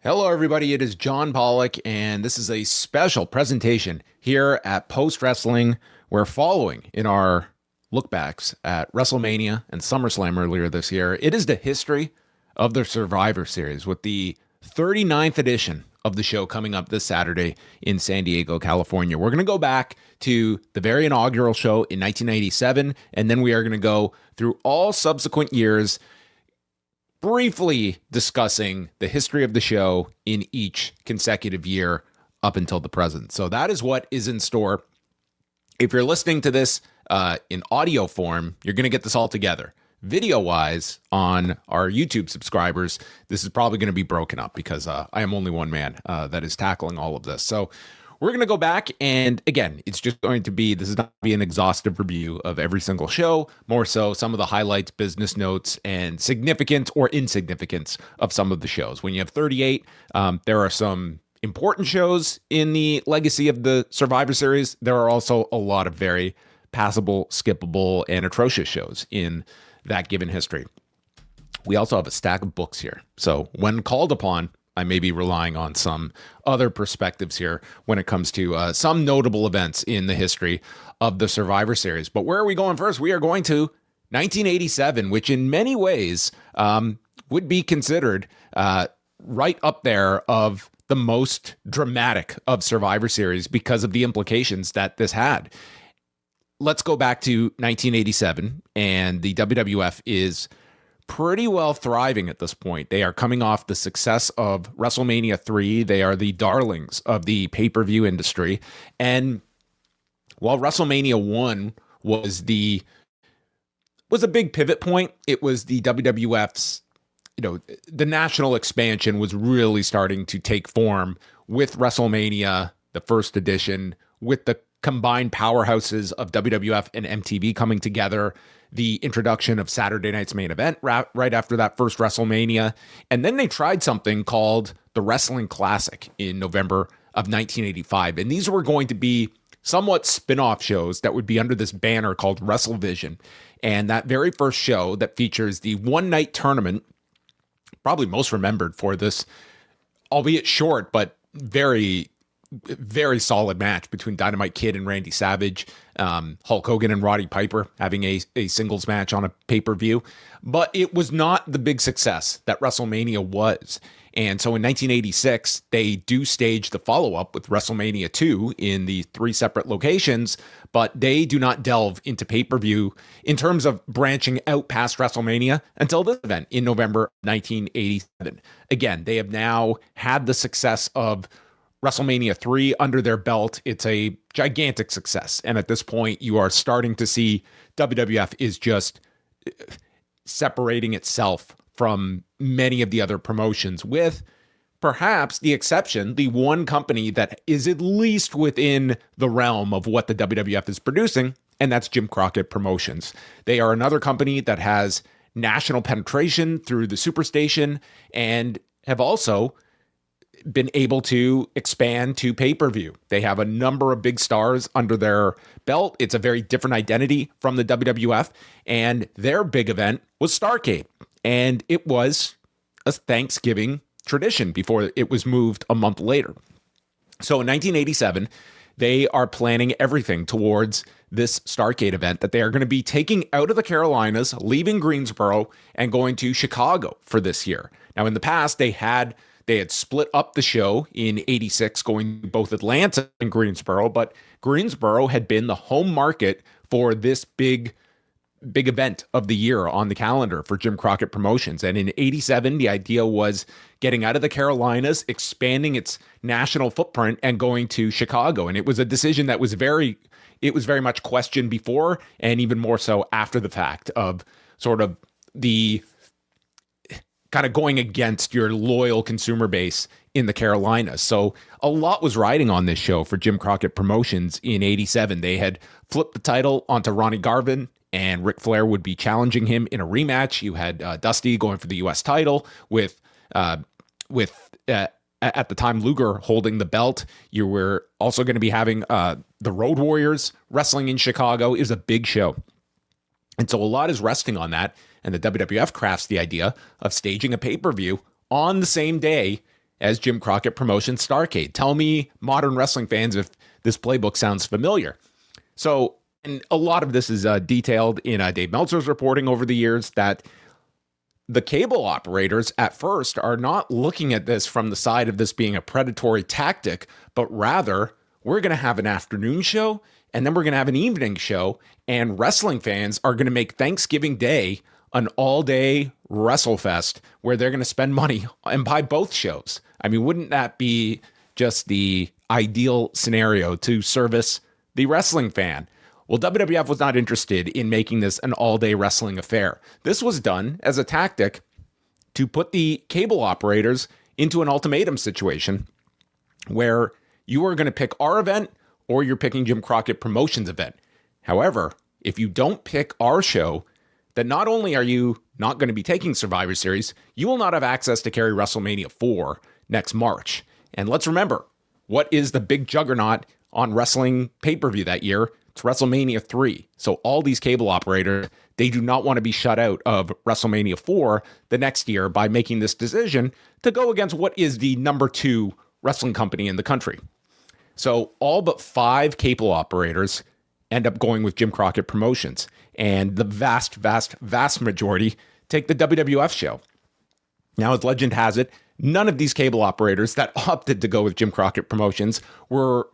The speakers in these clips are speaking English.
Hello, everybody. It is John Pollock, and this is a special presentation here at Post Wrestling. We're following in our lookbacks at WrestleMania and SummerSlam earlier this year. It is the history of the Survivor Series with the 39th edition of the show coming up this Saturday in San Diego, California. We're going to go back to the very inaugural show in 1987, and then we are going to go through all subsequent years, briefly discussing the history of the show in each consecutive year up until the present. So that is what is in store. If you're listening to this in audio form, you're going to get this all together. Video-wise, on our YouTube subscribers, this is probably going to be broken up because I am only one man that is tackling all of this. So we're going to go back, and again, it's just going to be, this is not going to be an exhaustive review of every single show, more so some of the highlights, business notes, and significance or insignificance of some of the shows. When you have 38, there are some important shows in the legacy of the Survivor Series. There are also a lot of very passable, skippable, and atrocious shows in that given history. We also have a stack of books here. So when called upon, I may be relying on some other perspectives here when it comes to some notable events in the history of the Survivor Series. But where are we going first? We are going to 1987, which in many ways would be considered right up there of the most dramatic of Survivor Series because of the implications that this had. Let's go back to 1987, and the WWF is pretty well thriving at this point. They are coming off the success of WrestleMania 3. They are the darlings of the pay-per-view industry. And while WrestleMania 1 was a big pivot point, it was the WWF's, the national expansion was really starting to take form with WrestleMania, the first edition, with the combined powerhouses of WWF and MTV coming together, the introduction of Saturday Night's Main Event right after that first WrestleMania. And then they tried something called the Wrestling Classic in November of 1985. And these were going to be somewhat spin-off shows that would be under this banner called WrestleVision. And that very first show that features the one-night tournament, probably most remembered for this, albeit short, but very solid match between Dynamite Kid and Randy Savage, Hulk Hogan and Roddy Piper having a singles match on a pay-per-view. But it was not the big success that WrestleMania was. And so in 1986, they do stage the follow-up with WrestleMania 2 in the 3 separate locations, but they do not delve into pay-per-view in terms of branching out past WrestleMania until this event in November 1987. Again, they have now had the success of WrestleMania 3 under their belt. It's a gigantic success. And at this point, you are starting to see WWF is just separating itself from many of the other promotions, with perhaps the exception, the one company that is at least within the realm of what the WWF is producing, and that's Jim Crockett Promotions. They are another company that has national penetration through the Superstation and have also been able to expand to pay-per-view. They have a number of big stars under their belt. It's a very different identity from the WWF, and their big event was Starrcade, and it was a Thanksgiving tradition before it was moved a month later. So in 1987, they are planning everything towards this Starrcade event that they are going to be taking out of the Carolinas, leaving Greensboro, and going to Chicago for this year. Now, in the past, they had split up the show in 86, going to both Atlanta and Greensboro, but Greensboro had been the home market for this big event of the year on the calendar for Jim Crockett Promotions. And in 87, the idea was getting out of the Carolinas, expanding its national footprint, and going to Chicago. And it was a decision that was very much questioned before, and even more so after the fact, of sort of the kind of going against your loyal consumer base in the Carolinas. So a lot was riding on this show for Jim Crockett Promotions in 87. They had flipped the title onto Ronnie Garvin, and Ric Flair would be challenging him in a rematch. You had Dusty going for the U.S. title with at the time Luger holding the belt. You were also going to be having the Road Warriors wrestling in Chicago. It was a big show. And so a lot is resting on that. And the WWF crafts the idea of staging a pay-per-view on the same day as Jim Crockett Promotions Starrcade. Tell me, modern wrestling fans, if this playbook sounds familiar. So, and a lot of this is detailed in Dave Meltzer's reporting over the years, that the cable operators at first are not looking at this from the side of this being a predatory tactic, but rather we're going to have an afternoon show and then we're going to have an evening show, and wrestling fans are going to make Thanksgiving Day an all-day WrestleFest where they're going to spend money and buy both shows. I mean, wouldn't that be just the ideal scenario to service the wrestling fan? Well, WWF was not interested in making this an all-day wrestling affair. This was done as a tactic to put the cable operators into an ultimatum situation where you are going to pick our event or you're picking Jim Crockett Promotions event. However, if you don't pick our show, then not only are you not going to be taking Survivor Series, you will not have access to carry WrestleMania 4 next March. And let's remember, what is the big juggernaut on wrestling pay-per-view that year? It's WrestleMania 3. So all these cable operators, they do not want to be shut out of WrestleMania 4 the next year by making this decision to go against what is the number 2 wrestling company in the country. So all but 5 cable operators end up going with Jim Crockett Promotions, and the vast majority take the WWF show. Now, as legend has it, none of these cable operators that opted to go with Jim Crockett Promotions were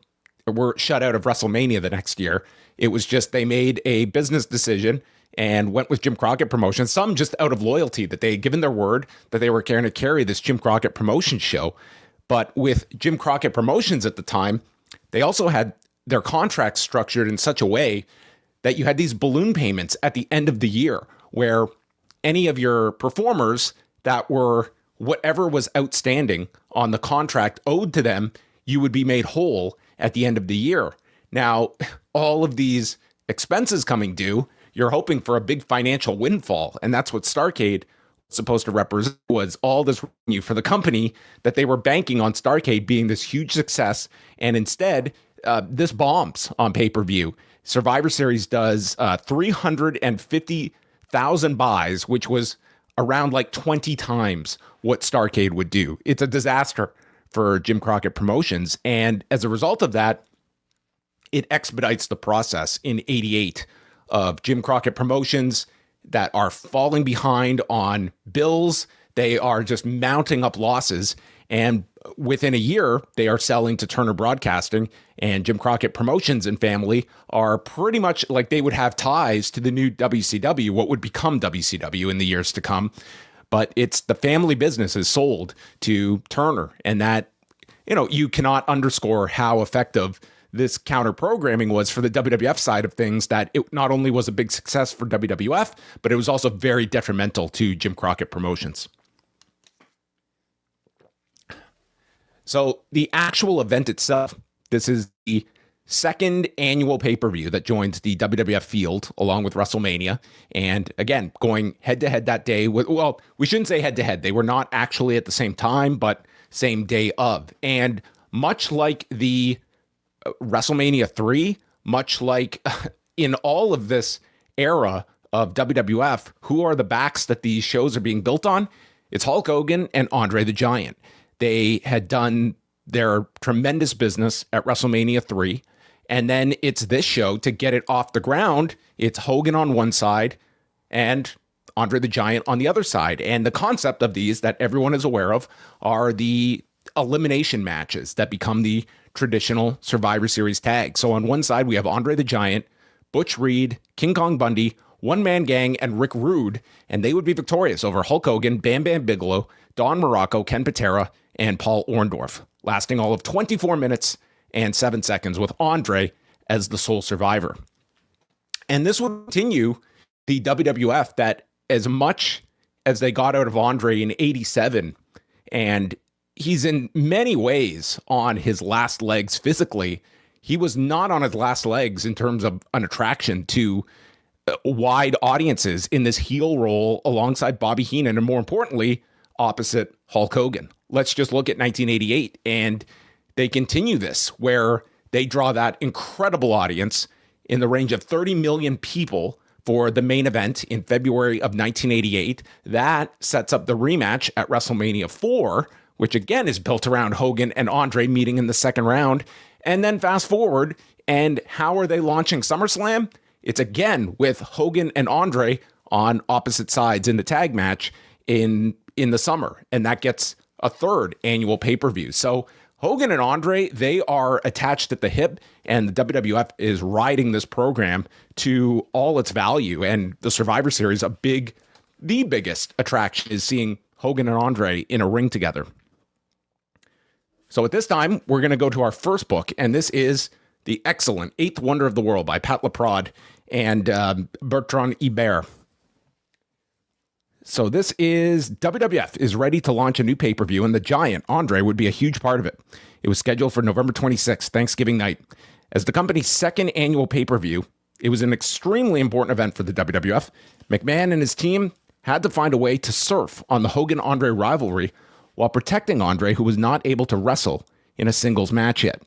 shut out of WrestleMania the next year. It was just they made a business decision and went with Jim Crockett Promotions, some just out of loyalty that they had given their word that they were going to carry this Jim Crockett Promotions show. But with Jim Crockett Promotions at the time, they also had their contracts structured in such a way that you had these balloon payments at the end of the year where any of your performers that were whatever was outstanding on the contract owed to them, you would be made whole at the end of the year. Now, all of these expenses coming due, you're hoping for a big financial windfall. And that's what Starrcade was supposed to represent, was all this revenue for the company that they were banking on Starrcade being this huge success. And instead, this bombs on pay-per-view. Survivor Series does 350,000 buys, which was around like 20 times what Starrcade would do. It's a disaster for Jim Crockett Promotions. And as a result of that, it expedites the process in '88 of Jim Crockett Promotions that are falling behind on bills. They are just mounting up losses. And within a year, they are selling to Turner Broadcasting, and Jim Crockett Promotions and family are pretty much like they would have ties to the new WCW, what would become WCW in the years to come. But it's the family business is sold to Turner, and that, you cannot underscore how effective this counter programming was for the WWF side of things, that it not only was a big success for WWF, but it was also very detrimental to Jim Crockett Promotions. So the actual event itself, this is the second annual pay-per-view that joins the WWF field along with WrestleMania. And again, going head-to-head that day. Well, we shouldn't say head-to-head. They were not actually at the same time, but same day of. And much like the WrestleMania 3, much like in all of this era of WWF, who are the backs that these shows are being built on? It's Hulk Hogan and Andre the Giant. They had done their tremendous business at WrestleMania 3. And then it's this show to get it off the ground. It's Hogan on one side and Andre the Giant on the other side. And the concept of these that everyone is aware of are the elimination matches that become the traditional Survivor Series tag. So on one side, we have Andre the Giant, Butch Reed, King Kong Bundy, One Man Gang, and Rick Rude. And they would be victorious over Hulk Hogan, Bam Bam Bigelow, Don Morocco, Ken Patera, and Paul Orndorff, lasting all of 24 minutes and 7 seconds with Andre as the sole survivor. And this would continue the WWF that as much as they got out of Andre in '87, and he's in many ways on his last legs physically, he was not on his last legs in terms of an attraction to wide audiences in this heel role alongside Bobby Heenan, and more importantly, opposite Hulk Hogan. Let's just look at 1988, and they continue this where they draw that incredible audience in the range of 30 million people for the main event in February of 1988. That sets up the rematch at WrestleMania 4 which again is built around Hogan and Andre meeting in the second round. And then fast forward, and how are they launching SummerSlam? It's again with Hogan and Andre on opposite sides in the tag match in the summer. And that gets a third annual pay-per-view. So Hogan and Andre, they are attached at the hip, and the WWF is riding this program to all its value. And the Survivor Series, the biggest attraction is seeing Hogan and Andre in a ring together. So at this time, we're going to go to our first book, and this is the excellent Eighth Wonder of the World by Pat Laprade and Bertrand Hébert. So this is WWF is ready to launch a new pay-per-view, and the Giant, Andre, would be a huge part of it. It was scheduled for November 26th, Thanksgiving night. As the company's second annual pay-per-view, it was an extremely important event for the WWF. McMahon and his team had to find a way to surf on the Hogan-Andre rivalry while protecting Andre, who was not able to wrestle in a singles match yet.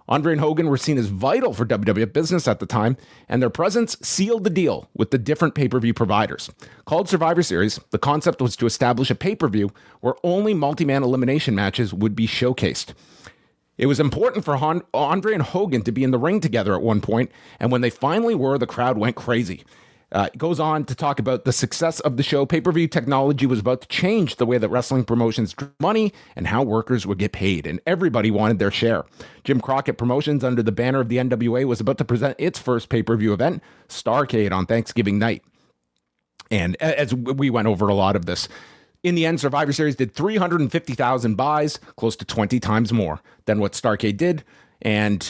Andre and Hogan were seen as vital for WWF business at the time, and their presence sealed the deal with the different pay-per-view providers. Called Survivor Series, the concept was to establish a pay-per-view where only multi-man elimination matches would be showcased. It was important for Andre and Hogan to be in the ring together at one point, and when they finally were, the crowd went crazy. It goes on to talk about the success of the show. Pay-per-view technology was about to change the way that wrestling promotions drew money and how workers would get paid, and everybody wanted their share. Jim Crockett Promotions, under the banner of the NWA, was about to present its first pay-per-view event, Starrcade, on Thanksgiving night. And as we went over a lot of this, in the end, Survivor Series did 350,000 buys, close to 20 times more than what Starrcade did. And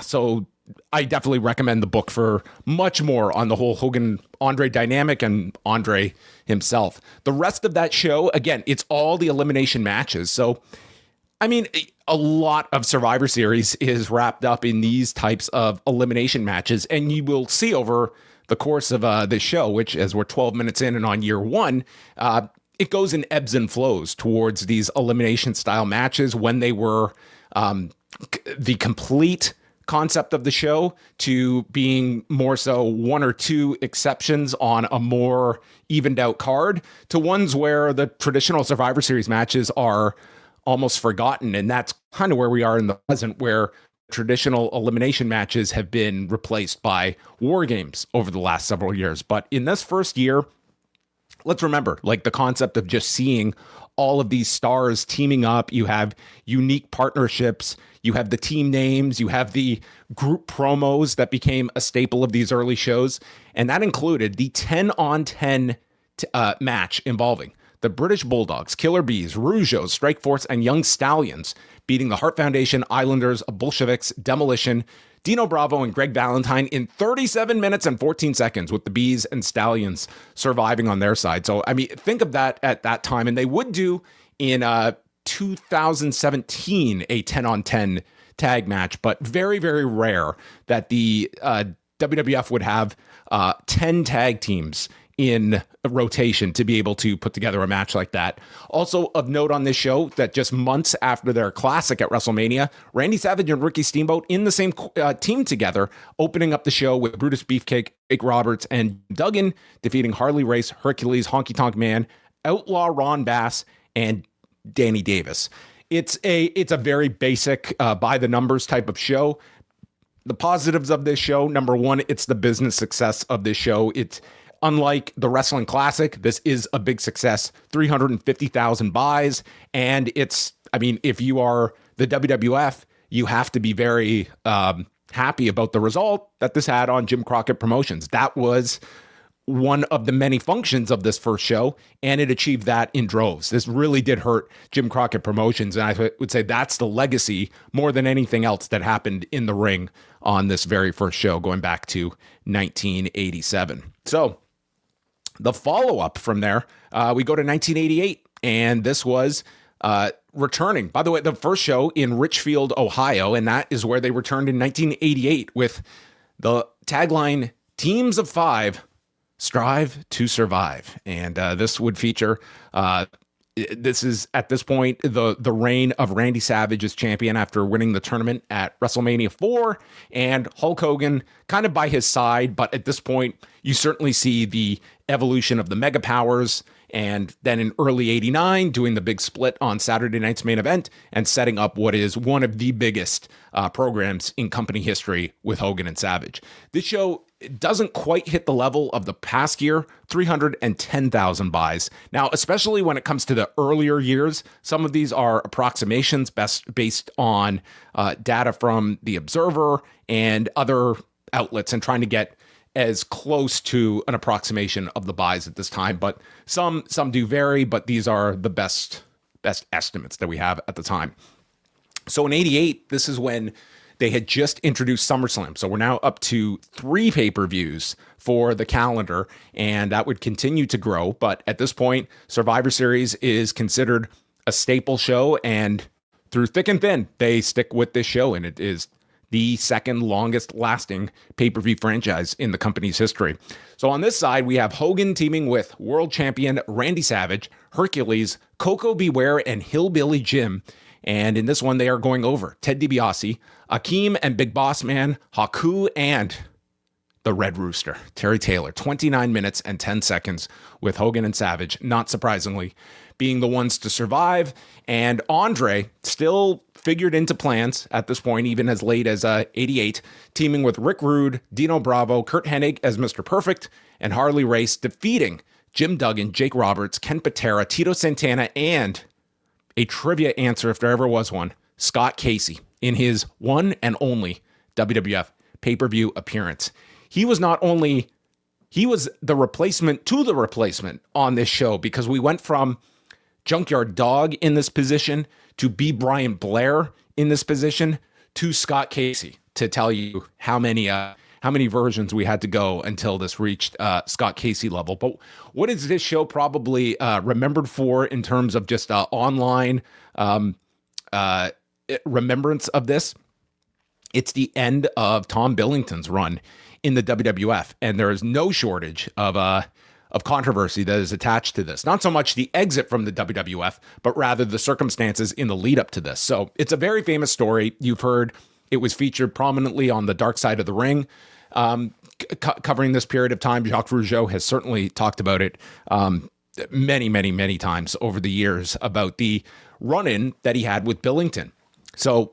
so I definitely recommend the book for much more on the whole Hogan-Andre dynamic and Andre himself. The rest of that show, again, it's all the elimination matches. So, I mean, a lot of Survivor Series is wrapped up in these types of elimination matches, and you will see over the course of this show, which, as we're 12 minutes in and on year one, it goes in ebbs and flows towards these elimination-style matches when they were the complete concept of the show to being more so one or two exceptions on a more evened out card to ones where the traditional Survivor Series matches are almost forgotten. And that's kind of where we are in the present, where traditional elimination matches have been replaced by war games over the last several years. But in this first year, let's remember, like, the concept of just seeing all of these stars teaming up. You have unique partnerships. You have the team names. You have the group promos that became a staple of these early shows. And that included the 10-on-10 match involving the British Bulldogs, Killer Bees, Rougeos, Strike Force, and Young Stallions, beating the Hart Foundation, Islanders, Bolsheviks, Demolition, Dino Bravo, and Greg Valentine in 37 minutes and 14 seconds, with the Bees and Stallions surviving on their side. So, I mean, think of that at that time. And they would do in 2017 a 10-on-10 tag match, but very, very rare that the WWF would have 10 tag teams in rotation to be able to put together a match like that. Also of note on this show that just months after their classic at WrestleMania, Randy Savage and Ricky Steamboat in the same team together, opening up the show with Brutus Beefcake, Jake Roberts, and Duggan defeating Harley Race, Hercules, Honky Tonk Man, Outlaw Ron Bass, and Danny Davis. It's a very basic by the numbers type of show. The positives of this show, number one, it's the business success of this show. It's unlike the Wrestling Classic, this is a big success, 350,000 buys. And it's, I mean, if you are the WWF, you have to be very happy about the result that this had on Jim Crockett Promotions. That was one of the many functions of this first show, and it achieved that in droves. This really did hurt Jim Crockett Promotions, and I would say that's the legacy more than anything else that happened in the ring on this very first show, going back to 1987. So the follow-up from there, we go to 1988, and this was returning. By the way, the first show in Richfield, Ohio, and that is where they returned in 1988 with the tagline, Teams of Five, Strive to Survive. And this would feature, this is at this point the reign of Randy Savage as champion after winning the tournament at WrestleMania 4, and Hulk Hogan kind of by his side. But at this point, you certainly see the evolution of the Mega Powers And then in early 89, doing the big split on Saturday night's main event and setting up what is one of the biggest programs in company history with Hogan and Savage. This show doesn't quite hit the level of the past year, 310,000 buys. Now, especially when it comes to the earlier years, some of these are approximations based on data from The Observer and other outlets and trying to get as close to an approximation of the buys at this time. But some do vary, but these are the best estimates that we have at the time. So in 88, this is when they had just introduced SummerSlam. So we're now up to 3 pay-per-views for the calendar, and that would continue to grow. But at this point, Survivor Series is considered a staple show, and through thick and thin, they stick with this show, and it is the second longest lasting pay-per-view franchise in the company's history. So on this side, we have Hogan teaming with world champion Randy Savage, Hercules, Coco Beware, and Hillbilly Jim. And in this one, they are going over Ted DiBiase, Akeem and Big Boss Man, Haku, and the Red Rooster, Terry Taylor. 29 minutes and 10 seconds with Hogan and Savage, not surprisingly, being the ones to survive. And Andre still figured into plans at this point, even as late as 88, teaming with Rick Rude, Dino Bravo, Kurt Hennig as Mr. Perfect, and Harley Race, defeating Jim Duggan, Jake Roberts, Ken Patera, Tito Santana, and a trivia answer, if there ever was one, Scott Casey, in his one and only WWF pay-per-view appearance. He was the replacement to the replacement on this show, because we went from Junkyard Dog in this position to B. Brian Blair in this position to Scott Casey, to tell you how many versions we had to go until this reached Scott Casey level. But what is this show probably remembered for in terms of just online remembrance of this? It's the end of Tom Billington's run in the WWF, and there is no shortage of controversy that is attached to this. Not so much the exit from the WWF, but rather the circumstances in the lead up to this. So it's a very famous story. You've heard it was featured prominently on the Dark Side of the Ring. Covering this period of time, Jacques Rougeau has certainly talked about it many times over the years about the run-in that he had with Billington. So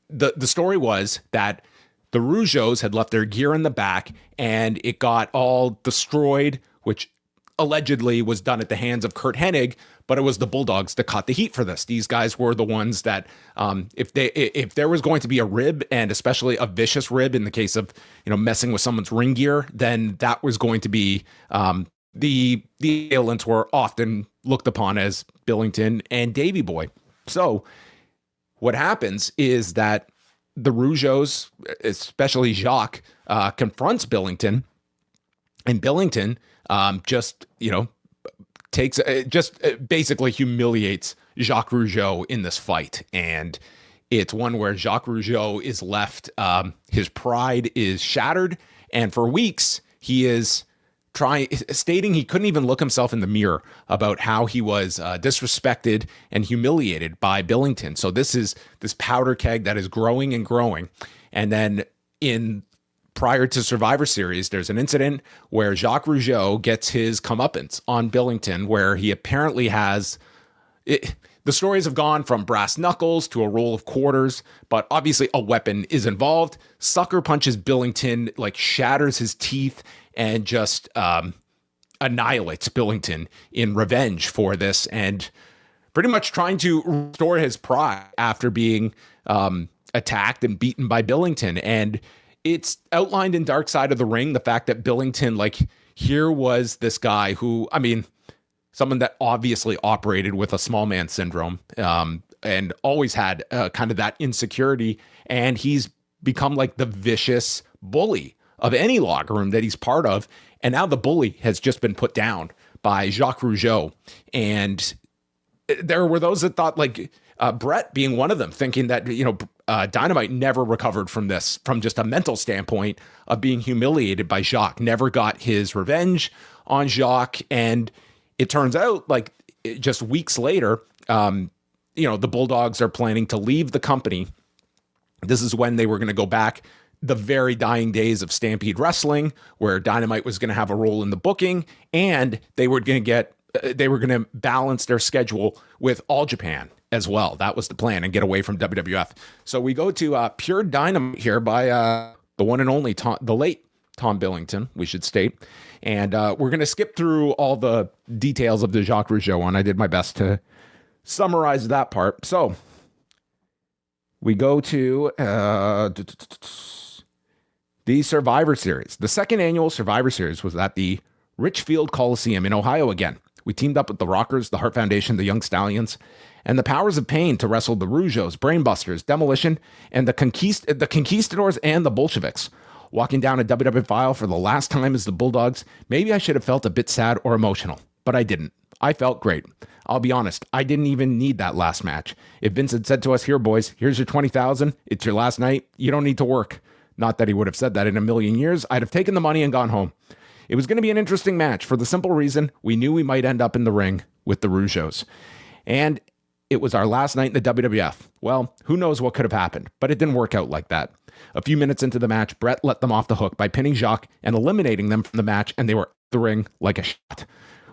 the story was that the Rougeaus had left their gear in the back and it got all destroyed, which allegedly was done at the hands of Kurt Hennig, but it was the Bulldogs that caught the heat for this. These guys were the ones that, if there was going to be a rib, and especially a vicious rib in the case of, messing with someone's ring gear, then that was going to be, the assailants were often looked upon as Billington and Davey Boy. So what happens is that the Rougeaus, especially Jacques, confronts Billington, and Billington basically humiliates Jacques Rougeau in this fight. And it's one where Jacques Rougeau is left, his pride is shattered. And for weeks, he is stating he couldn't even look himself in the mirror about how he was disrespected and humiliated by Billington. So this is this powder keg that is growing and growing. And then prior to Survivor Series, there's an incident where Jacques Rougeau gets his comeuppance on Billington, where he apparently has the stories have gone from brass knuckles to a roll of quarters, but obviously a weapon is involved. Sucker punches Billington, shatters his teeth, and just annihilates Billington in revenge for this, and pretty much trying to restore his pride after being attacked and beaten by Billington. And it's outlined in Dark Side of the Ring, the fact that Billington, here was this guy who, someone that obviously operated with a small man syndrome, and always had kind of that insecurity. And he's become the vicious bully of any locker room that he's part of. And now the bully has just been put down by Jacques Rougeau. And there were those that thought, Brett being one of them, thinking that, Dynamite never recovered from this, from just a mental standpoint of being humiliated by Jacques, never got his revenge on Jacques. And it turns out, just weeks later, the Bulldogs are planning to leave the company. This is when they were going to go back the very dying days of Stampede Wrestling, where Dynamite was going to have a role in the booking, and they were going to get they were going to balance their schedule with All Japan as well. That was the plan, and get away from WWF. So we go to Pure Dynamite here by the one and only the late Tom Billington, we should state. And we're going to skip through all the details of the Jacques Rougeau one. I did my best to summarize that part. So we go to the Survivor Series. The second annual Survivor Series was at the Richfield Coliseum in Ohio again. We teamed up with the Rockers, the Hart Foundation, the Young Stallions, and the Powers of Pain to wrestle the Rougeaus, Brainbusters, Demolition, and the Conquistadors and the Bolsheviks. Walking down a WWF aisle for the last time as the Bulldogs, maybe I should have felt a bit sad or emotional, but I didn't. I felt great. I'll be honest, I didn't even need that last match. If Vince had said to us, "Here, boys, here's your 20,000. It's your last night. You don't need to work." Not that he would have said that in a million years. I'd have taken the money and gone home. It was going to be an interesting match for the simple reason we knew we might end up in the ring with the Rougeaus. And it was our last night in the WWF. Well, who knows what could have happened, but it didn't work out like that. A few minutes into the match, Brett let them off the hook by pinning Jacques and eliminating them from the match, and they were out the ring like a shot.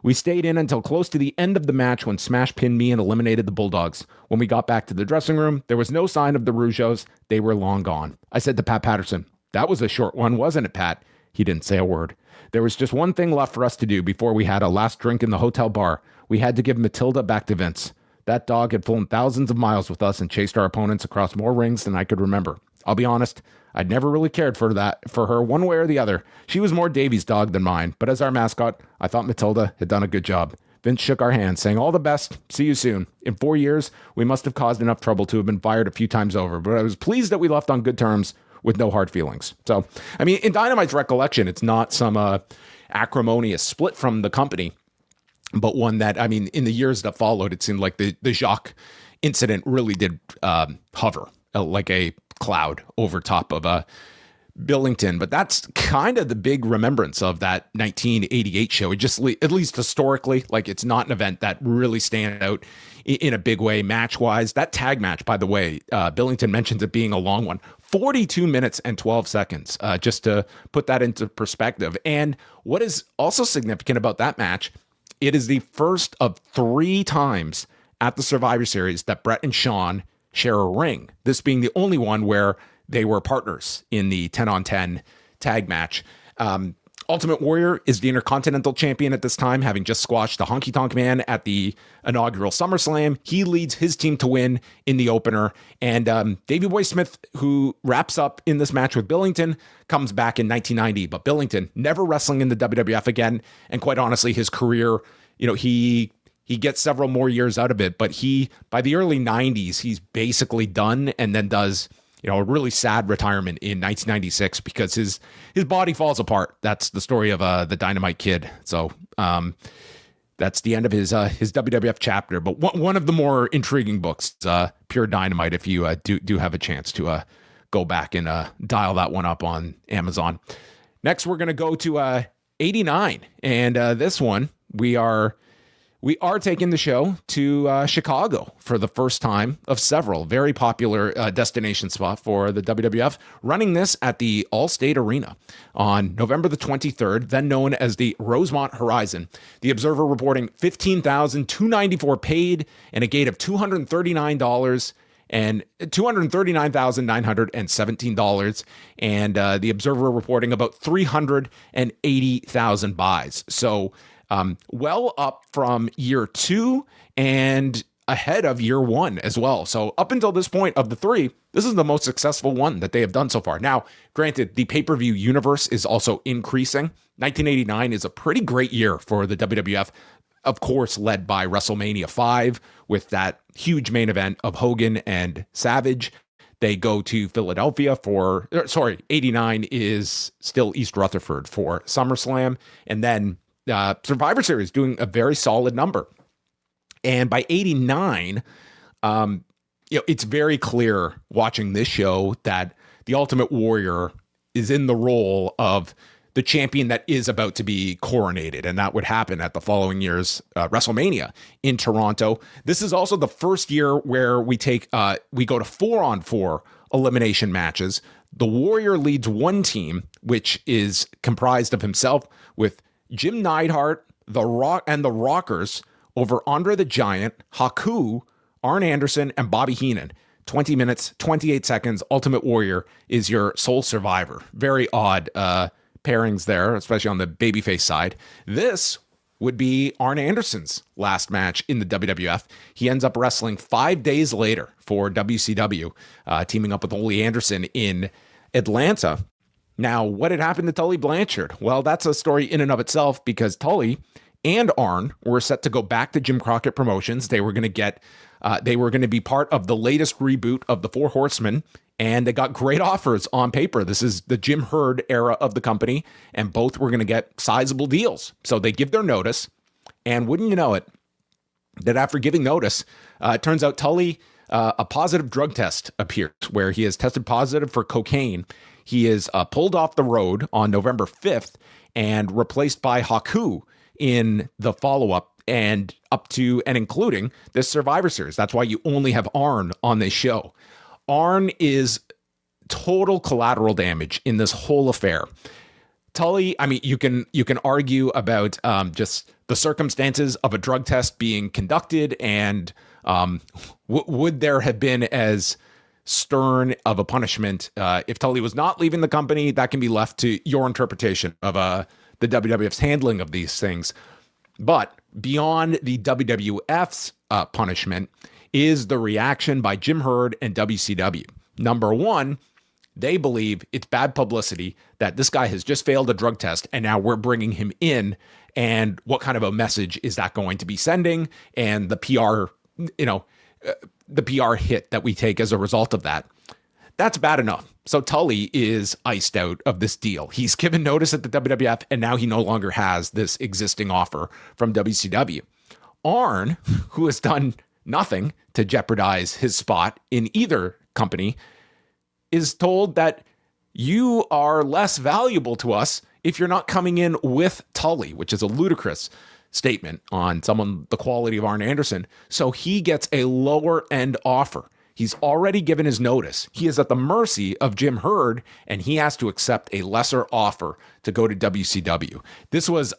We stayed in until close to the end of the match when Smash pinned me and eliminated the Bulldogs. When we got back to the dressing room, there was no sign of the Rougeaus. They were long gone. I said to Pat Patterson, "That was a short one, wasn't it, Pat?" He didn't say a word. There was just one thing left for us to do before we had a last drink in the hotel bar. We had to give Matilda back to Vince. That dog had flown thousands of miles with us and chased our opponents across more rings than I could remember. I'll be honest, I'd never really cared for her one way or the other. She was more Davy's dog than mine, but as our mascot, I thought Matilda had done a good job. Vince shook our hands, saying, "All the best. See you soon." In 4 years, we must have caused enough trouble to have been fired a few times over, but I was pleased that we left on good terms with no hard feelings. So, I mean, in Dynamite's recollection, it's not some acrimonious split from the company, but one that, I mean, in the years that followed, it seemed like the Jacques incident really did hover like a cloud over top of Billington. But that's kind of the big remembrance of that 1988 show. It just, at least historically, like, it's not an event that really stands out in a big way match-wise. That tag match, by the way, Billington mentions it being a long one. 42 minutes and 12 seconds, just to put that into perspective. And what is also significant about that match, it is the first of 3 times at the Survivor Series that Brett and Sean share a ring. This being the only one where they were partners in the 10-on-10 tag match. Ultimate Warrior is the Intercontinental Champion at this time, having just squashed the Honky Tonk Man at the inaugural SummerSlam. He leads his team to win in the opener. And Davey Boy Smith, who wraps up in this match with Billington, comes back in 1990. But Billington never wrestling in the WWF again. And quite honestly, his career, you know, he gets several more years out of it. But by the early 90s, he's basically done, and then does, you know, a really sad retirement in 1996 because his body falls apart. That's the story of the Dynamite Kid. So that's the end of his WWF chapter. But one of the more intriguing books, Pure Dynamite, if you do have a chance to go back and dial that one up on Amazon. Next, we're going to go to 89. And this one, we are taking the show to Chicago for the first time of several. Very popular destination spot for the WWF, running this at the Allstate Arena on November the 23rd, then known as the Rosemont Horizon. The Observer reporting $15,294 paid and a gate of $239 and $239,917. And the Observer reporting about 380,000 buys. So well up from year 2 and ahead of year 1 as well. So up until this point of the 3, this is the most successful one that they have done so far. Now, granted, the pay-per-view universe is also increasing. 1989 is a pretty great year for the WWF, of course, led by WrestleMania 5 with that huge main event of Hogan and Savage. They go to Philadelphia 89 is still East Rutherford for SummerSlam. And then Survivor Series doing a very solid number. And by 89, it's very clear watching this show that the Ultimate Warrior is in the role of the champion that is about to be coronated. And that would happen at the following year's WrestleMania in Toronto. This is also the first year where we go to 4-on-4 elimination matches. The Warrior leads one team, which is comprised of himself with Jim Neidhart, the Rockers over Andre the Giant, Haku, Arn Anderson, and Bobby Heenan. 20 minutes, 28 seconds. Ultimate Warrior is your sole survivor. Very odd pairings there, especially on the babyface side. This would be Arn Anderson's last match in the WWF. He ends up wrestling 5 days later for WCW, teaming up with Ole Anderson in Atlanta. Now, what had happened to Tully Blanchard? Well, that's a story in and of itself, because Tully and Arn were set to go back to Jim Crockett Promotions. They were going to be part of the latest reboot of the Four Horsemen, and they got great offers on paper. This is the Jim Herd era of the company, and both were going to get sizable deals. So they give their notice, and wouldn't you know it, that after giving notice, it turns out Tully, a positive drug test appears where he has tested positive for cocaine. He is pulled off the road on November 5th and replaced by Haku in the follow-up and up to and including this Survivor Series. That's why you only have Arn on this show. Arn is total collateral damage in this whole affair. Tully, I mean, you can argue about just the circumstances of a drug test being conducted, and would there have been as stern of a punishment if Tully was not leaving the company? That can be left to your interpretation of the WWF's handling of these things. But beyond the WWF's punishment is the reaction by Jim Herd and WCW. Number one, they believe it's bad publicity that this guy has just failed a drug test and now we're bringing him in. And what kind of a message is that going to be sending? And the PR, the PR hit that we take as a result of that. That's bad enough. So Tully is iced out of this deal. He's given notice at the WWF, and now he no longer has this existing offer from WCW. Arn, who has done nothing to jeopardize his spot in either company, is told that you are less valuable to us if you're not coming in with Tully, which is a ludicrous statement on the quality of Arn Anderson. So he gets a lower end offer. He's already given his notice. He is at the mercy of Jim Herd, and he has to accept a lesser offer to go to WCW. This was,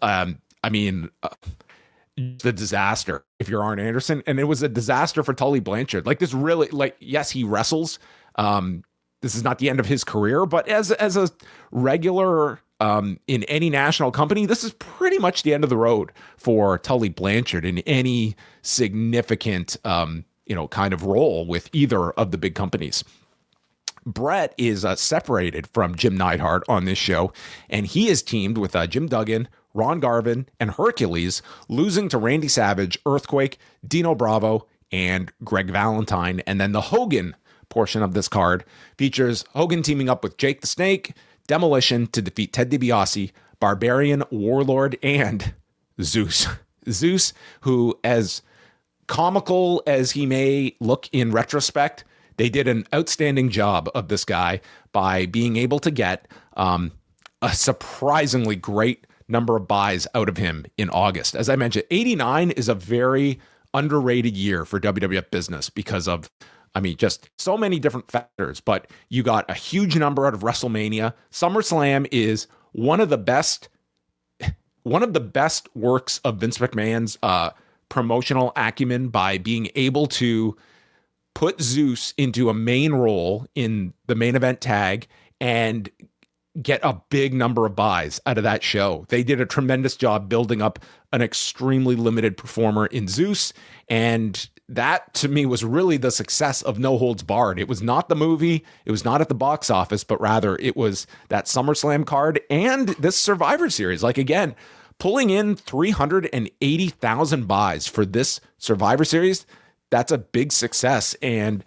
the disaster if you're Arn Anderson, and it was a disaster for Tully Blanchard. Like, this really, yes, he wrestles. This is not the end of his career, but as a regular in any national company, this is pretty much the end of the road for Tully Blanchard in any significant kind of role with either of the big companies. Brett is separated from Jim Neidhart on this show, and he is teamed with Jim Duggan, Ron Garvin, and Hercules, losing to Randy Savage, Earthquake, Dino Bravo, and Greg Valentine. And then the Hogan portion of this card features Hogan teaming up with Jake the Snake, Demolition to defeat Ted DiBiase, Barbarian, Warlord, and Zeus. Zeus, who, as comical as he may look in retrospect, they did an outstanding job of this guy by being able to get a surprisingly great number of buys out of him in August. As I mentioned, 89 is a very underrated year for WWF business because of, just so many different factors, but you got a huge number out of WrestleMania. SummerSlam is one of the best works of Vince McMahon's promotional acumen by being able to put Zeus into a main role in the main event tag and get a big number of buys out of that show. They did a tremendous job building up an extremely limited performer in Zeus, and that to me was really the success of No Holds Barred. It was not the movie, it was not at the box office, but rather it was that SummerSlam card and this Survivor Series. Like, again, pulling in 380,000 buys for this Survivor Series, that's a big success. And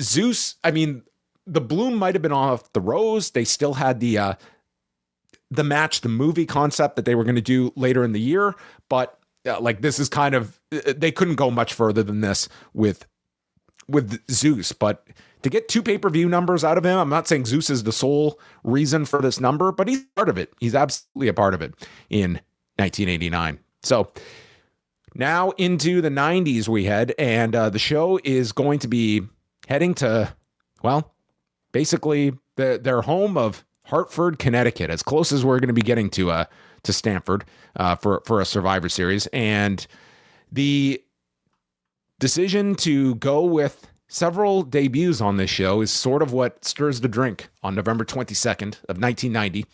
Zeus, the bloom might have been off the rose. They still had the match, the movie concept that they were going to do later in the year. But this is kind of, they couldn't go much further than this with Zeus. But to get 2 pay-per-view numbers out of him, I'm not saying Zeus is the sole reason for this number, but he's part of it. He's absolutely a part of it in 1989. So now into the 90s we head, and the show is going to be heading to, basically their home of Hartford, Connecticut, as close as we're going to be getting to Stamford for a Survivor Series. And the decision to go with several debuts on this show is sort of what stirs the drink on November 22nd of 1990.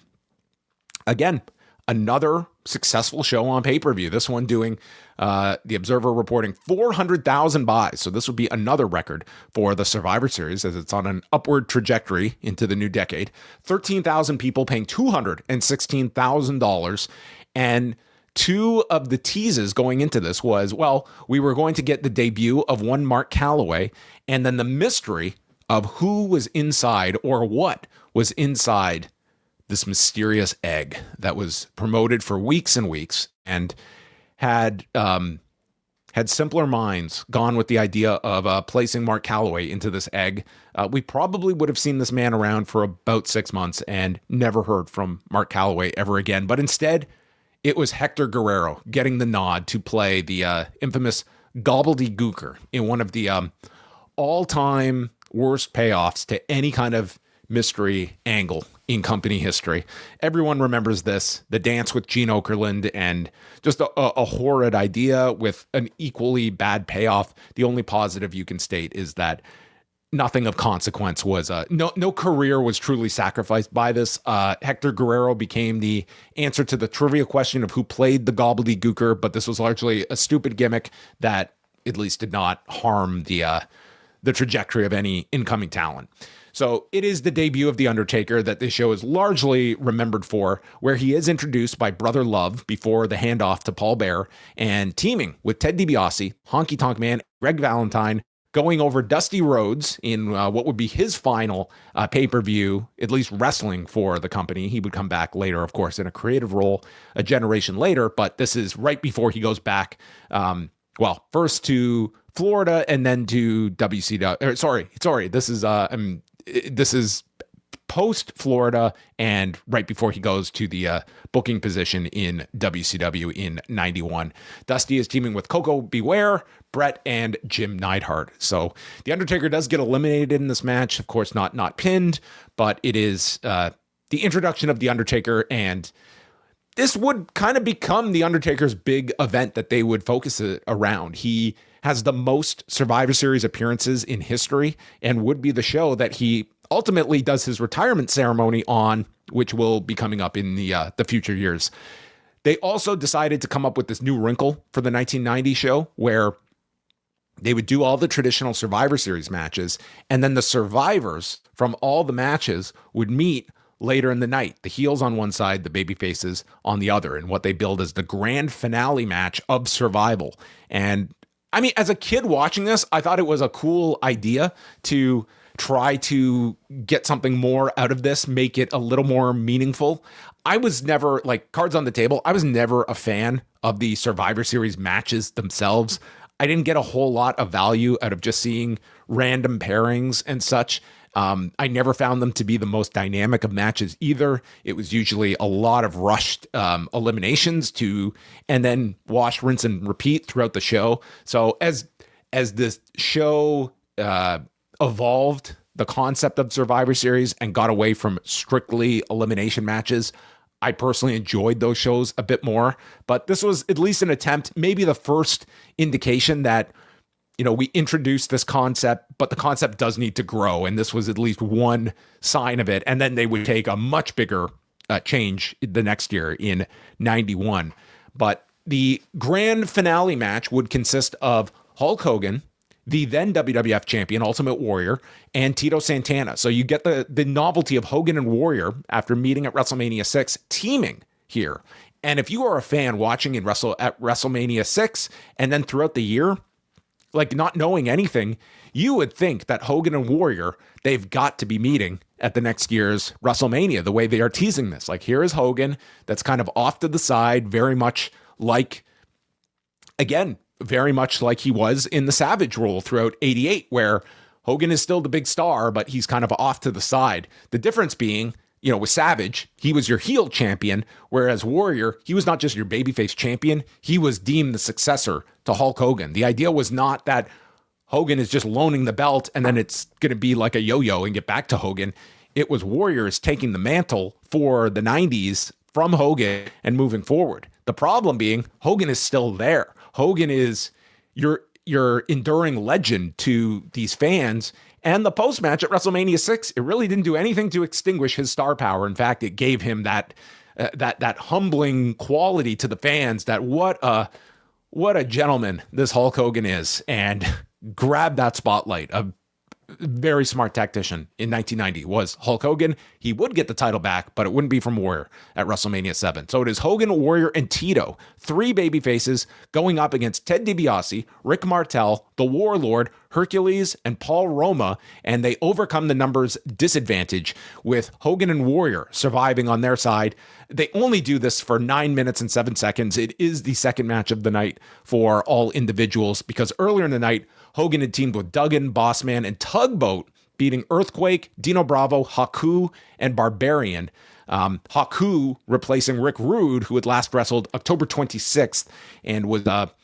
Again, another successful show on pay-per-view. This one doing, the Observer reporting 400,000 buys. So this would be another record for the Survivor Series as it's on an upward trajectory into the new decade. 13,000 people paying $216,000. And two of the teases going into this was, well, we were going to get the debut of one Mark Calloway, and then the mystery of who was inside or what was inside this mysterious egg that was promoted for weeks and weeks. And had simpler minds gone with the idea of placing Mark Calloway into this egg, we probably would have seen this man around for about 6 months and never heard from Mark Calloway ever again. But instead, it was Hector Guerrero getting the nod to play the infamous gobbledygooker in one of the all-time worst payoffs to any kind of mystery angle in company history. Everyone remembers this, the dance with Gene Okerlund, and just a horrid idea with an equally bad payoff. The only positive you can state is that nothing of consequence was, no career was truly sacrificed by this. Hector Guerrero became the answer to the trivia question of who played the gobbledygooker, but this was largely a stupid gimmick that at least did not harm the trajectory of any incoming talent. So it is the debut of The Undertaker that this show is largely remembered for, where he is introduced by Brother Love before the handoff to Paul Bearer and teaming with Ted DiBiase, Honky Tonk Man, Greg Valentine, going over Dusty Rhodes in what would be his final pay-per-view, at least wrestling for the company. He would come back later, of course, in a creative role a generation later, but this is right before he goes back, first to Florida and then to WCW. This is post Florida and right before he goes to the booking position in WCW in 91. Dusty is teaming with Coco Beware, Brett, and Jim Neidhart. So The Undertaker does get eliminated in this match. Of course, not pinned, but it is the introduction of The Undertaker, and this would kind of become The Undertaker's big event that they would focus it around. He has the most Survivor Series appearances in history and would be the show that he ultimately does his retirement ceremony on, which will be coming up in the future years. They also decided to come up with this new wrinkle for the 1990 show where they would do all the traditional Survivor Series matches, and then the survivors from all the matches would meet later in the night, the heels on one side, the baby faces on the other, and what they build as the grand finale match of Survival. And I mean, as a kid watching this, I thought it was a cool idea to try to get something more out of this, make it a little more meaningful. I was never, like, cards on the table, I was never a fan of the Survivor Series matches themselves. I didn't get a whole lot of value out of just seeing random pairings and such. I never found them to be the most dynamic of matches either. It was usually a lot of rushed eliminations and then wash, rinse, and repeat throughout the show. So as this show evolved the concept of Survivor Series and got away from strictly elimination matches, I personally enjoyed those shows a bit more. But this was at least an attempt, maybe the first indication that, we introduced this concept, but the concept does need to grow. And this was at least one sign of it. And then they would take a much bigger change the next year in 91. But the grand finale match would consist of Hulk Hogan, the then WWF champion, Ultimate Warrior, and Tito Santana. So you get the novelty of Hogan and Warrior after meeting at WrestleMania 6, teaming here. And if you are a fan watching at WrestleMania 6 and then throughout the year, like not knowing anything, you would think that Hogan and Warrior, they've got to be meeting at the next year's WrestleMania, the way they are teasing this. Like, here is Hogan that's kind of off to the side, very much like he was in the Savage role throughout 88, where Hogan is still the big star, but he's kind of off to the side. The difference being, with Savage, he was your heel champion, whereas Warrior, he was not just your babyface champion, he was deemed the successor to Hulk Hogan. The idea was not that Hogan is just loaning the belt and then it's going to be like a yo-yo and get back to Hogan. It was Warriors taking the mantle for the 90s from Hogan and moving forward. The problem being Hogan is still there. Hogan is your enduring legend to these fans. And the post-match at WrestleMania 6, it really didn't do anything to extinguish his star power. In fact, it gave him that humbling quality to the fans that what a gentleman this Hulk Hogan is, and grabbed that spotlight. A very smart tactician in 1990 was Hulk Hogan. He would get the title back, but it wouldn't be from Warrior at WrestleMania 7. So it is Hogan, Warrior, and Tito, three baby faces, going up against Ted DiBiase, Rick Martel, the Warlord, Hercules, and Paul Roma, and they overcome the numbers disadvantage with Hogan and Warrior surviving on their side. They only do this for 9 minutes and 7 seconds. It is the second match of the night for all individuals, because earlier in the night, Hogan had teamed with Duggan, Bossman, and Tugboat, beating Earthquake, Dino Bravo, Haku, and Barbarian. Haku replacing Rick Rude, who had last wrestled October 26th and was not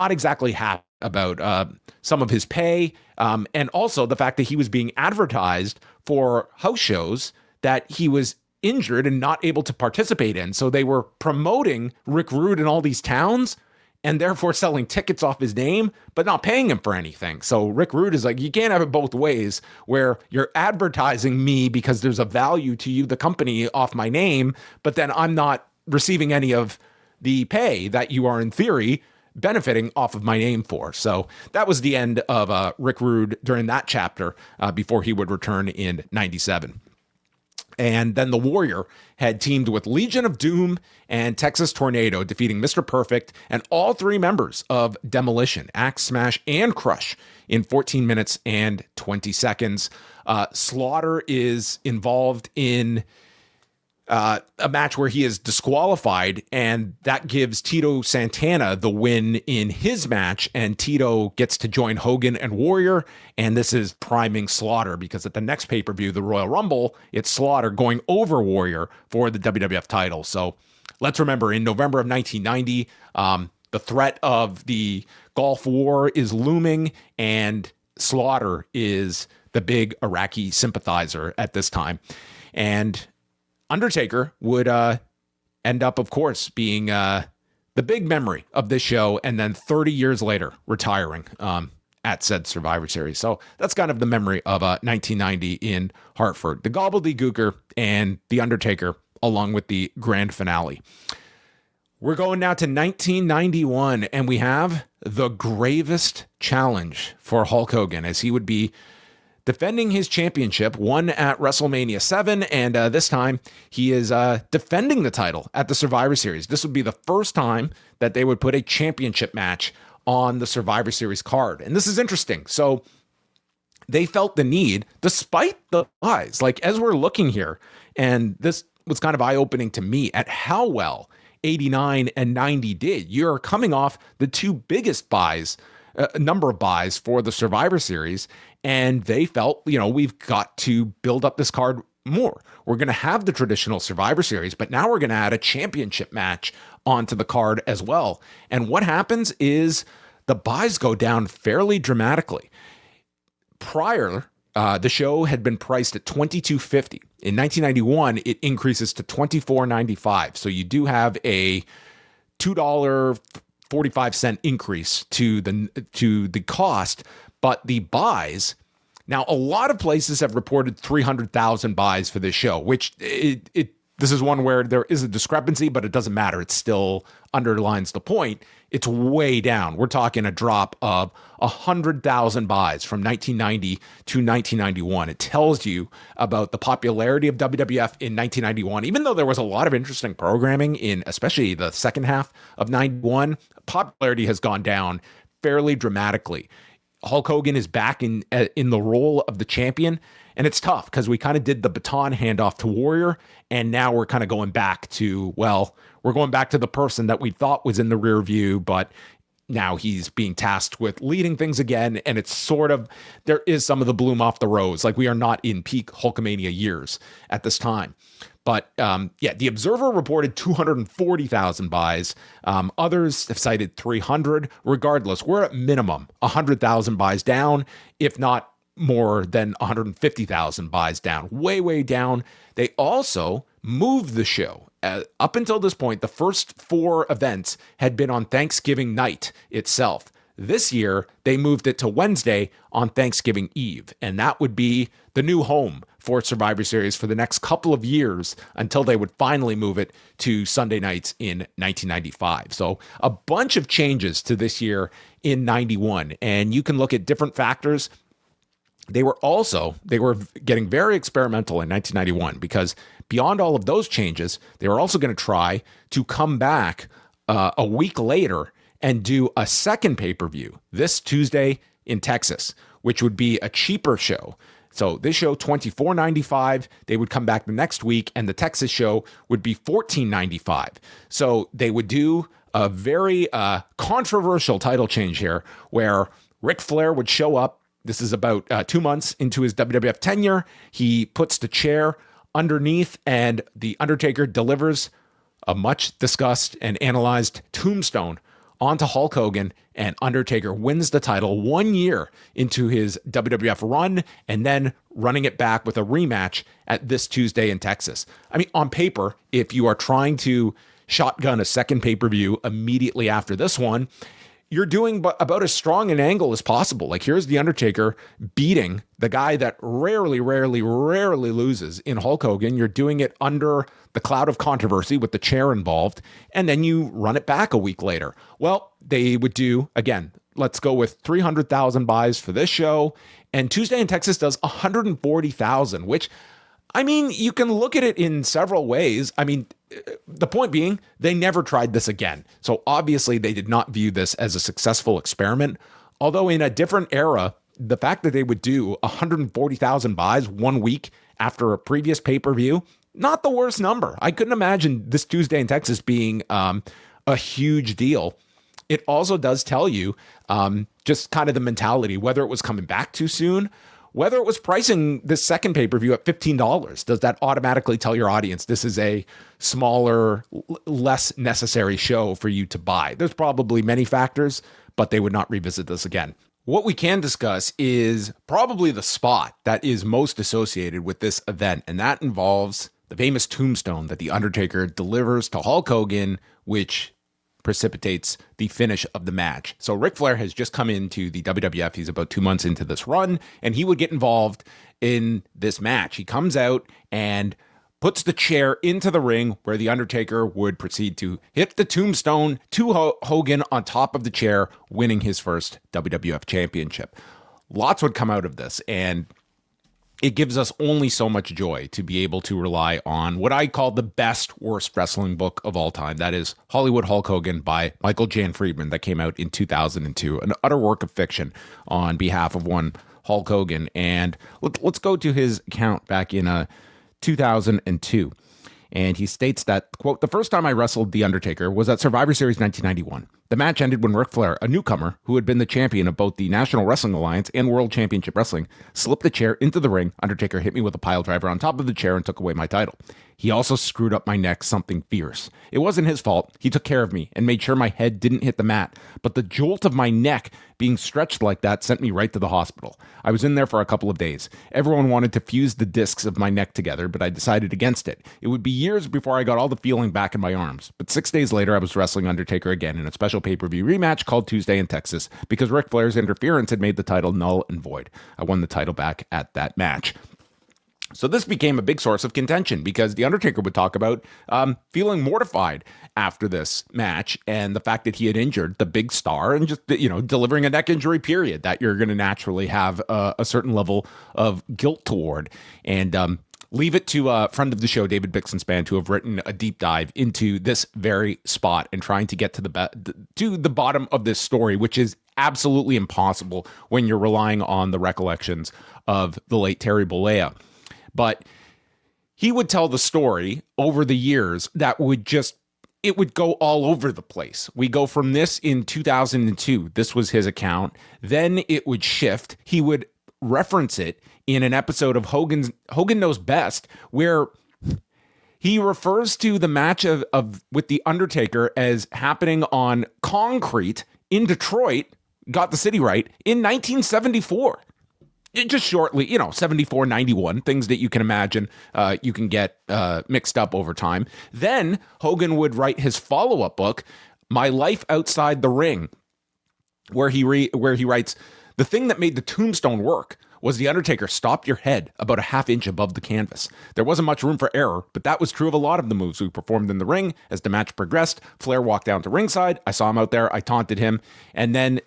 exactly happy about some of his pay, and also the fact that he was being advertised for house shows that he was injured and not able to participate in. So they were promoting Rick Rude in all these towns and therefore selling tickets off his name, but not paying him for anything. So Rick Rude is like, you can't have it both ways, where you're advertising me because there's a value to you, the company, off my name, but then I'm not receiving any of the pay that you are in theory benefiting off of my name for. So that was the end of Rick Rude during that chapter before he would return in 97. And then the Warrior had teamed with Legion of Doom and Texas Tornado, defeating Mr. Perfect and all three members of Demolition, Axe, Smash, and Crush in 14 minutes and 20 seconds. Slaughter is involved in a match where he is disqualified, and that gives Tito Santana the win in his match, and Tito gets to join Hogan and Warrior, and this is priming Slaughter, because at the next pay-per-view, the Royal Rumble, it's Slaughter going over Warrior for the WWF title. So let's remember, in November of 1990, the threat of the Gulf War is looming, and Slaughter is the big Iraqi sympathizer at this time. And Undertaker would end up, of course, being the big memory of this show, and then 30 years later, retiring at said Survivor Series. So that's kind of the memory of 1990 in Hartford. The Gobbledygooker and The Undertaker, along with the grand finale. We're going now to 1991, and we have the gravest challenge for Hulk Hogan, as he would be defending his championship, won at WrestleMania 7, and this time he is defending the title at the Survivor Series. This would be the first time that they would put a championship match on the Survivor Series card. And this is interesting. So they felt the need, despite the buys, like as we're looking here, and this was kind of eye-opening to me at how well 89 and 90 did. You're coming off the two biggest buys, number of buys for the Survivor Series, and they felt, we've got to build up this card more. We're going to have the traditional Survivor Series, but now we're going to add a championship match onto the card as well. And what happens is the buys go down fairly dramatically. Prior, the show had been priced at $22.50. In 1991, it increases to $24.95. So you do have a $2.45 increase to the cost, but the buys, now a lot of places have reported 300,000 buys for this show, which this is one where there is a discrepancy, but it doesn't matter. It still underlines the point. It's way down. We're talking a drop of 100,000 buys from 1990 to 1991. It tells you about the popularity of WWF in 1991. Even though there was a lot of interesting programming in, especially the second half of 91, popularity has gone down fairly dramatically. Hulk Hogan is back in the role of the champion, and it's tough because we kind of did the baton handoff to Warrior, and now we're kind of going back to, we're going back to the person that we thought was in the rear view, but now he's being tasked with leading things again, and it's sort of, there is some of the bloom off the rose. Like, we are not in peak Hulkamania years at this time. But the Observer reported 240,000 buys. Others have cited 300. Regardless, we're at minimum 100,000 buys down, if not more than 150,000 buys down, way, way down. They also moved the show. Up until this point, the first 4 events had been on Thanksgiving night itself. This year, they moved it to Wednesday on Thanksgiving Eve, and that would be the new home for Survivor Series for the next couple of years until they would finally move it to Sunday nights in 1995. So a bunch of changes to this year in 91, and you can look at different factors. They were getting very experimental in 1991 because beyond all of those changes, they were also going to try to come back a week later and do a second pay-per-view this Tuesday in Texas, which would be a cheaper show. So this show, $24.95. They would come back the next week, and the Texas show would be $14.95. So they would do a very controversial title change here where Ric Flair would show up. This is about 2 months into his WWF tenure. He puts the chair underneath, and The Undertaker delivers a much discussed and analyzed tombstone onto Hulk Hogan, and Undertaker wins the title 1 year into his WWF run, and then running it back with a rematch at this Tuesday in Texas. I mean, on paper, if you are trying to shotgun a second pay-per-view immediately after this one, you're doing about as strong an angle as possible. Like, here's The Undertaker beating the guy that rarely loses in Hulk Hogan. You're doing it under the cloud of controversy with the chair involved, and then you run it back a week later. Well, they would do, again, let's go with 300,000 buys for this show, and Tuesday in Texas does 140,000, which, I mean, you can look at it in several ways. I mean, the point being, they never tried this again. So obviously they did not view this as a successful experiment. Although in a different era, the fact that they would do 140,000 buys 1 week after a previous pay-per-view, not the worst number. I couldn't imagine this Tuesday in Texas being a huge deal. It also does tell you just kind of the mentality, whether it was coming back too soon, whether it was pricing this second pay-per-view at $15, does that automatically tell your audience this is a smaller, less necessary show for you to buy? There's probably many factors, but they would not revisit this again. What we can discuss is probably the spot that is most associated with this event, and that involves the famous tombstone that The Undertaker delivers to Hulk Hogan, which precipitates the finish of the match. So Ric Flair has just come into the WWF. He's about 2 months into this run, and he would get involved in this match. He comes out and puts the chair into the ring where The Undertaker would proceed to hit the tombstone to Hogan on top of the chair, winning his first WWF championship. Lots would come out of this, and it gives us only so much joy to be able to rely on what I call the best, worst wrestling book of all time. That is Hollywood Hulk Hogan by Michael Jan Friedman that came out in 2002, an utter work of fiction on behalf of one Hulk Hogan. And let's go to his account back in 2002. And he states that, quote, "The first time I wrestled The Undertaker was at Survivor Series 1991. The match ended when Ric Flair, a newcomer who had been the champion of both the National Wrestling Alliance and World Championship Wrestling, slipped the chair into the ring. Undertaker hit me with a pile driver on top of the chair and took away my title. He also screwed up my neck something fierce. It wasn't his fault. He took care of me and made sure my head didn't hit the mat. But the jolt of my neck being stretched like that sent me right to the hospital. I was in there for a couple of days. Everyone wanted to fuse the discs of my neck together, but I decided against it. It would be years before I got all the feeling back in my arms. But 6 days later, I was wrestling Undertaker again in a special pay-per-view rematch called Tuesday in Texas because Ric Flair's interference had made the title null and void. I won the title back at that match." So this became a big source of contention because The Undertaker would talk about feeling mortified after this match and the fact that he had injured the big star and just, delivering a neck injury, period, that you're going to naturally have a certain level of guilt toward. And leave it to a friend of the show, David Bixenspan, to have written a deep dive into this very spot and trying to get to the bottom of this story, which is absolutely impossible when you're relying on the recollections of the late Terry Bollea. But he would tell the story over the years that it would go all over the place. We go from this in 2002. This was his account. Then it would shift. He would reference it in an episode of Hogan Knows Best, where he refers to the match with The Undertaker as happening on concrete in Detroit, got the city right, in 1974. just shortly, 74, 91, things that you can imagine you can get mixed up over time. Then Hogan would write his follow-up book, My Life Outside the Ring, where he writes, the thing that made the tombstone work was the Undertaker stopped your head about a half inch above the canvas. There wasn't much room for error, but that was true of a lot of the moves we performed in the ring. As the match progressed, Flair walked down to ringside. I saw him out there. I taunted him. And then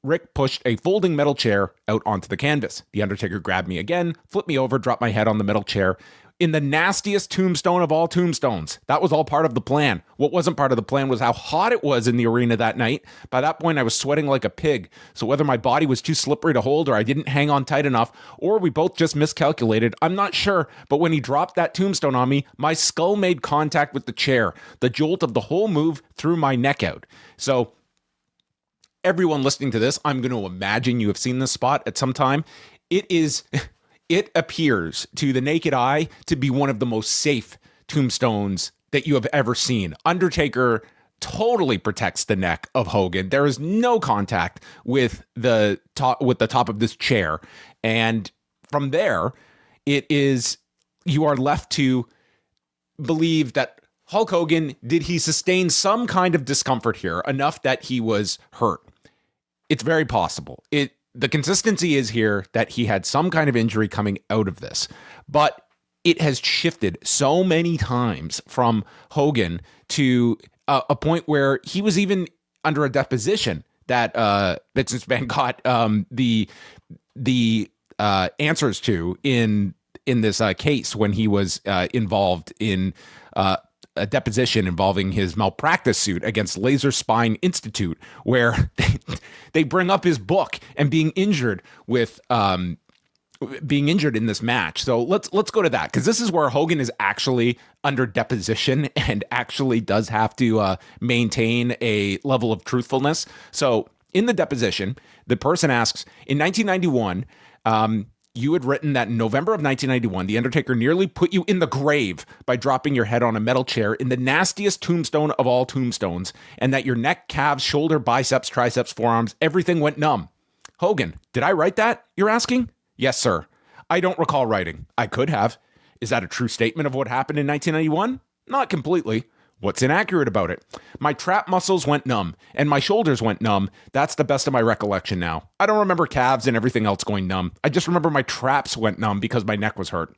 Rick pushed a folding metal chair out onto the canvas. The Undertaker grabbed me again, flipped me over, dropped my head on the metal chair in the nastiest tombstone of all tombstones. That was all part of the plan. What wasn't part of the plan was how hot it was in the arena that night. By that point, I was sweating like a pig. So whether my body was too slippery to hold or I didn't hang on tight enough, or we both just miscalculated, I'm not sure. But when he dropped that tombstone on me, my skull made contact with the chair. The jolt of the whole move threw my neck out. So everyone listening to this, I'm going to imagine you have seen this spot at some time. It appears to the naked eye to be one of the most safe tombstones that you have ever seen. Undertaker totally protects the neck of Hogan. There is no contact with the top of this chair. And from there, you are left to believe that Hulk Hogan, did he sustain some kind of discomfort here, enough that he was hurt? It's very possible. The consistency is here that he had some kind of injury coming out of this, but it has shifted so many times from Hogan to a point where he was even under a deposition that Vince McMahon got the answers to in this case when he was involved in a deposition involving his malpractice suit against Laser Spine Institute, where they bring up his book and being injured in this match. So let's go to that, because this is where Hogan is actually under deposition and actually does have to maintain a level of truthfulness. So in the deposition, the person asks, in 1991, you had written that in November of 1991, The Undertaker nearly put you in the grave by dropping your head on a metal chair in the nastiest tombstone of all tombstones, and that your neck, calves, shoulder, biceps, triceps, forearms, everything went numb. Hogan, did I write that, you're asking? Yes, sir. I don't recall writing. I could have. Is that a true statement of what happened in 1991? Not completely. What's inaccurate about it? My trap muscles went numb, and my shoulders went numb. That's the best of my recollection now. I don't remember calves and everything else going numb. I just remember my traps went numb because my neck was hurt.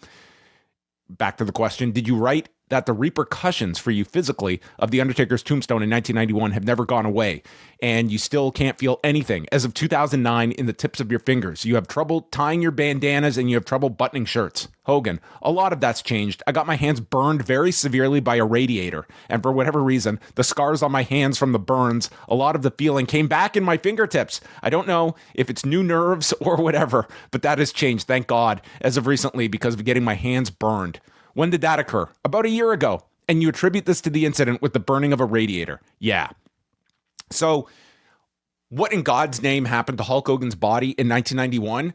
Back to the question, did you write that the repercussions for you physically of The Undertaker's tombstone in 1991 have never gone away, and you still can't feel anything as of 2009 in the tips of your fingers? You have trouble tying your bandanas and you have trouble buttoning shirts. Hogan, a lot of that's changed. I got my hands burned very severely by a radiator, and for whatever reason, the scars on my hands from the burns, a lot of the feeling came back in my fingertips. I don't know if it's new nerves or whatever, but that has changed, thank God, as of recently because of getting my hands burned. When did that occur? About a year ago. And you attribute this to the incident with the burning of a radiator. Yeah. So what in God's name happened to Hulk Hogan's body in 1991?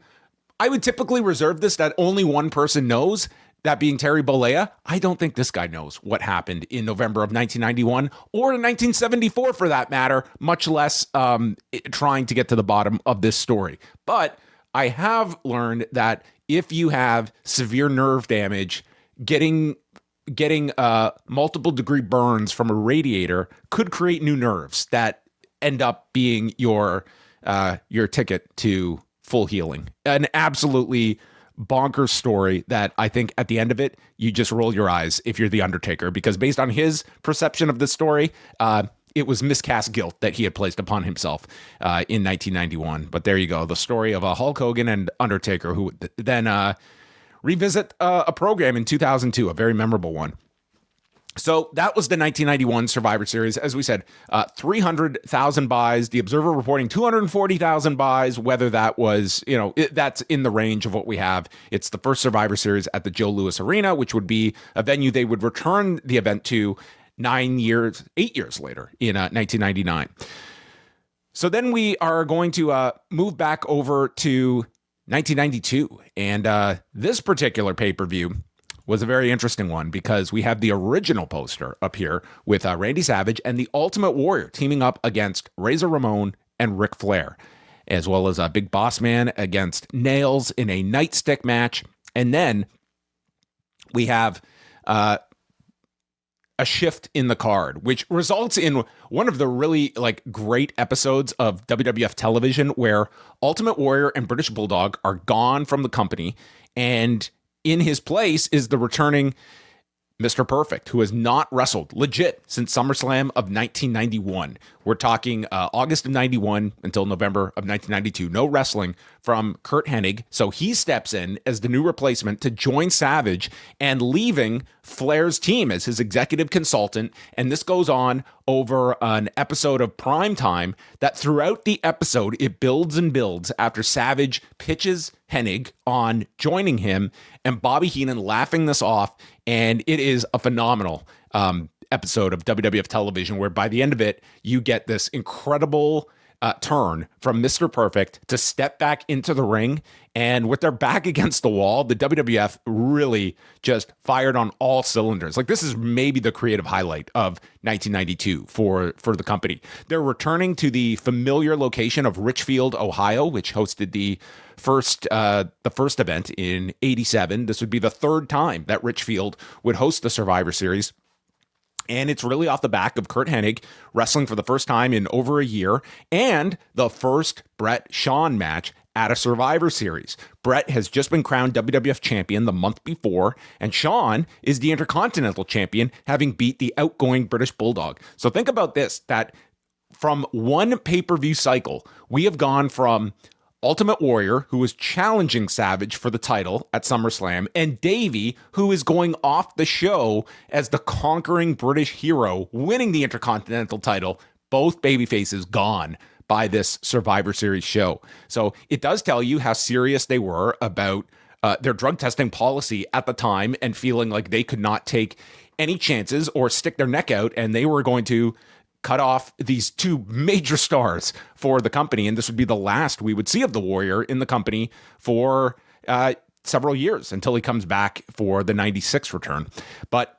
I would typically reserve this that only one person knows, that being Terry Bollea. I don't think this guy knows what happened in November of 1991 or in 1974 for that matter, much less trying to get to the bottom of this story. But I have learned that if you have severe nerve damage, getting multiple degree burns from a radiator could create new nerves that end up being your ticket to full healing. An absolutely bonkers story that I think at the end of it, you just roll your eyes if you're The Undertaker, because based on his perception of this story, it was miscast guilt that he had placed upon himself in 1991. But there you go, the story of Hulk Hogan and Undertaker, who then revisit a program in 2002, a very memorable one. So that was the 1991 Survivor Series. As we said, 300,000 buys. The Observer reporting 240,000 buys. Whether that was, that's in the range of what we have. It's the first Survivor Series at the Joe Louis Arena, which would be a venue they would return the event to 8 years later in 1999. So then we are going to move back over to 1992. And this particular pay-per-view was a very interesting one because we have the original poster up here with Randy Savage and the Ultimate Warrior teaming up against Razor Ramon and Ric Flair. as well as Big Boss Man against Nails in a nightstick match. And then we have a shift in the card, which results in one of the really great episodes of WWF television where Ultimate Warrior and British Bulldog are gone from the company, and in his place is the returning Mr. Perfect, who has not wrestled legit since SummerSlam of 1991. We're talking August of 91 until November of 1992. No wrestling from Curt Hennig. So he steps in as the new replacement to join Savage and leaving Flair's team as his executive consultant. And this goes on over an episode of Primetime that throughout the episode, it builds and builds after Savage pitches Hennig on joining him and Bobby Heenan laughing this off. And it is a phenomenal episode of WWF television where by the end of it, you get this incredible turn from Mr. Perfect to step back into the ring. And with their back against the wall, the WWF really just fired on all cylinders. This is maybe the creative highlight of 1992 for the company. They're returning to the familiar location of Richfield, Ohio, which hosted the first event in '87. This would be the third time that Richfield would host the Survivor Series. And it's really off the back of Curt Hennig wrestling for the first time in over a year and the first Bret-Shawn match at a Survivor Series. Bret has just been crowned WWF champion the month before, and Shawn is the Intercontinental champion, having beat the outgoing British Bulldog. So think about this, that from one pay-per-view cycle, we have gone from Ultimate Warrior, who is challenging Savage for the title at SummerSlam, and Davey, who is going off the show as the conquering British hero, winning the Intercontinental title, both babyfaces gone by this Survivor Series show. So it does tell you how serious they were about their drug testing policy at the time and feeling like they could not take any chances or stick their neck out, and they were going to cut off these two major stars for the company. And this would be the last we would see of the Warrior in the company for several years until he comes back for the 96 return. But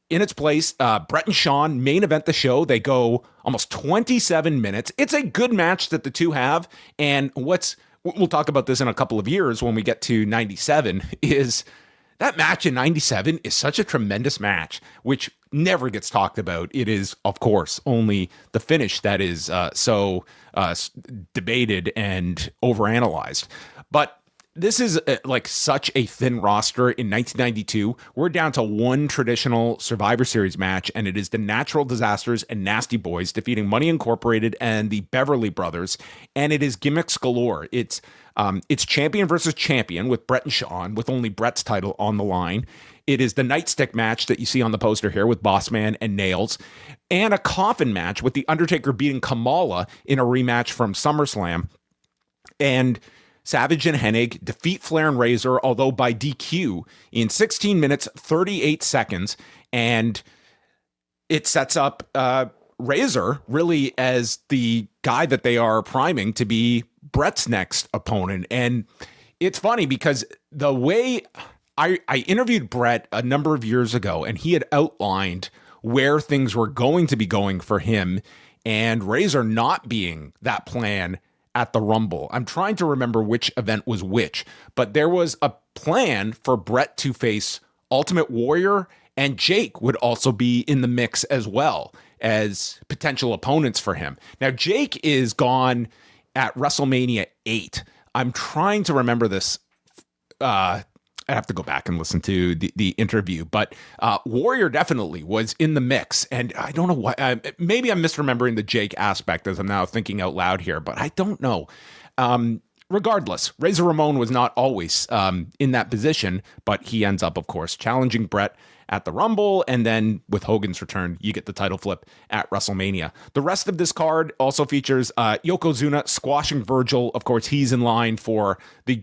in its place, Bret and Shawn main event the show. They go almost 27 minutes. It's a good match that the two have. And we'll talk about this in a couple of years when we get to 97, is that match in 97 is such a tremendous match, which never gets talked about. It is, of course, only the finish that is so debated and overanalyzed. But this is such a thin roster in 1992. We're down to one traditional Survivor Series match, and it is the Natural Disasters and Nasty Boys defeating Money Incorporated and the Beverly Brothers. And it is gimmicks galore. It's champion versus champion with Bret and Shawn, with only Bret's title on the line. It is the nightstick match that you see on the poster here with Bossman and Nails, and a coffin match with The Undertaker beating Kamala in a rematch from SummerSlam. And Savage and Hennig defeat Flair and Razor, although by DQ, in 16 minutes, 38 seconds. And it sets up Razor really as the guy that they are priming to be Bret's next opponent. And it's funny because the way I interviewed Bret a number of years ago, and he had outlined where things were going to be going for him and Razor not being that plan at the Rumble. I'm trying to remember which event was which, but there was a plan for Bret to face Ultimate Warrior, and Jake would also be in the mix as well as potential opponents for him. Now, Jake is gone at WrestleMania 8. I'm trying to remember this. I have to go back and listen to the interview, but Warrior definitely was in the mix. And I don't know why, maybe I'm misremembering the Jake aspect as I'm now thinking out loud here, but I don't know. Regardless, Razor Ramon was not always in that position, but he ends up, of course, challenging Bret at the Rumble, and then with Hogan's return, you get the title flip at WrestleMania. The rest of this card also features Yokozuna squashing Virgil. Of course, he's in line for the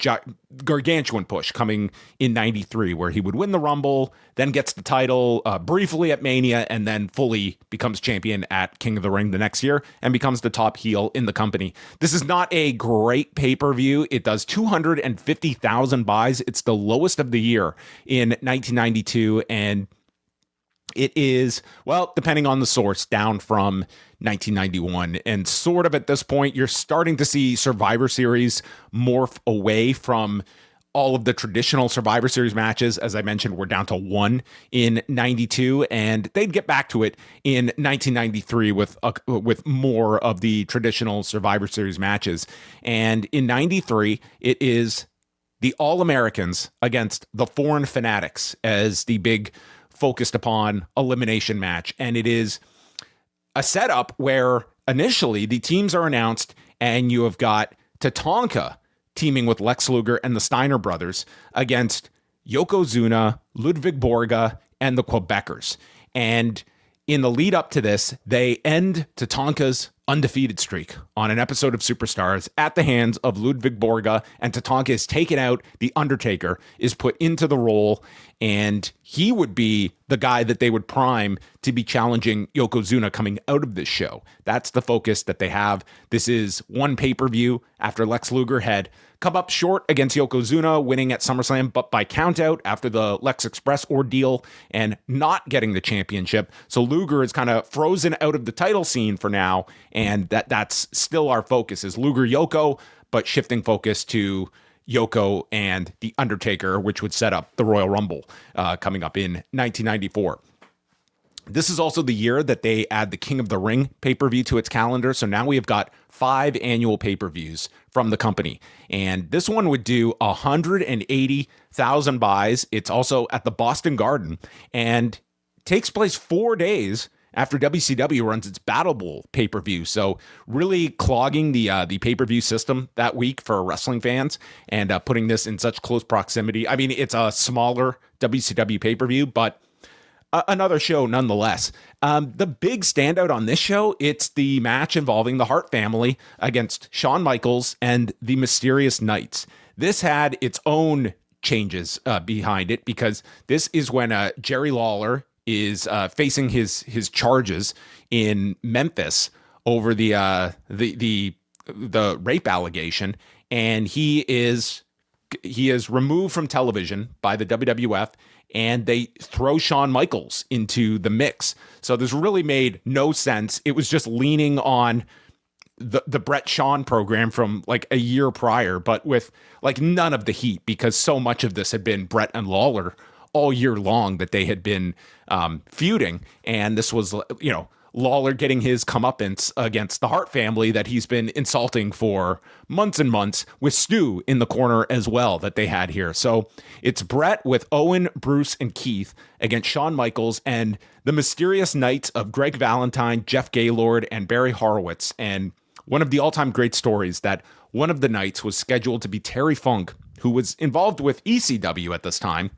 gargantuan push coming in 93, where he would win the Rumble, then gets the title briefly at Mania, and then fully becomes champion at King of the Ring the next year, and becomes the top heel in the company. This is not a great pay-per-view. It does 250,000 buys. It's the lowest of the year in 1992, and It is, well, depending on the source, down from 1991. And sort of at this point, you're starting to see Survivor Series morph away from all of the traditional Survivor Series matches. As I mentioned, we're down to one in 92, and they'd get back to it in 1993 with more of the traditional Survivor Series matches. And in 93, it is the All-Americans against the Foreign Fanatics as the big focused upon elimination match. And it is a setup where initially the teams are announced, and you have got Tatanka teaming with Lex Luger and the Steiner brothers against Yokozuna, Ludwig Borga, and the Quebecers. And in the lead up to this, they end Tatanka's undefeated streak on an episode of Superstars at the hands of Ludwig Borga, and Tatanka is taken out. The Undertaker is put into the role, and he would be the guy that they would prime to be challenging Yokozuna coming out of this show. That's the focus that they have. This is one pay-per-view after Lex Luger had come up short against Yokozuna, winning at SummerSlam, but by countout after the Lex Express ordeal and not getting the championship. So Luger is kind of frozen out of the title scene for now, and that's still our focus is Luger Yoko, but shifting focus to Yoko and The Undertaker, which would set up the Royal Rumble coming up in 1994. This is also the year that they add the King of the Ring pay-per-view to its calendar. So now we have got 5 annual pay-per-views from the company. And this one would do 180,000 buys. It's also at the Boston Garden and takes place 4 days after WCW runs its Battle Bowl pay-per-view. So really clogging the pay-per-view system that week for wrestling fans and putting this in such close proximity. I mean, it's a smaller WCW pay-per-view, but another show nonetheless. The big standout on this show, it's the match involving the Hart family against Shawn Michaels and the Mysterious Knights. This had its own changes behind it because this is when Jerry Lawler is facing his charges in Memphis over the rape allegation, and he is removed from television by the WWF, and they throw Shawn Michaels into the mix. So this really made no sense. It was just leaning on the Brett Shawn program from like a year prior, but with like none of the heat because so much of this had been Brett and Lawler all year long that they had been feuding. And this was, Lawler getting his comeuppance against the Hart family that he's been insulting for months and months, with Stu in the corner as well that they had here. So it's Brett with Owen, Bruce, and Keith against Shawn Michaels and the Mysterious Knights of Greg Valentine, Jeff Gaylord, and Barry Horowitz. And one of the all-time great stories that one of the Knights was scheduled to be Terry Funk, who was involved with ECW at this time.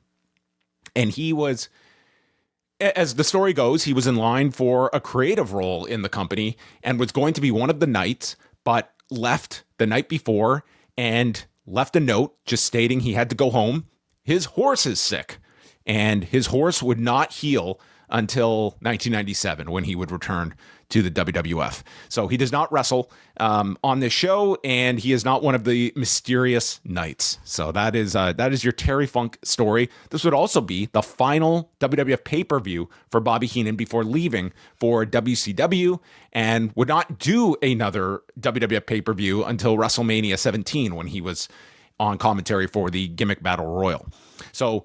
And he was, as the story goes, he was in line for a creative role in the company and was going to be one of the Knights, but left the night before and left a note just stating he had to go home. His horse is sick, and his horse would not heal until 1997 when he would return to the WWF. So he does not wrestle on this show, and he is not one of the Mysterious Knights. So that is your Terry Funk story. This would also be the final WWF pay-per-view for Bobby Heenan before leaving for WCW, and would not do another WWF pay-per-view until WrestleMania 17 when he was on commentary for the Gimmick Battle Royal. So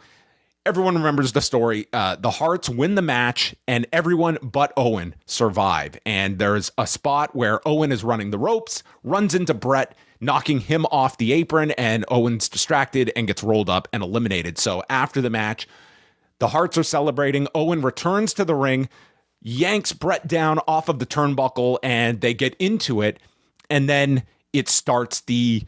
everyone remembers the story. The Harts win the match, and everyone but Owen survive. And there's a spot where Owen is running the ropes, runs into Brett, knocking him off the apron, and Owen's distracted and gets rolled up and eliminated. So after the match, the Harts are celebrating. Owen returns to the ring, yanks Brett down off of the turnbuckle, and they get into it. And then it starts the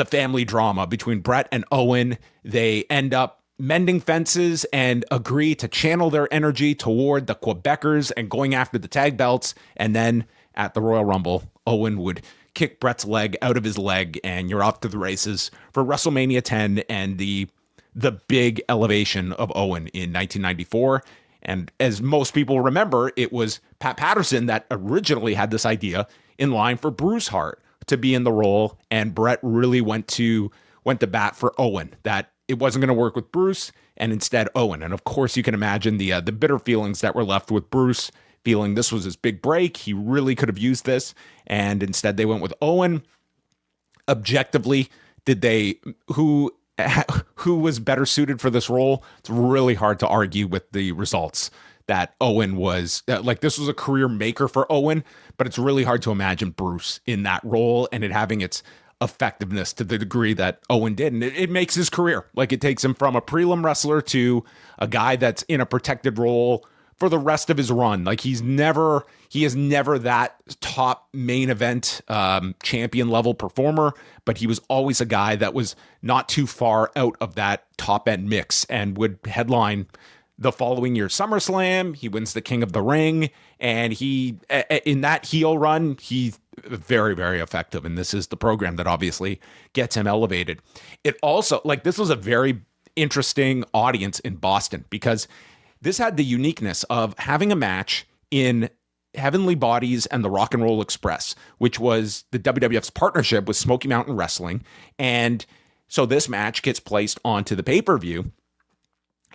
family drama between Brett and Owen. They end up mending fences and agree to channel their energy toward the Quebecers and going after the tag belts. And then at the Royal Rumble, Owen would kick Brett's leg out of his leg, and you're off to the races for WrestleMania 10 and the big elevation of Owen in 1994. And as most people remember, it was Pat Patterson that originally had this idea in line for Bruce Hart to be in the role, and Brett really went to bat for Owen, that it wasn't going to work with Bruce, and instead Owen. And of course, you can imagine the bitter feelings that were left with Bruce, feeling this was his big break. He really could have used this, and instead they went with Owen. Objectively, who was better suited for this role? It's really hard to argue with the results that Owen was. This was a career maker for Owen, but it's really hard to imagine Bruce in that role and it having its effectiveness to the degree that Owen did. And it makes his career. It takes him from a prelim wrestler to a guy that's in a protected role for the rest of his run. He is never that top main event champion level performer, but he was always a guy that was not too far out of that top end mix and would headline the following year SummerSlam. He wins the King of the Ring, and he, in that heel run, he's very, very effective. And this is the program that obviously gets him elevated. It also, this was a very interesting audience in Boston because this had the uniqueness of having a match in Heavenly Bodies and the Rock and Roll Express, which was the WWF's partnership with Smoky Mountain Wrestling. And so this match gets placed onto the pay-per-view.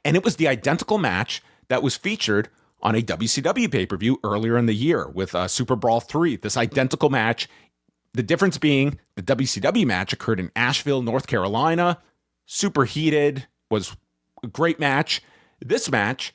And it was the identical match that was featured on a WCW pay-per-view earlier in the year with Super Brawl 3. This identical match, the difference being the WCW match occurred in Asheville, North Carolina, super heated, was a great match. This match,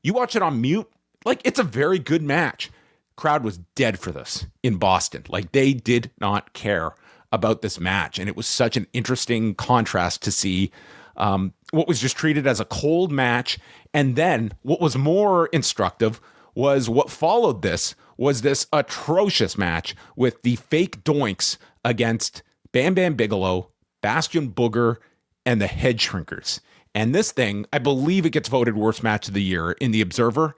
you watch it on mute, it's a very good match. Crowd was dead for this in Boston. They did not care about this match. And it was such an interesting contrast to see what was just treated as a cold match. And then what was more instructive was what followed this was this atrocious match with the fake doinks against Bam Bam Bigelow, Bastion Booger, and the Head Shrinkers. And this thing, I believe it gets voted worst match of the year in the Observer.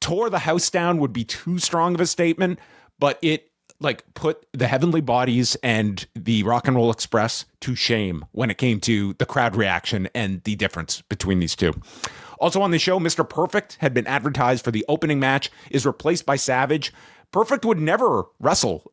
Tore the house down would be too strong of a statement, but it put the Heavenly Bodies and the Rock and Roll Express to shame when it came to the crowd reaction and the difference between these two. Also on the show, Mr. Perfect had been advertised for the opening match, is replaced by Savage. Perfect would never wrestle.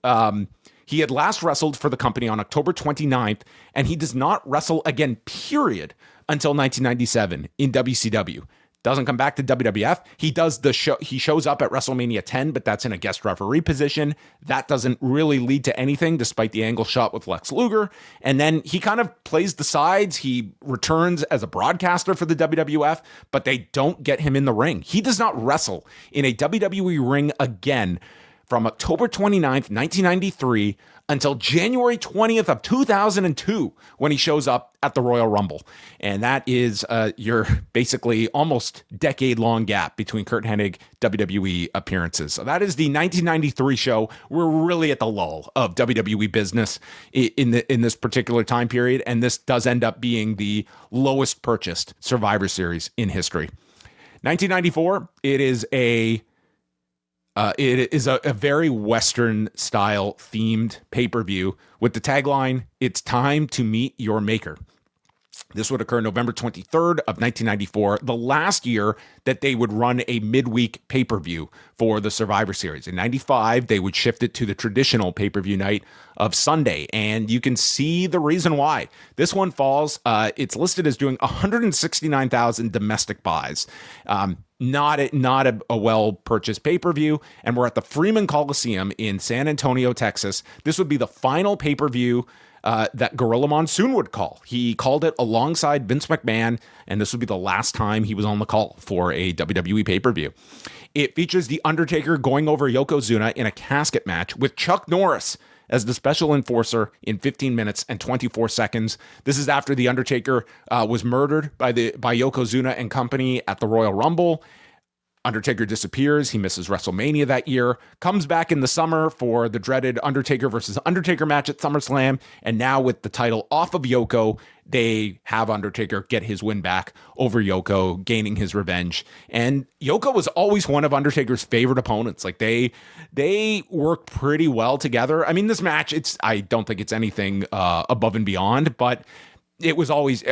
He had last wrestled for the company on October 29th, and he does not wrestle again, period, until 1997 in WCW. Doesn't come back to WWF. He does the show. He shows up at WrestleMania 10, but that's in a guest referee position. That doesn't really lead to anything, despite the angle shot with Lex Luger. And then he kind of plays the sides. He returns as a broadcaster for the WWF, but they don't get him in the ring. He does not wrestle in a WWE ring again from October 29th, 1993 until January 20th of 2002 when he shows up at the Royal Rumble. And that is your basically almost decade-long gap between Curt Hennig WWE appearances. So that is the 1993 show. We're really at the lull of WWE business in this particular time period, and this does end up being the lowest purchased Survivor Series in history. 1994, it is a very Western style themed pay-per-view with the tagline, "It's time to meet your maker." This would occur November 23rd of 1994, the last year that they would run a midweek pay-per-view for the Survivor Series. In 95, they would shift it to the traditional pay-per-view night of Sunday, and you can see the reason why. This one falls, it's listed as doing 169,000 domestic buys. Not a well-purchased pay-per-view, and we're at the Freeman Coliseum in San Antonio, Texas. This would be the final pay-per-view that Gorilla Monsoon would call. He called it alongside Vince McMahon, and this would be the last time he was on the call for a WWE pay-per-view. It features The Undertaker going over Yokozuna in a casket match with Chuck Norris as the special enforcer in 15 minutes and 24 seconds. This is after The Undertaker was murdered by Yokozuna and company at the Royal Rumble. Undertaker disappears. He misses WrestleMania that year, comes back in the summer for the dreaded Undertaker versus Undertaker match at SummerSlam. And now with the title off of Yoko, they have Undertaker get his win back over Yoko, gaining his revenge. And Yoko was always one of Undertaker's favorite opponents. They work pretty well together. I mean, this match, I don't think it's anything above and beyond, but it was always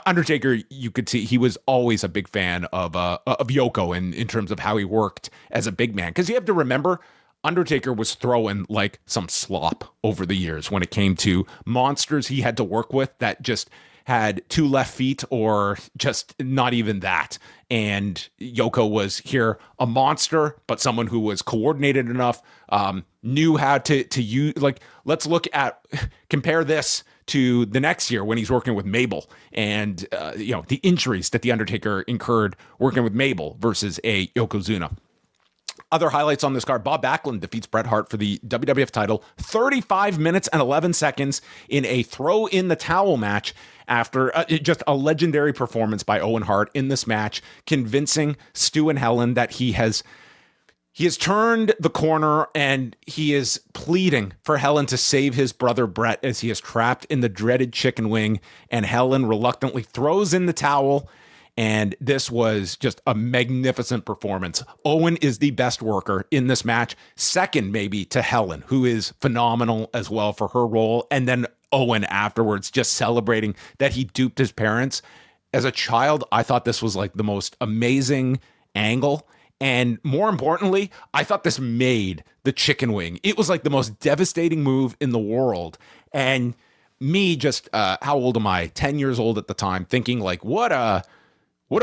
Undertaker. You could see he was always a big fan of Yoko in terms of how he worked as a big man. Because you have to remember, Undertaker was throwing some slop over the years when it came to monsters he had to work with that just had 2 left feet or just not even that. And Yoko was here a monster, but someone who was coordinated enough, knew how to use, like, let's look at, compare this to the next year when he's working with Mabel and, the injuries that The Undertaker incurred working with Mabel versus a Yokozuna. Other highlights on this card: Bob Backlund defeats Bret Hart for the WWF title 35 minutes and 11 seconds in a throw in the towel match after just a legendary performance by Owen Hart in this match, convincing Stu and Helen that he has turned the corner and he is pleading for Helen to save his brother Bret as he is trapped in the dreaded chicken wing, and Helen reluctantly throws in the towel. And this was just a magnificent performance. Owen is the best worker in this match, second maybe to Helen, who is phenomenal as well for her role. And then Owen afterwards just celebrating that he duped his parents. As a child, I thought this was like the most amazing angle. And more importantly, I thought this made the chicken wing. It was like the most devastating move in the world. And me, just how old am I? 10 years old at the time, thinking like, what a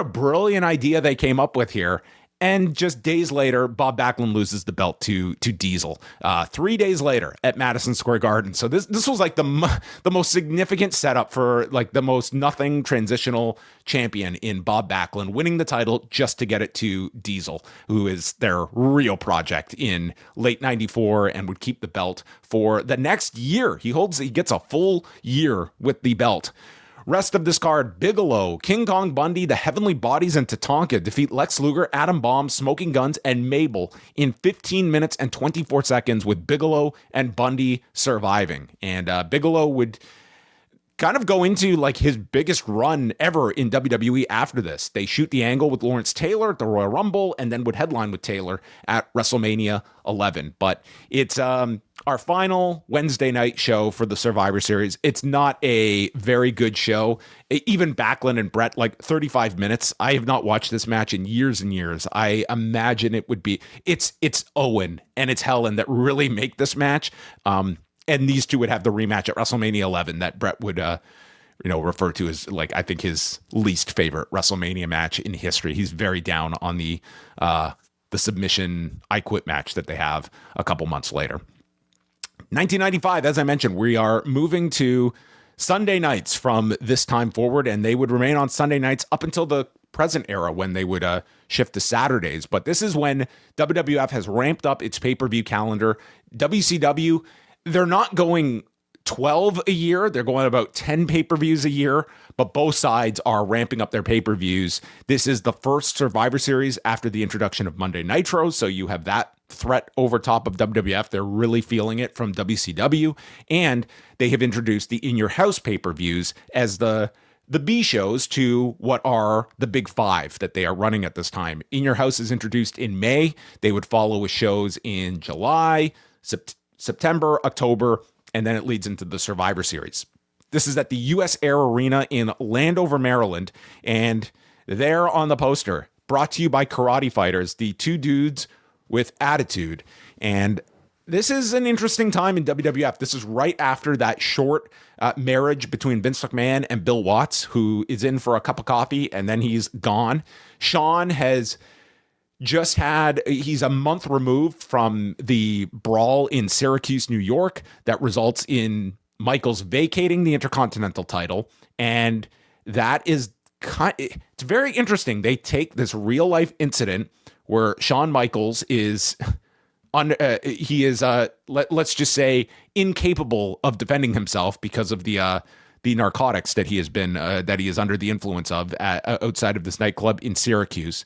brilliant idea they came up with here. And just days later, Bob Backlund loses the belt to Diesel 3 days later at Madison Square Garden. So this was like the most significant setup for like the most nothing transitional champion in Bob Backlund winning the title just to get it to Diesel, who is their real project in late 94 and would keep the belt for the next year. He gets a full year with the belt. Rest of this card: Bigelow, King Kong Bundy, the Heavenly Bodies, and Tatanka defeat Lex Luger, Adam Bomb, Smoking Guns, and Mabel in 15 minutes and 24 seconds, with Bigelow and Bundy surviving. And Bigelow would kind of go into like his biggest run ever in WWE after this. They shoot the angle with Lawrence Taylor at the Royal Rumble and then would headline with Taylor at WrestleMania 11. But it's our final Wednesday night show for the Survivor Series. It's not a very good show. Even Backlund and Bret, like 35 minutes. I have not watched this match in years and years. I imagine it would be, it's Owen and it's Helen that really make this match. And these two would have the rematch at WrestleMania 11 that Bret would, refer to as like, I think his least favorite WrestleMania match in history. He's very down on the submission I Quit match that they have a couple months later. 1995, as I mentioned, we are moving to Sunday nights from this time forward, and they would remain on Sunday nights up until the present era when they would shift to Saturdays. But this is when WWF has ramped up its pay-per-view calendar. WCW, they're not going 12 a year. They're going about 10 pay-per-views a year, but both sides are ramping up their pay-per-views. This is the first Survivor Series after the introduction of Monday Nitro, so you have that threat over top of WWF. They're really feeling it from WCW, and they have introduced the In Your House pay-per-views as the B shows to what are the big five that they are running at this time. In Your House is introduced in May. They would follow with shows in July, September, October, and then it leads into the Survivor Series. This is at the US Air Arena in Landover, Maryland, and there on the poster, brought to you by Karate Fighters, the two dudes with attitude. And this is an interesting time in WWF. This is right after that short marriage between Vince McMahon and Bill Watts, who is in for a cup of coffee and then he's gone. Shawn has he's a month removed from the brawl in Syracuse, New York, that results in Michaels vacating the Intercontinental title. And that is it's very interesting. They take this real life incident where Shawn Michaels is let's just say incapable of defending himself because of the narcotics that he has been that he is under the influence of outside of this nightclub in Syracuse.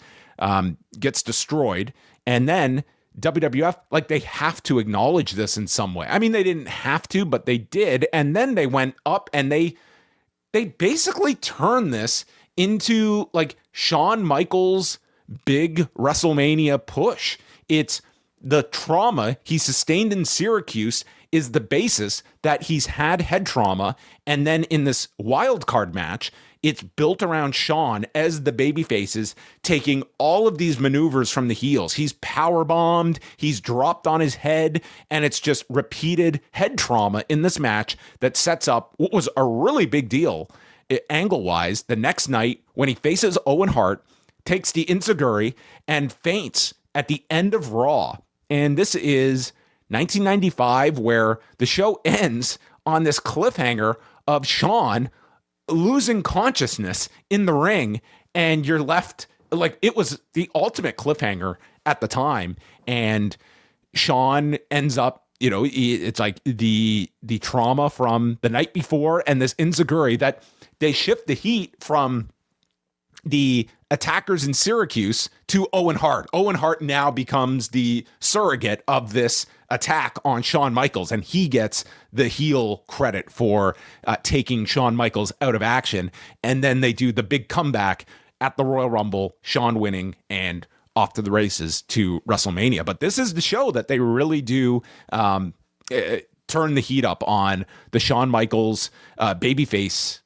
Gets destroyed, and then WWF, like, they have to acknowledge this in some way. I mean, they didn't have to, but they did, and then they went up and they basically turned this into like Shawn Michaels' big WrestleMania push. It's the trauma he sustained in Syracuse is the basis that he's had head trauma, and then in this wild card match, it's built around Shawn as the baby faces, taking all of these maneuvers from the heels. He's power bombed, he's dropped on his head, and it's just repeated head trauma in this match that sets up what was a really big deal angle-wise, the next night when he faces Owen Hart, takes the enziguri and faints at the end of Raw. And this is 1995, where the show ends on this cliffhanger of Shawn losing consciousness in the ring, and you're left like, it was the ultimate cliffhanger at the time. And Shawn ends up, it's like the trauma from the night before and this enziguri that they shift the heat from the attackers in Syracuse to Owen Hart. Owen Hart now becomes the surrogate of this attack on Shawn Michaels, and he gets the heel credit for taking Shawn Michaels out of action. And then they do the big comeback at the Royal Rumble, Shawn winning and off to the races to WrestleMania. But this is the show that they really do turn the heat up on the Shawn Michaels babyface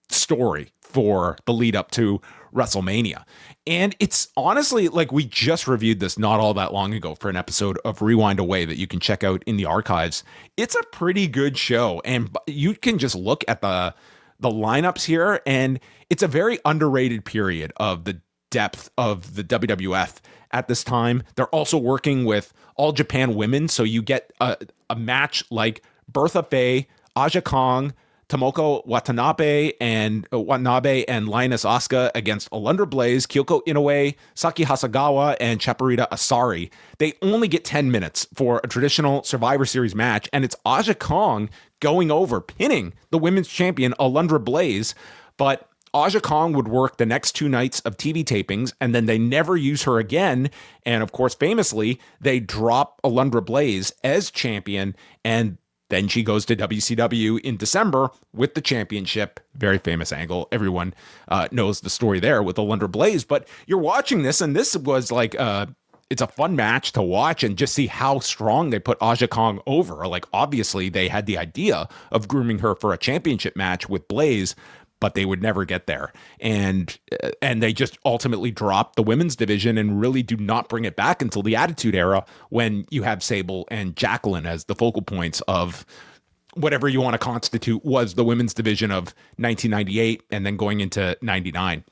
story for the lead up to WrestleMania. And it's honestly, like, we just reviewed this not all that long ago for an episode of Rewind Away that you can check out in the archives. It's a pretty good show, and you can just look at the lineups here, and it's a very underrated period of the depth of the WWF at this time. They're also working with All Japan Women, so you get a match like Bertha Faye, Aja Kong, Tomoko Watanabe and Linus Asuka against Alundra Blaze, Kyoko Inoue, Saki Hasagawa, and Chaparita Asari. They only get 10 minutes for a traditional Survivor Series match, and it's Aja Kong going over, pinning the women's champion Alundra Blaze. But Aja Kong would work the next 2 nights of TV tapings, and then they never use her again. And of course, famously, they drop Alundra Blaze as champion, and then she goes to WCW in December with the championship. Very famous angle. Everyone knows the story there with Alundra Blaze. But you're watching this, and this was like, it's a fun match to watch and just see how strong they put Aja Kong over. Like, obviously, they had the idea of grooming her for a championship match with Blaze, but they would never get there. And they just ultimately dropped the women's division and really do not bring it back until the Attitude Era, when you have Sable and Jacqueline as the focal points of whatever you want to constitute was the women's division of 1998 and then going into 99.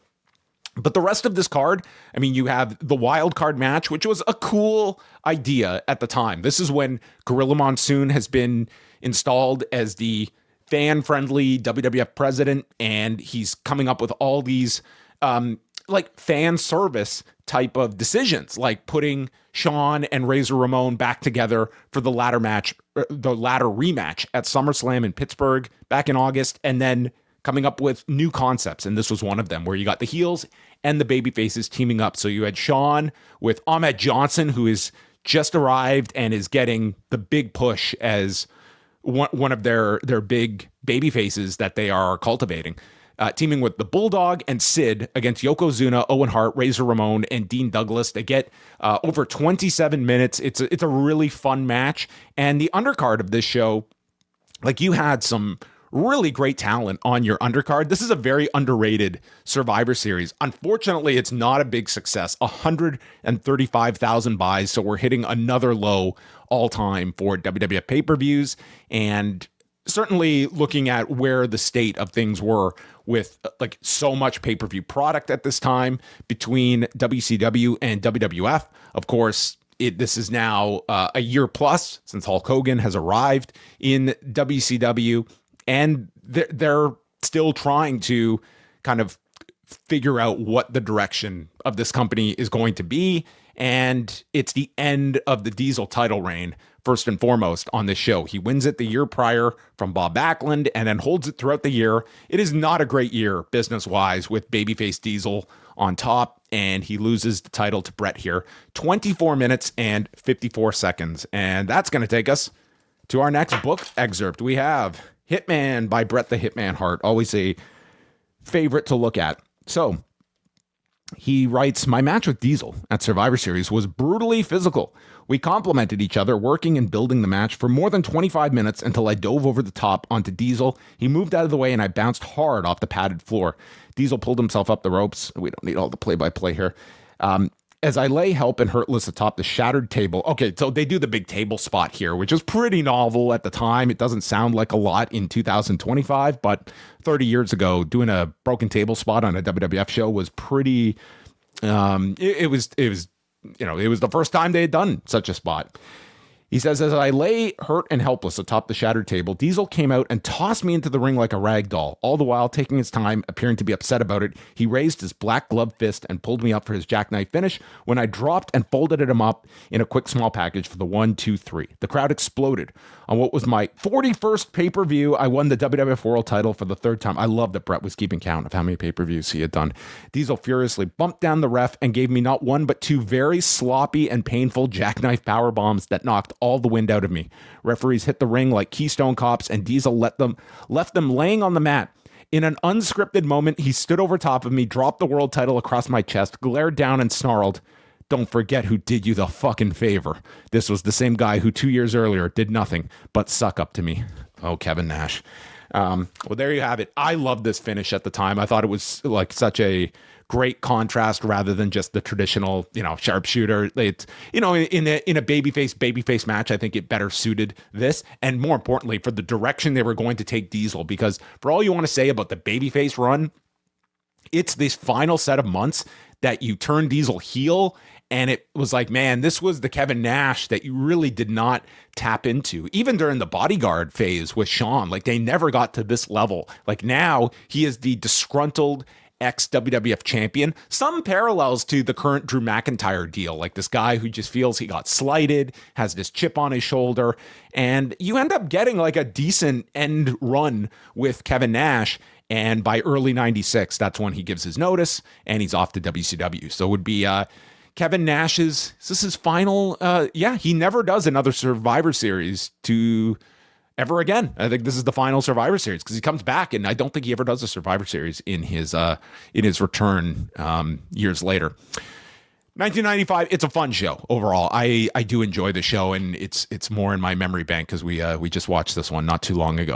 But the rest of this card, I mean, you have the wild card match, which was a cool idea at the time. This is when Gorilla Monsoon has been installed as the fan-friendly WWF president, and he's coming up with all these like fan service type of decisions, like putting Shawn and Razor Ramon back together for the ladder match, the ladder rematch at SummerSlam in Pittsburgh back in August, and then coming up with new concepts. And this was one of them, where you got the heels and the baby faces teaming up. So you had Shawn with Ahmed Johnson, who is just arrived and is getting the big push as one of their big baby faces that they are cultivating, teaming with the Bulldog and Sid against Yokozuna, Owen Hart, Razor Ramon, and Dean Douglas. They get over 27 minutes. It's a really fun match. And the undercard of this show, like, you had some really great talent on your undercard. This is a very underrated Survivor Series. Unfortunately, it's not a big success. 135,000 buys, so we're hitting another low all time for WWF pay-per-views, and certainly looking at where the state of things were with like so much pay-per-view product at this time between WCW and WWF. Of course, this is now a year plus since Hulk Hogan has arrived in WCW, and they're still trying to kind of figure out what the direction of this company is going to be. And it's the end of the Diesel title reign, first and foremost, on this show. He wins it the year prior from Bob Backlund and then holds it throughout the year. It is not a great year business-wise with babyface Diesel on top, and he loses the title to Bret here. 24 minutes and 54 seconds. And that's going to take us to our next book excerpt. We have Hitman by Bret the Hitman Hart, always a favorite to look at. So he writes, "My match with Diesel at Survivor Series was brutally physical. We complemented each other, working and building the match for more than 25 minutes until I dove over the top onto Diesel. He moved out of the way and I bounced hard off the padded floor. Diesel pulled himself up the ropes." We don't need all the play-by-play here. As I lay help and hurtless atop the shattered table. Okay, so they do the big table spot here, which is pretty novel at the time. It doesn't sound like a lot in 2025, but 30 years ago, doing a broken table spot on a WWF show was pretty. It was the first time they had done such a spot. He says, as I lay hurt and helpless atop the shattered table, Diesel came out and tossed me into the ring like a rag doll, all the while taking his time, appearing to be upset about it. He raised his black gloved fist and pulled me up for his jackknife finish when I dropped and folded him up in a quick small package for the 1, 2, 3. The crowd exploded. On what was my 41st pay-per-view, I won the WWF World title for the third time. I love that Brett was keeping count of how many pay-per-views he had done. Diesel furiously bumped down the ref and gave me not one but two very sloppy and painful jackknife power bombs that knocked all the wind out of me. Referees hit the ring like Keystone Cops, and Diesel left them laying on the mat. In an unscripted moment, he stood over top of me, dropped the world title across my chest, glared down and snarled, "Don't forget who did you the fucking favor." This was the same guy who 2 years earlier did nothing but suck up to me. Oh, Kevin Nash. Well, there you have it. I loved this finish at the time. I thought it was like such a great contrast rather than just the traditional, sharpshooter. It's, in a babyface match, I think it better suited this. And more importantly, for the direction they were going to take Diesel, because for all you want to say about the babyface run, it's this final set of months that you turn Diesel heel. And it was like, man, this was the Kevin Nash that you really did not tap into. Even during the Bodyguard phase with Shawn, like they never got to this level. Like now he is the disgruntled ex-WWF champion. Some parallels to the current Drew McIntyre deal, like this guy who just feels he got slighted, has this chip on his shoulder, and you end up getting like a decent end run with Kevin Nash. And by early 96, that's when he gives his notice and he's off to WCW. So it would be Kevin Nash's, is this his final? He never does another Survivor Series to ever again. I think this is the final Survivor Series because he comes back, and I don't think he ever does a Survivor Series in his return years later. 1995, it's a fun show overall. I do enjoy the show, and it's more in my memory bank because we just watched this one not too long ago.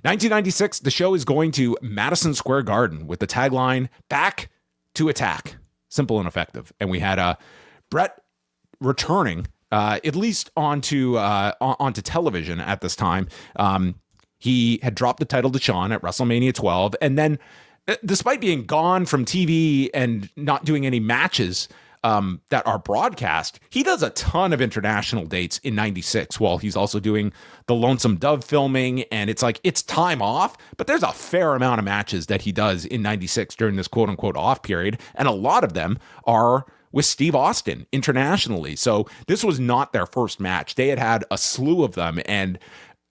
1996, the show is going to Madison Square Garden with the tagline "Back to Attack." Simple and effective. And we had Brett returning at least onto television at this time. He had dropped the title to Shawn at WrestleMania 12, and then despite being gone from TV and not doing any matches that are broadcast, he does a ton of international dates in 96 while he's also doing the Lonesome Dove filming, and it's like it's time off, but there's a fair amount of matches that he does in 96 during this quote-unquote off period, and a lot of them are with Steve Austin internationally. So this was not their first match. They had a slew of them, and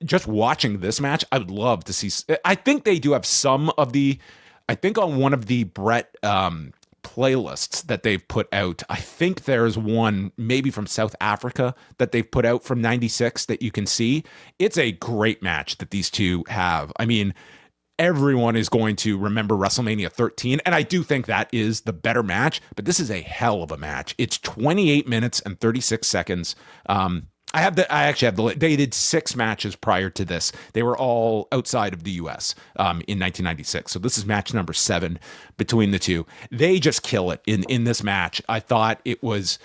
just watching this match, I would love to see. I think they do have some of I think on one of the Brett playlists that they've put out, I think there's one maybe from South Africa that they've put out from 96 that you can see. It's a great match that these two have. I mean, everyone is going to remember WrestleMania 13, and I do think that is the better match, but this is a hell of a match. It's 28 minutes and 36 seconds. I actually have they did 6 matches prior to this. They were all outside of the US in 1996. So this is match number 7 between the two. They just kill it in this match. I thought it was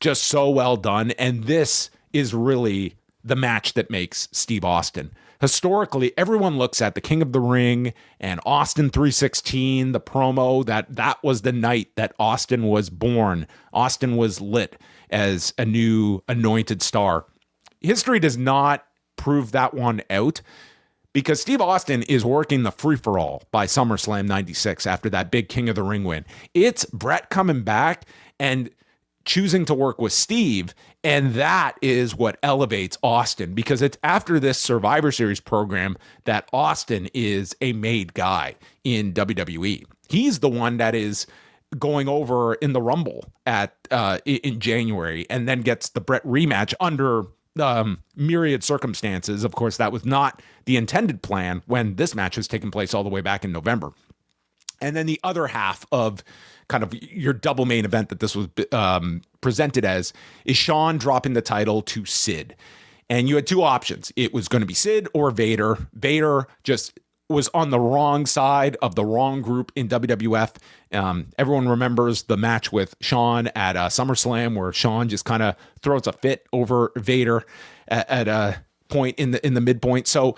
just so well done. And this is really the match that makes Steve Austin. Historically, everyone looks at the King of the Ring and Austin 316, the promo that was the night that Austin was born. Austin was lit as a new anointed star. History does not prove that one out because Steve Austin is working the free-for-all by SummerSlam 96 after that big King of the Ring win. It's Brett coming back and choosing to work with Steve, and that is what elevates Austin, because it's after this Survivor Series program that Austin is a made guy in WWE. He's the one that is going over in the Rumble in January, and then gets the Brett rematch under myriad circumstances. Of course, that was not the intended plan when this match was taking place all the way back in November. And then the other half of kind of your double main event that this was presented as is Shawn dropping the title to Sid. And you had two options. It was going to be Sid or Vader. Vader just was on the wrong side of the wrong group in WWF. Everyone remembers the match with Shawn at SummerSlam, where Shawn just kind of throws a fit over Vader at a point in the midpoint. So,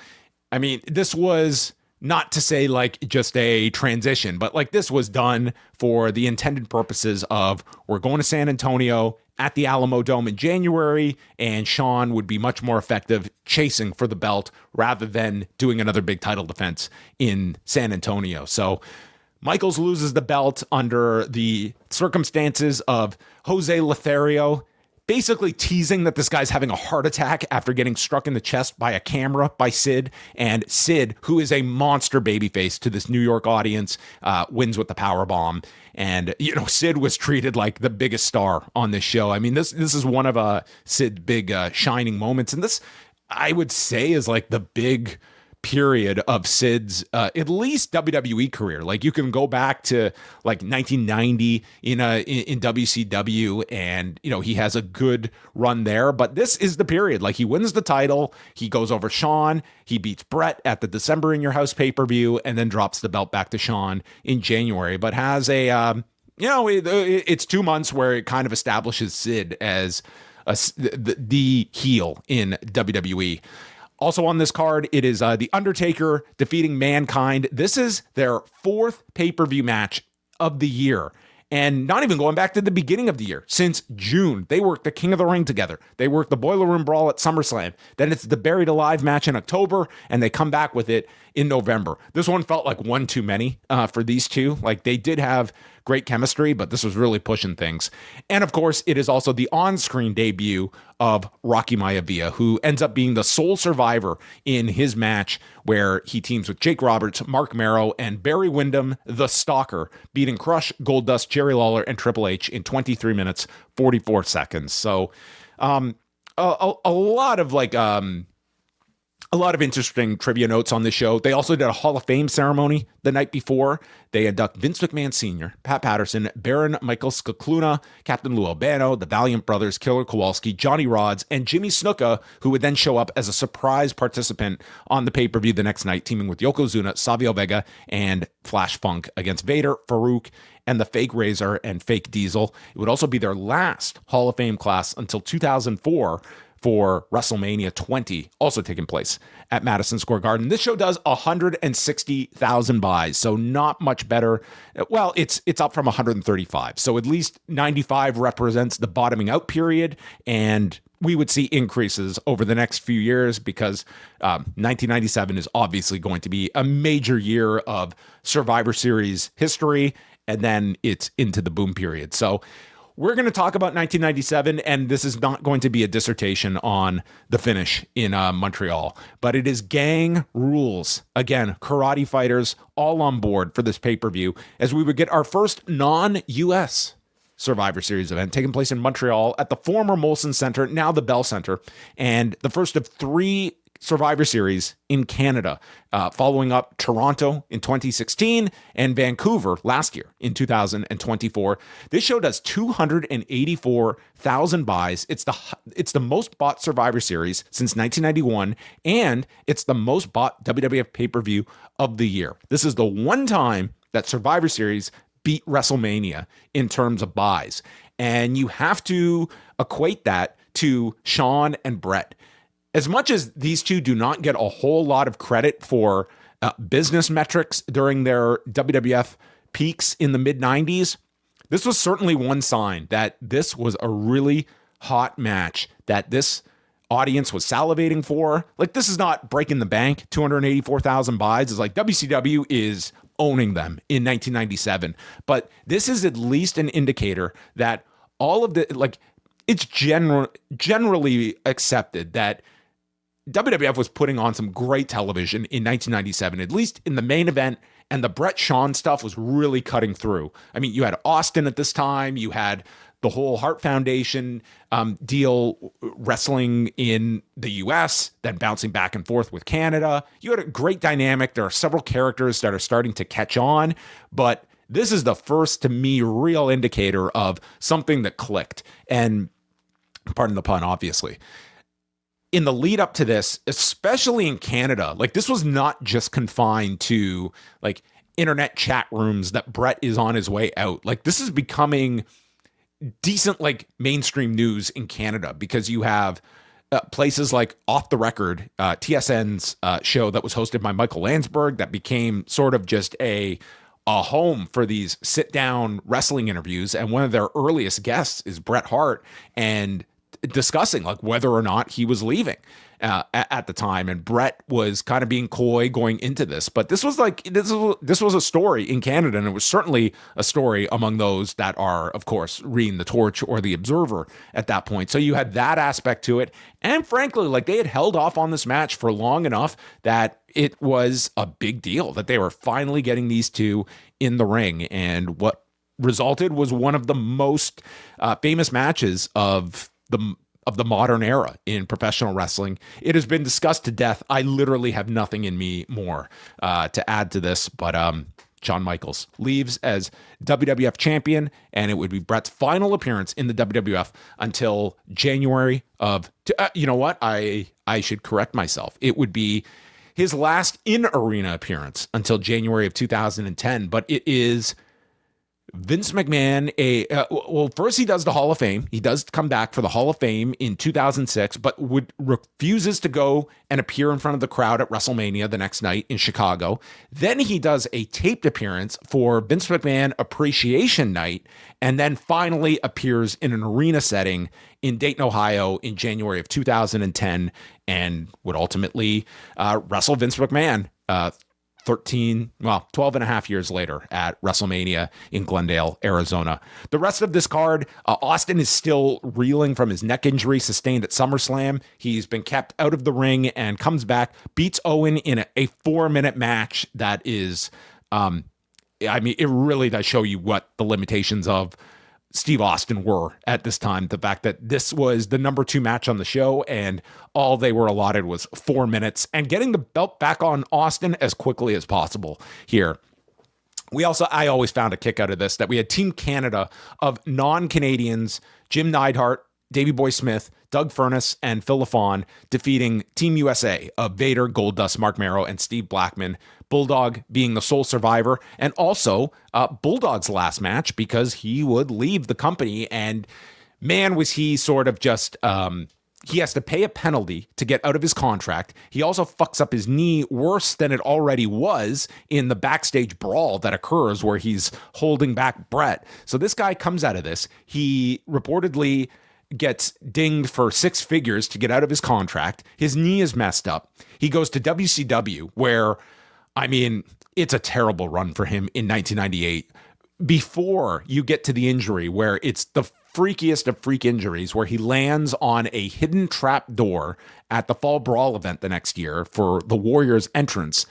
I mean, this was not to say like just a transition, but like this was done for the intended purposes of we're going to San Antonio at the Alamo Dome in January, and Shawn would be much more effective chasing for the belt rather than doing another big title defense in San Antonio. So Michaels loses the belt under the circumstances of Jose Lothario basically teasing that this guy's having a heart attack after getting struck in the chest by a camera by Sid. And Sid, who is a monster babyface to this New York audience, wins with the power bomb. And, you know, Sid was treated like the biggest star on this show. I mean, this is one of Sid's big shining moments. And this, I would say, is like the big period of Sid's at least WWE career. Like you can go back to like 1990 in WCW, and you know he has a good run there. But this is the period. Like he wins the title, he goes over Shawn, he beats Brett at the December In Your House pay-per-view, and then drops the belt back to Shawn in January. But has a it's 2 months where it kind of establishes Sid as the heel in WWE. Also on this card, it is The Undertaker defeating Mankind. This is their 4th pay-per-view match of the year. And not even going back to the beginning of the year. Since June, they worked the King of the Ring together. They worked the Boiler Room Brawl at SummerSlam. Then it's the Buried Alive match in October, and they come back with it in November. This one felt like one too many for these two. Like they did have great chemistry, but this was really pushing things. And of course, it is also the on-screen debut of Rocky Maivia, who ends up being the sole survivor in his match where he teams with Jake Roberts, Mark Merrow, and Barry Windham, the Stalker, beating Crush, Goldust, Jerry Lawler, and Triple H in 23 minutes, 44 seconds. So a lot of a lot of interesting trivia notes on this show. They also did a Hall of Fame ceremony the night before. They induct Vince McMahon Sr., Pat Patterson, Baron Michael Scicluna, Captain Lou Albano, the Valiant Brothers, Killer Kowalski, Johnny Rods, and Jimmy Snuka, who would then show up as a surprise participant on the pay-per-view the next night, teaming with Yokozuna, Savio Vega, and Flash Funk against Vader, Farouk, and the Fake Razor and Fake Diesel. It would also be their last Hall of Fame class until 2004, for WrestleMania 20, also taking place at Madison Square Garden. This show does 160,000 buys, so not much better. Well, it's up from 135, so at least 95 represents the bottoming out period, and we would see increases over the next few years because 1997 is obviously going to be a major year of Survivor Series history, and then it's into the boom period. So we're going to talk about 1997, and this is not going to be a dissertation on the finish in Montreal, but it is gang rules. Again, karate fighters all on board for this pay-per-view, as we would get our first non-U.S. Survivor Series event taking place in Montreal at the former Molson Center, now the Bell Center, and the first of 3 Survivor Series in Canada, following up Toronto in 2016 and Vancouver last year in 2024. This show does 284,000 buys. It's the most bought Survivor Series since 1991, and it's the most bought WWF pay-per-view of the year. This is the one time that Survivor Series beat WrestleMania in terms of buys, and you have to equate that to Shawn and Brett. As much as these two do not get a whole lot of credit for business metrics during their WWF peaks in the mid-90s, this was certainly one sign that this was a really hot match that this audience was salivating for. Like, this is not breaking the bank, 284,000 buys. It's like WCW is owning them in 1997. But this is at least an indicator that all of the, like, it's generally accepted that WWF was putting on some great television in 1997, at least in the main event, and the Brett Shawn stuff was really cutting through. I mean, you had Austin at this time, you had the whole Hart Foundation deal wrestling in the US, then bouncing back and forth with Canada. You had a great dynamic. There are several characters that are starting to catch on, but this is the first, to me, real indicator of something that clicked. And pardon the pun, obviously. in the lead up to this, especially in Canada, like this was not just confined to like internet chat rooms that Brett is on his way out. Like this is becoming decent, like mainstream news in Canada, because you have places like Off the Record, TSN's show that was hosted by Michael Landsberg, that became sort of just a home for these sit down wrestling interviews. And one of their earliest guests is Bret Hart, and discussing like whether or not he was leaving at the time. And Bret was kind of being coy going into this, but this was a story in Canada, and it was certainly a story among those that are, of course, reading the Torch or the Observer at that point. So you had that aspect to it, and frankly, like they had held off on this match for long enough that it was a big deal that they were finally getting these two in the ring. And what resulted was one of the most famous matches of the modern era in professional wrestling. It has been discussed to death. I literally have nothing in me more to add to this, but Shawn Michaels leaves as WWF champion, and it would be Bret's final appearance in the WWF until January of, you know what? I should correct myself. It would be his last in-arena appearance until January of 2010, but it is Vince McMahon, well, first he does the Hall of Fame. He does come back for the Hall of Fame in 2006, but refuses to go and appear in front of the crowd at WrestleMania the next night in Chicago. Then he does a taped appearance for Vince McMahon Appreciation Night, and then finally appears in an arena setting in Dayton, Ohio in January of 2010, and would ultimately wrestle Vince McMahon 12 and a half years later at WrestleMania in Glendale, Arizona. The rest of this card, Austin is still reeling from his neck injury sustained at SummerSlam. He's been kept out of the ring and comes back, beats Owen in a 4-minute match that is, it really does show you what the limitations of Steve Austin were at this time. The fact that this was the number 2 match on the show and all they were allotted was 4 minutes, and getting the belt back on Austin as quickly as possible here. I always found a kick out of this, that we had Team Canada of non-Canadians, Jim Neidhart, Davey Boy Smith, Doug Furness, and Phil LaFawn, defeating Team USA of Vader, Goldust, Mark Merrow, and Steve Blackman. Bulldog being the sole survivor, and also Bulldog's last match, because he would leave the company, and man, was he sort of just, he has to pay a penalty to get out of his contract. He also fucks up his knee worse than it already was in the backstage brawl that occurs where he's holding back Bret. So this guy comes out of this. He reportedly gets dinged for 6 figures to get out of his contract. His knee is messed up. He goes to WCW, where, it's a terrible run for him in 1998. Before you get to the injury, where it's the freakiest of freak injuries, where he lands on a hidden trap door at the Fall Brawl event the next year for the Warriors entrance,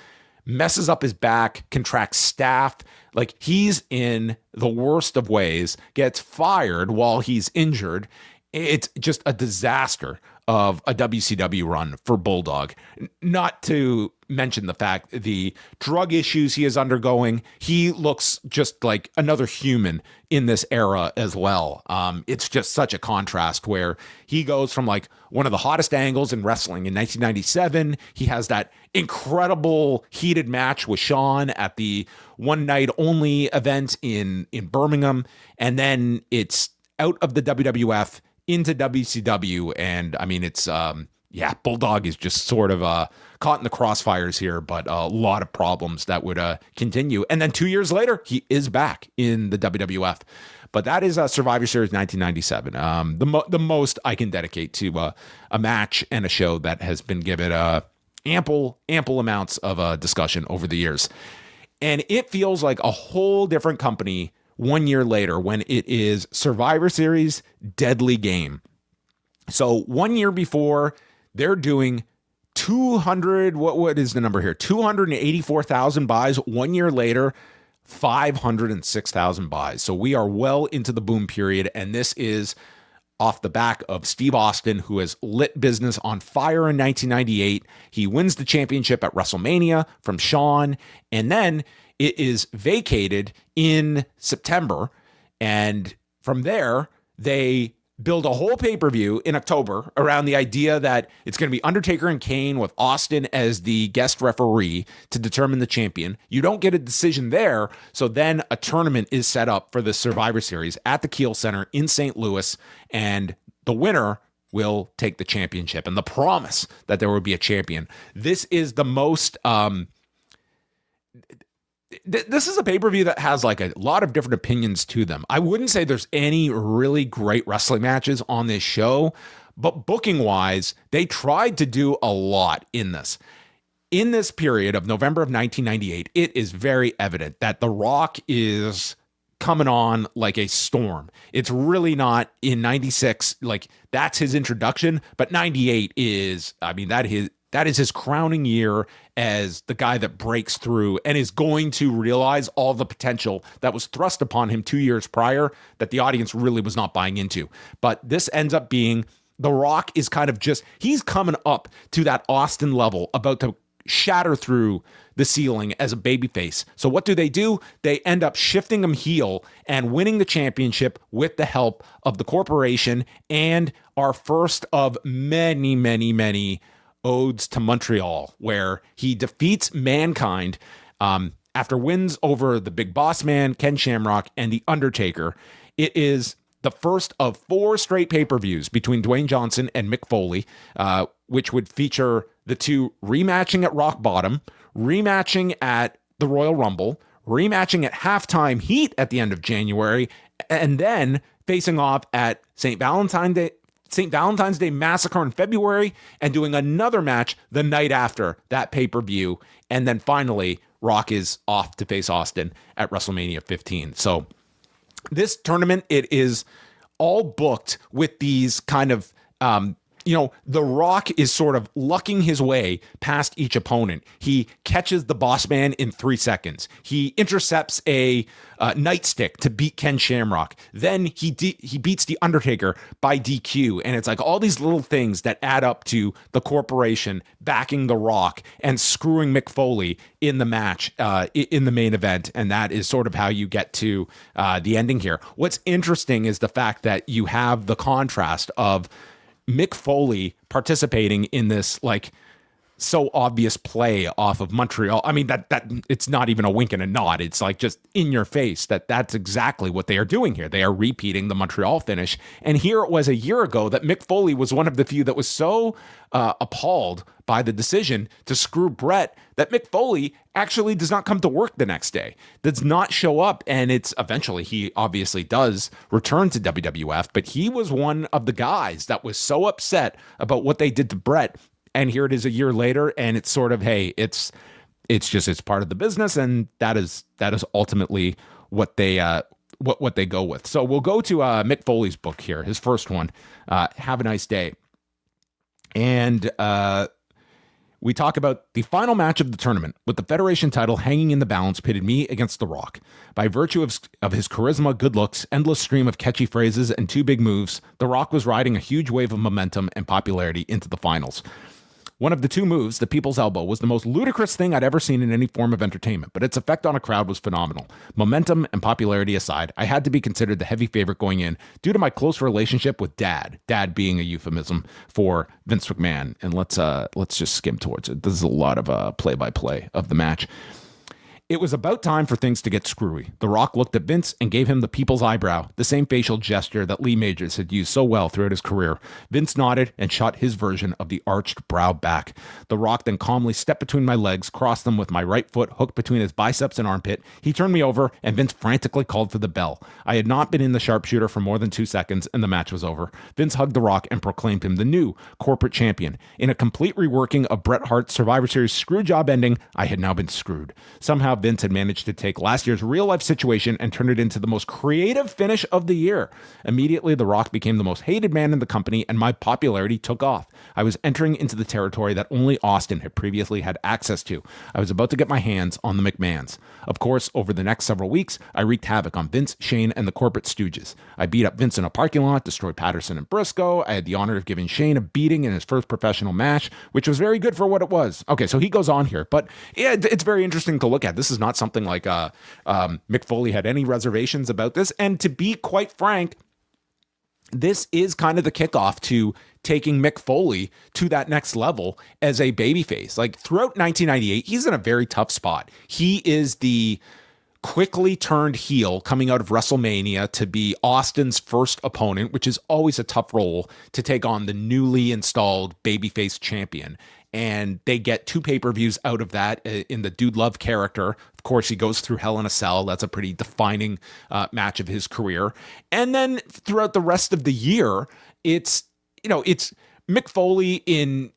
messes up his back, contracts staph. Like, he's in the worst of ways, gets fired while he's injured. It's just a disaster of a WCW run for Bulldog. Not to mention the fact the drug issues he is undergoing. He looks just like another human in this era as well. It's just such a contrast, where he goes from like one of the hottest angles in wrestling in 1997. He has that incredible heated match with Shawn at the one night only event in Birmingham. And then it's out of the WWF into WCW. And it's, Bulldog is just sort of caught in the crossfires here, but a lot of problems that would continue. And then 2 years later, he is back in the WWF. But that is Survivor Series 1997. The most I can dedicate to a match and a show that has been given ample amounts of discussion over the years. And it feels like a whole different company 1 year later when it is Survivor Series Deadly Game. So 1 year before, they're doing 200, what is the number here? 284,000 buys. 1 year later, 506,000 buys. So we are well into the boom period, and this is off the back of Steve Austin, who has lit business on fire in 1998. He wins the championship at WrestleMania from Shawn, and then it is vacated in September. And from there, they build a whole pay-per-view in October around the idea that it's going to be Undertaker and Kane with Austin as the guest referee to determine the champion. You don't get a decision there, so then a tournament is set up for the Survivor Series at the Kiel Center in St. Louis, and the winner will take the championship, and the promise that there will be a champion. This is the most this is a pay-per-view that has like a lot of different opinions to them. I wouldn't say there's any really great wrestling matches on this show, but booking wise, they tried to do a lot in this. In this period of November of 1998, it is very evident that The Rock is coming on like a storm. It's really not in 96, like that's his introduction, but 98 is, I mean, that is his crowning year as the guy that breaks through and is going to realize all the potential that was thrust upon him 2 years prior that the audience really was not buying into. But this ends up being The Rock is kind of just, he's coming up to that Austin level, about to shatter through the ceiling as a babyface. So what do? They end up shifting him heel and winning the championship with the help of the corporation, and our first of many, many, many odes to Montreal, where he defeats Mankind after wins over the Big Boss Man, Ken Shamrock, and The Undertaker. It is the first of 4 straight pay-per-views between Dwayne Johnson and Mick Foley, which would feature the two rematching at Rock Bottom, rematching at the Royal Rumble, rematching at Halftime Heat at the end of January, and then facing off at St. Valentine's Day Massacre in February, and doing another match the night after that pay-per-view. And then finally, Rock is off to face Austin at WrestleMania 15. So this tournament, it is all booked with these kind of, The Rock is sort of lucking his way past each opponent. He catches the Boss Man in 3 seconds. He intercepts a nightstick to beat Ken Shamrock. Then he beats The Undertaker by DQ. And it's like all these little things that add up to the corporation backing The Rock and screwing Mick Foley in the match, in the main event. And that is sort of how you get to the ending here. What's interesting is the fact that you have the contrast of Mick Foley participating in this like so obvious play off of Montreal. I mean, that it's not even a wink and a nod. It's like just in your face that's exactly what they are doing here. They are repeating the Montreal finish. And here it was a year ago that Mick Foley was one of the few that was so appalled by the decision to screw Brett that Mick Foley actually does not come to work the next day, does not show up. And it's eventually, he obviously does return to WWF, but he was one of the guys that was so upset about what they did to Brett. And here it is a year later, and it's sort of, hey, it's part of the business, and that is ultimately what they what they go with. So we'll go to Mick Foley's book here, his first one, Have a Nice Day, and we talk about the final match of the tournament with the Federation title hanging in the balance, pitted me against The Rock. By virtue of his charisma, good looks, endless stream of catchy phrases, and 2 big moves, The Rock was riding a huge wave of momentum and popularity into the finals. One of the 2 moves, the People's Elbow, was the most ludicrous thing I'd ever seen in any form of entertainment, but its effect on a crowd was phenomenal. Momentum and popularity aside, I had to be considered the heavy favorite going in due to my close relationship with Dad. Dad being a euphemism for Vince McMahon. And let's just skim towards it. This is a lot of play-by-play of the match. It was about time for things to get screwy. The Rock looked at Vince and gave him the people's eyebrow, the same facial gesture that Lee Majors had used so well throughout his career. Vince nodded and shot his version of the arched brow back. The Rock then calmly stepped between my legs, crossed them with my right foot hooked between his biceps and armpit. He turned me over, and Vince frantically called for the bell. I had not been in the sharpshooter for more than 2 seconds, and the match was over. Vince hugged The Rock and proclaimed him the new corporate champion. In a complete reworking of Bret Hart's Survivor Series screwjob ending, I had now been screwed. Somehow Vince had managed to take last year's real-life situation and turn it into the most creative finish of the year. Immediately, The Rock became the most hated man in the company, and my popularity took off. I was entering into the territory that only Austin had previously had access to. I was about to get my hands on the McMahons. Of course, over the next several weeks, I wreaked havoc on Vince, Shane, and the corporate stooges. I beat up Vince in a parking lot, destroyed Patterson and Briscoe. I had the honor of giving Shane a beating in his first professional match, which was very good for what it was. Okay, so he goes on here, but yeah, it's very interesting to look at. This is not something like Mick Foley had any reservations about this. And to be quite frank, this is kind of the kickoff to taking Mick Foley to that next level as a babyface. Like throughout 1998, he's in a very tough spot. He is the quickly turned heel coming out of WrestleMania to be Austin's first opponent, which is always a tough role to take on the newly installed babyface champion. And they get 2 pay-per-views out of that in the Dude Love character. Of course, he goes through Hell in a Cell. That's a pretty defining match of his career. And then throughout the rest of the year, it's Mick Foley in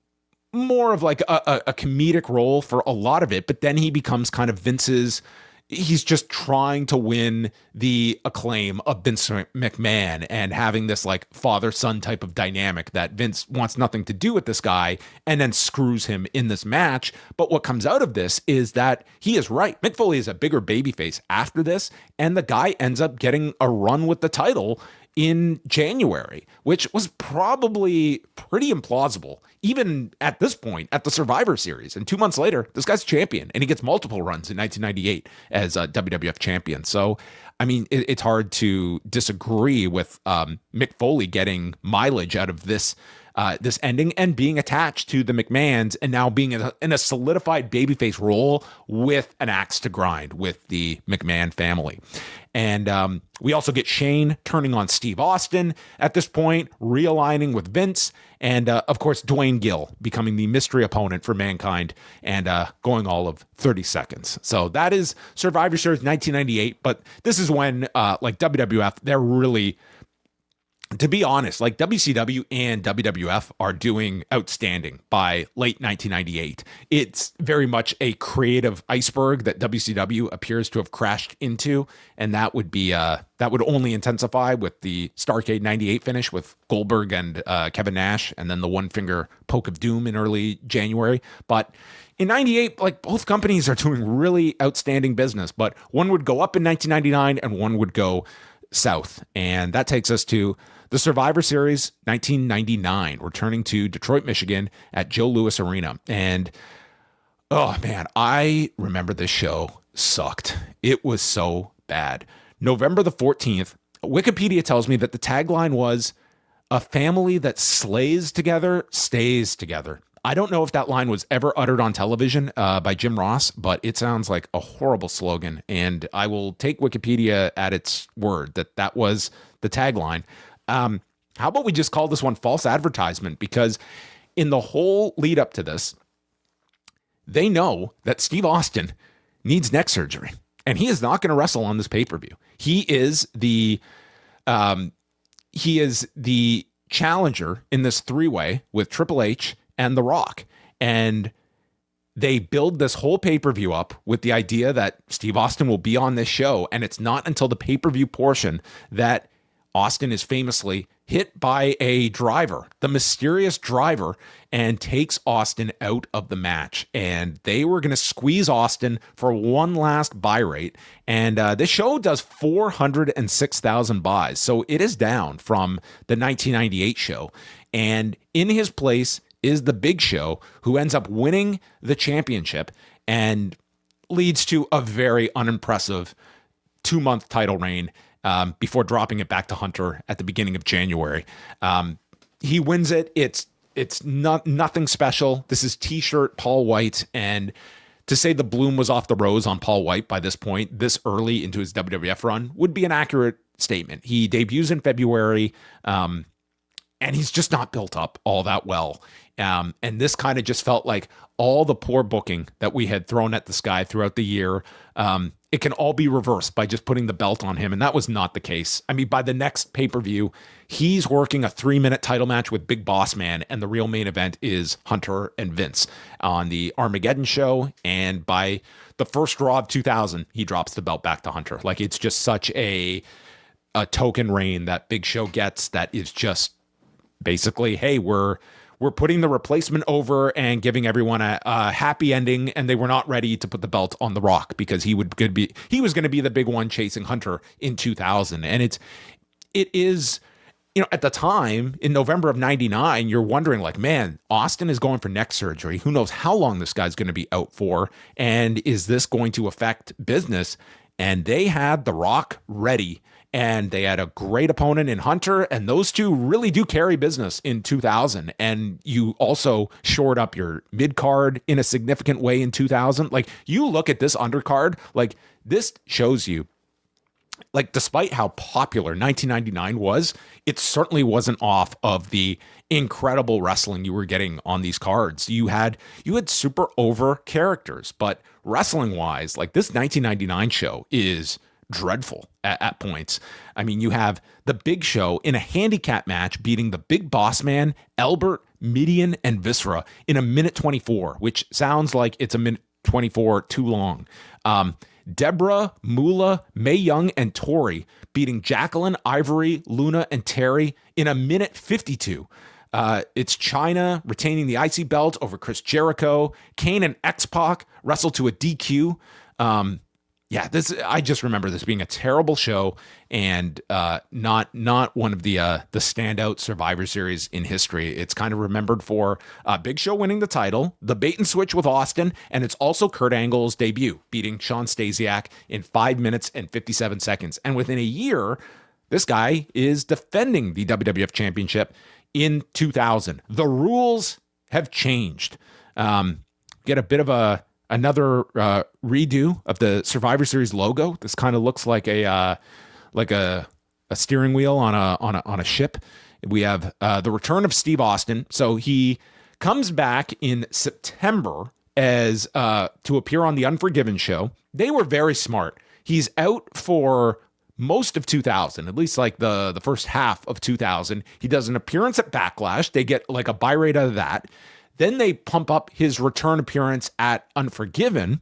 more of like a comedic role for a lot of it, but then he becomes kind of he's just trying to win the acclaim of Vince McMahon and having this like father-son type of dynamic that Vince wants nothing to do with this guy and then screws him in this match. But what comes out of this is that he is right. Mick Foley is a bigger babyface after this, and the guy ends up getting a run with the title in January, which was probably pretty implausible, even at this point at the Survivor Series. And 2 months later, this guy's champion, and he gets multiple runs in 1998 as a WWF champion. So, I mean, it's hard to disagree with Mick Foley getting mileage out of this ending and being attached to the McMahons and now being in a solidified babyface role with an axe to grind with the McMahon family. And we also get Shane turning on Steve Austin at this point, realigning with Vince, and of course, Dwayne Gill becoming the mystery opponent for Mankind and going all of 30 seconds. So that is Survivor Series 1998, but this is when like WWF, they're really, to be honest, like WCW and WWF are doing outstanding by late 1998. It's very much a creative iceberg that WCW appears to have crashed into, and that would only intensify with the Starrcade 98 finish with Goldberg and Kevin Nash, and then the one finger poke of doom in early January. But in 98, like both companies are doing really outstanding business, but one would go up in 1999 and one would go south. And that takes us to the Survivor Series 1999, returning to Detroit, Michigan at Joe Louis Arena. And oh man, I remember this show sucked. It was so bad. November the 14th, Wikipedia tells me that the tagline was, "A family that slays together stays together." I don't know if that line was ever uttered on television by Jim Ross, but it sounds like a horrible slogan. And I will take Wikipedia at its word that that was the tagline. How about we just call this one false advertisement? Because in the whole lead up to this, they know that Steve Austin needs neck surgery, and he is not going to wrestle on this pay-per-view. He is the challenger in this 3-way with Triple H and The Rock. And they build this whole pay-per-view up with the idea that Steve Austin will be on this show. And it's not until the pay-per-view portion that Austin is famously hit by a driver, the mysterious driver, and takes Austin out of the match. And they were going to squeeze Austin for one last buy rate. And this show does 406,000 buys. So it is down from the 1998 show. And in his place is the Big Show, who ends up winning the championship and leads to a very unimpressive 2-month title reign before dropping it back to Hunter at the beginning of January. He wins it. It's nothing special. This is T-shirt Paul White, and to say the bloom was off the rose on Paul White by this point, this early into his WWF run, would be an accurate statement. He debuts in February, and he's just not built up all that well. And this kind of just felt like all the poor booking that we had thrown at this guy throughout the year, it can all be reversed by just putting the belt on him. And that was not the case. I mean, by the next pay-per-view, he's working a 3-minute title match with Big Boss Man, and the real main event is Hunter and Vince on the Armageddon show. And by the first Raw of 2000, he drops the belt back to Hunter. Like, it's just such a token reign that Big Show gets that is just basically, hey, we're putting the replacement over and giving everyone a happy ending, and they were not ready to put the belt on The Rock because he was going to be the big one chasing Hunter in 2000. And it is, at the time in November of 99, you're wondering like, man, Austin is going for neck surgery. Who knows how long this guy's going to be out for? And is this going to affect business? and they had The Rock ready. And they had a great opponent in Hunter, and those two really do carry business in 2000. And you also shored up your mid card in a significant way in 2000. Like, you look at this undercard, like, this shows you, like, despite how popular 1999 was, it certainly wasn't off of the incredible wrestling you were getting on these cards. You had super over characters, but wrestling wise, like, this 1999 show is dreadful at points. I mean, you have the Big Show in a handicap match beating the Big Boss Man, Albert, Midian, and Viscera in a minute 24, which sounds like it's a minute 24 too long. Deborah, Moolah, Mae Young, and Tori beating Jacqueline, Ivory, Luna, and Terry in a minute 52. It's China retaining the IC belt over Chris Jericho. Kane and X-Pac wrestle to a DQ. I just remember this being a terrible show and not one of the standout Survivor Series in history. It's kind of remembered for Big Show winning the title, the bait and switch with Austin, and it's also Kurt Angle's debut, beating Shawn Stasiak in 5 minutes and 57 seconds. And within a year, this guy is defending the WWF Championship in 2000. The rules have changed. Get a bit of another redo of the Survivor Series logo. This kind of looks like a steering wheel on a ship. We have the return of Steve Austin. So he comes back in September as to appear on the Unforgiven show. They were very smart. He's out for most of 2000, at least like the first half of 2000. He does an appearance at Backlash. They get like a buy rate out of that. Then they pump up his return appearance at Unforgiven.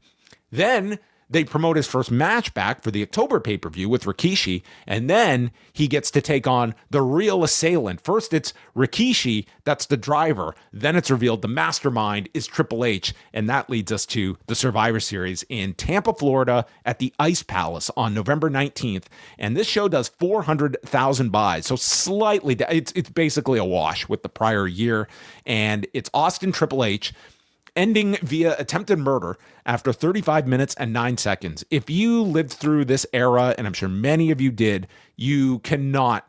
Then they promote his first match back for the October pay-per-view with Rikishi. And then he gets to take on the real assailant. First, it's Rikishi. That's the driver. Then it's revealed the mastermind is Triple H. And that leads us to the Survivor Series in Tampa, Florida at the Ice Palace on November 19th. And this show does 400,000 buys. So slightly, it's basically a wash with the prior year. And it's Austin Triple H ending via attempted murder after 35 minutes and 9 seconds. If you lived through this era, and I'm sure many of you did, you cannot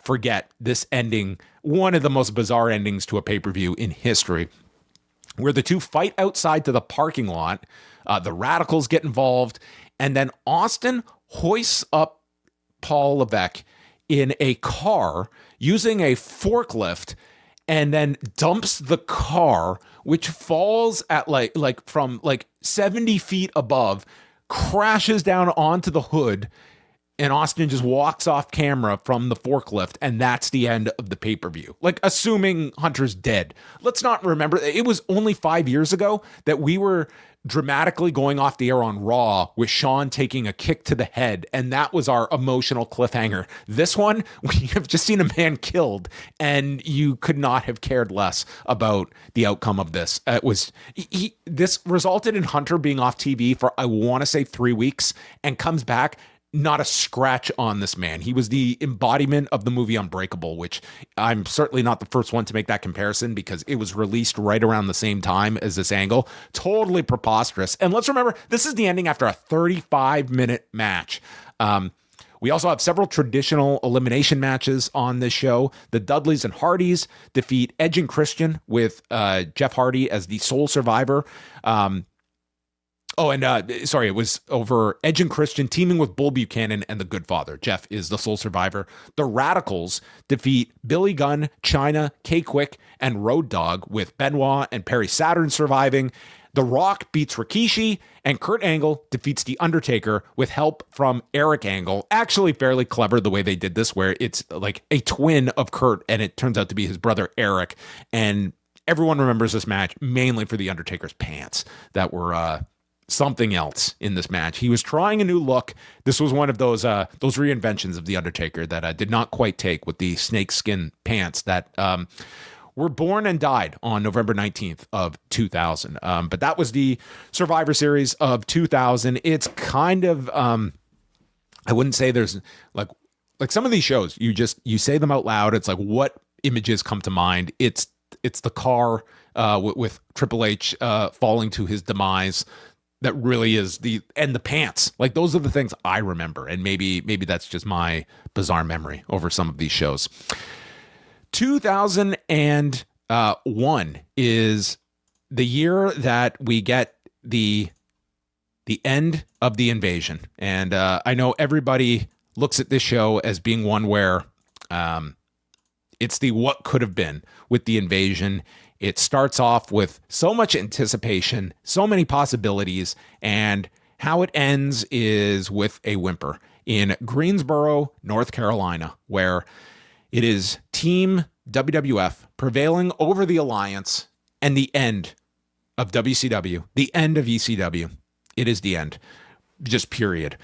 forget this ending, one of the most bizarre endings to a pay-per-view in history, where the two fight outside to the parking lot, the Radicals get involved, and then Austin hoists up Paul Levesque in a car using a forklift and then dumps the car, which falls at like from 70 feet above, crashes down onto the hood, and Austin just walks off camera from the forklift, and that's the end of the pay-per-view. Like, assuming Hunter's dead. Let's not remember, it was only 5 years ago that we were dramatically going off the air on Raw with Shawn taking a kick to the head, and that was our emotional cliffhanger. This one, we have just seen a man killed, and you could not have cared less about the outcome of this. This resulted in Hunter being off TV for, I want to say, 3 weeks, and comes back not a scratch on this man. He was the embodiment of the movie Unbreakable, which I'm certainly not the first one to make that comparison because it was released right around the same time as this angle. Totally preposterous. And let's remember, this is the ending after a 35-minute match. We also have several traditional elimination matches on this show. The Dudleys and Hardys defeat Edge and Christian with Jeff Hardy as the sole survivor. It was over Edge and Christian teaming with Bull Buchanan and the Good Father. Jeff is the sole survivor. The Radicals defeat Billy Gunn, Chyna, K-Quick, and Road Dogg with Benoit and Perry Saturn surviving. The Rock beats Rikishi, and Kurt Angle defeats The Undertaker with help from Eric Angle. Actually fairly clever the way they did this, where it's like a twin of Kurt, and it turns out to be his brother Eric. And everyone remembers this match mainly for The Undertaker's pants that were something else in this match. He was trying a new look. This was one of those reinventions of The Undertaker that did not quite take with the snakeskin pants that were born and died on November 19th of 2000. But that was the Survivor Series of 2000. It's kind of, I wouldn't say there's like some of these shows, you say them out loud. It's like, what images come to mind? It's the car with Triple H falling to his demise. that really is the pants. Like those are the things I remember, and maybe that's just my bizarre memory over some of these shows. 2001 is the year that we get the end of the invasion, and I know everybody looks at this show as being one where it's the what could have been with the invasion. It starts off with so much anticipation, so many possibilities, and how it ends is with a whimper in Greensboro, North Carolina, where it is Team WWF prevailing over the Alliance and the end of WCW, the end of ECW. It is the end, just period.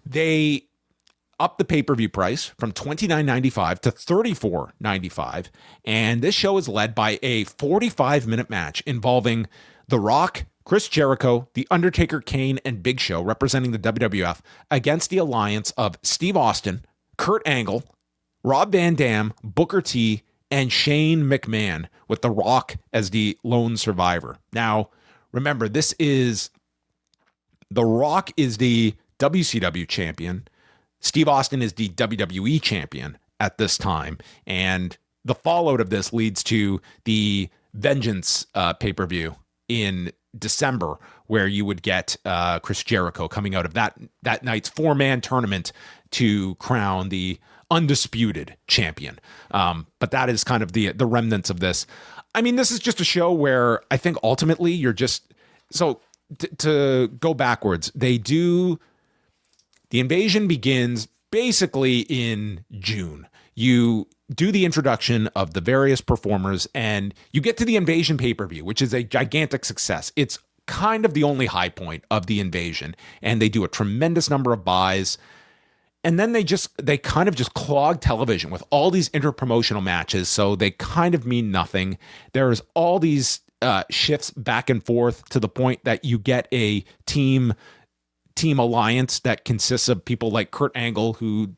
They up the pay-per-view price from $29.95 to $34.95, and this show is led by a 45-minute match involving The Rock, Chris Jericho, The Undertaker, Kane, and Big Show representing the WWF against the alliance of Steve Austin, Kurt Angle, Rob Van Dam, Booker T, and Shane McMahon, with The Rock as the lone survivor. Now, remember, The Rock is the WCW champion. Steve Austin is the WWE champion at this time. And the fallout of this leads to the Vengeance pay-per-view in December, where you would get Chris Jericho coming out of that night's 4-man tournament to crown the undisputed champion. But that is kind of the remnants of this. I mean, this is just a show where I think ultimately you're just... So to go backwards, the invasion begins basically in June. You do the introduction of the various performers, and you get to the invasion pay-per-view, which is a gigantic success. It's kind of the only high point of the invasion, and they do a tremendous number of buys. And then they kind of just clog television with all these interpromotional matches, so they kind of mean nothing. There's all these shifts back and forth to the point that you get a team alliance that consists of people like Kurt Angle, who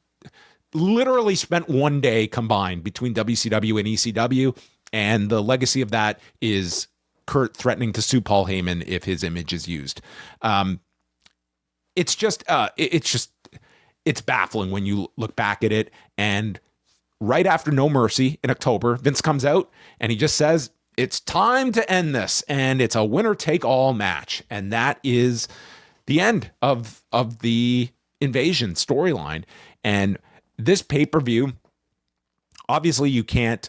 literally spent one day combined between WCW and ECW, and the legacy of that is Kurt threatening to sue Paul Heyman if his image is used. It's baffling when you look back at it. And right after No Mercy in October, Vince comes out and he just says, it's time to end this. And it's a winner take all match. And that is the end of the invasion storyline. And this pay-per-view, obviously you can't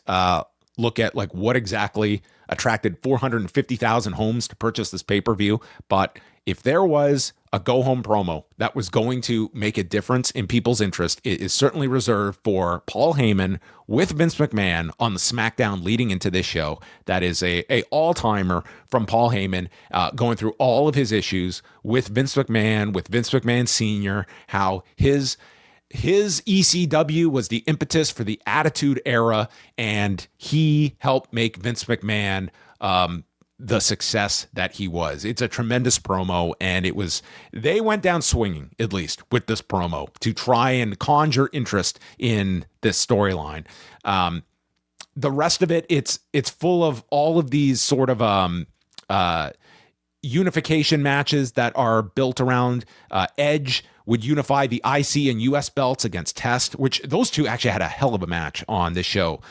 look at like what exactly attracted 450,000 homes to purchase this pay-per-view. But if there was a go-home promo that was going to make a difference in people's interest, it is certainly reserved for Paul Heyman with Vince McMahon on the SmackDown leading into this show. That is a all-timer from Paul Heyman, going through all of his issues with Vince McMahon Sr., how his ECW was the impetus for the Attitude Era, and he helped make Vince McMahon the success that he was. It's a tremendous promo, and they went down swinging, at least with this promo, to try and conjure interest in this storyline. The rest of it, it's full of all of these sort of unification matches that are built around Edge would unify the IC and US belts against Test, which those two actually had a hell of a match on this show.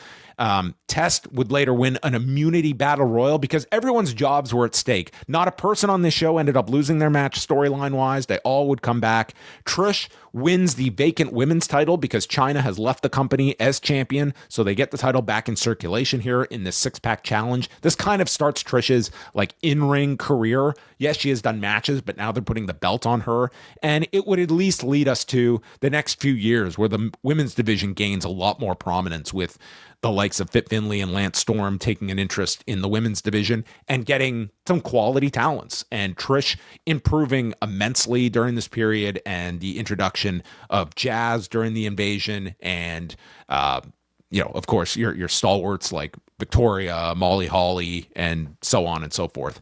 Test would later win an immunity battle royal because everyone's jobs were at stake. Not a person on this show ended up losing their match storyline wise. They all would come back. Trish wins the vacant women's title because Chyna has left the company as champion. So they get the title back in circulation here in this 6-pack challenge. This kind of starts Trish's like in-ring career. Yes, she has done matches, but now they're putting the belt on her. And it would at least lead us to the next few years where the women's division gains a lot more prominence, with the likes of Fit Finlay and Lance Storm taking an interest in the women's division and getting some quality talents, and Trish improving immensely during this period, and the introduction of Jazz during the invasion, and of course your stalwarts like Victoria, Molly Holly, and so on and so forth.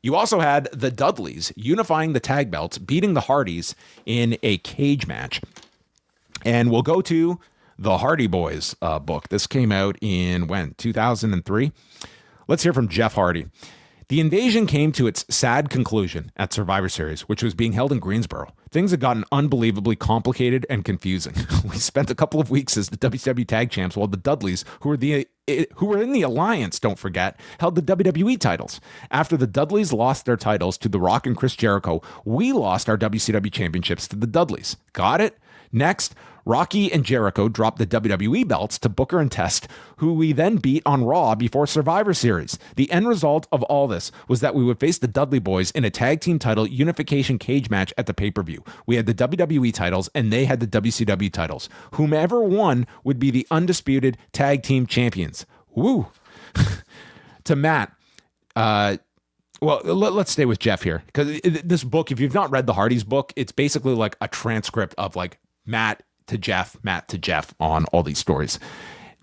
You also had the Dudleys unifying the tag belts, beating the Hardys in a cage match. And we'll go to the Hardy Boys book. This came out in 2003. Let's hear from Jeff Hardy. The invasion came to its sad conclusion at Survivor Series, which was being held in Greensboro. Things had gotten unbelievably complicated and confusing. We spent a couple of weeks as the WCW Tag Champs while the Dudleys, who were in the Alliance, don't forget, held the WWE titles. After the Dudleys lost their titles to The Rock and Chris Jericho, we lost our WCW championships to the Dudleys. Got it? Next, Rocky and Jericho dropped the WWE belts to Booker and Test, who we then beat on Raw before Survivor Series. The end result of all this was that we would face the Dudley Boys in a tag team title unification cage match at the pay-per-view. We had the WWE titles and they had the WCW titles. Whomever won would be the undisputed tag team champions. Woo! To Matt, well, let's stay with Jeff here, because this book, if you've not read the Hardys book, it's basically like a transcript of like Matt to Jeff on all these stories.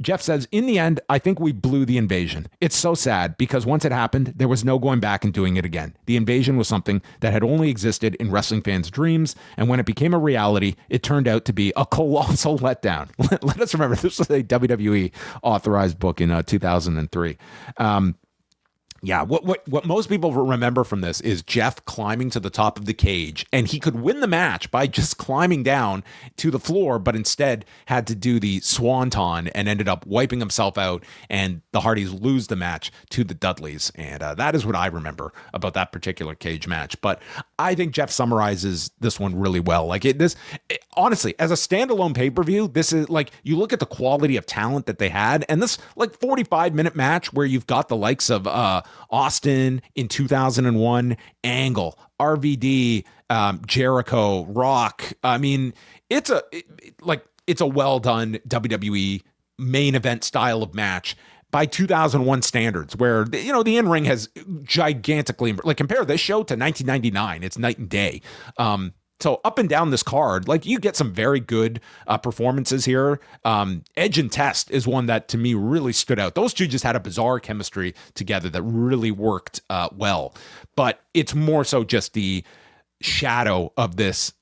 Jeff says, in the end, I think we blew the invasion. It's so sad because once it happened, there was no going back and doing it again. The invasion was something that had only existed in wrestling fans' dreams, and when it became a reality, it turned out to be a colossal letdown. Let us remember, this was a WWE authorized book in 2003. Yeah, what most people remember from this is Jeff climbing to the top of the cage, and he could win the match by just climbing down to the floor, but instead had to do the swanton and ended up wiping himself out, and the Hardys lose the match to the Dudleys. And that is what I remember about that particular cage match. But I think Jeff summarizes this one really well. Like honestly, as a standalone pay-per-view, this is like, you look at the quality of talent that they had, and this like 45-minute match where you've got the likes of Austin in 2001, Angle, RVD, Jericho, Rock. I mean, it's a well done WWE main event style of match by 2001 standards, where the in-ring has gigantically, like, compare this show to 1999, it's night and day. So up and down this card, like, you get some very good performances here. Edge and Test is one that to me really stood out. Those two just had a bizarre chemistry together that really worked well. But it's more so just the shadow of this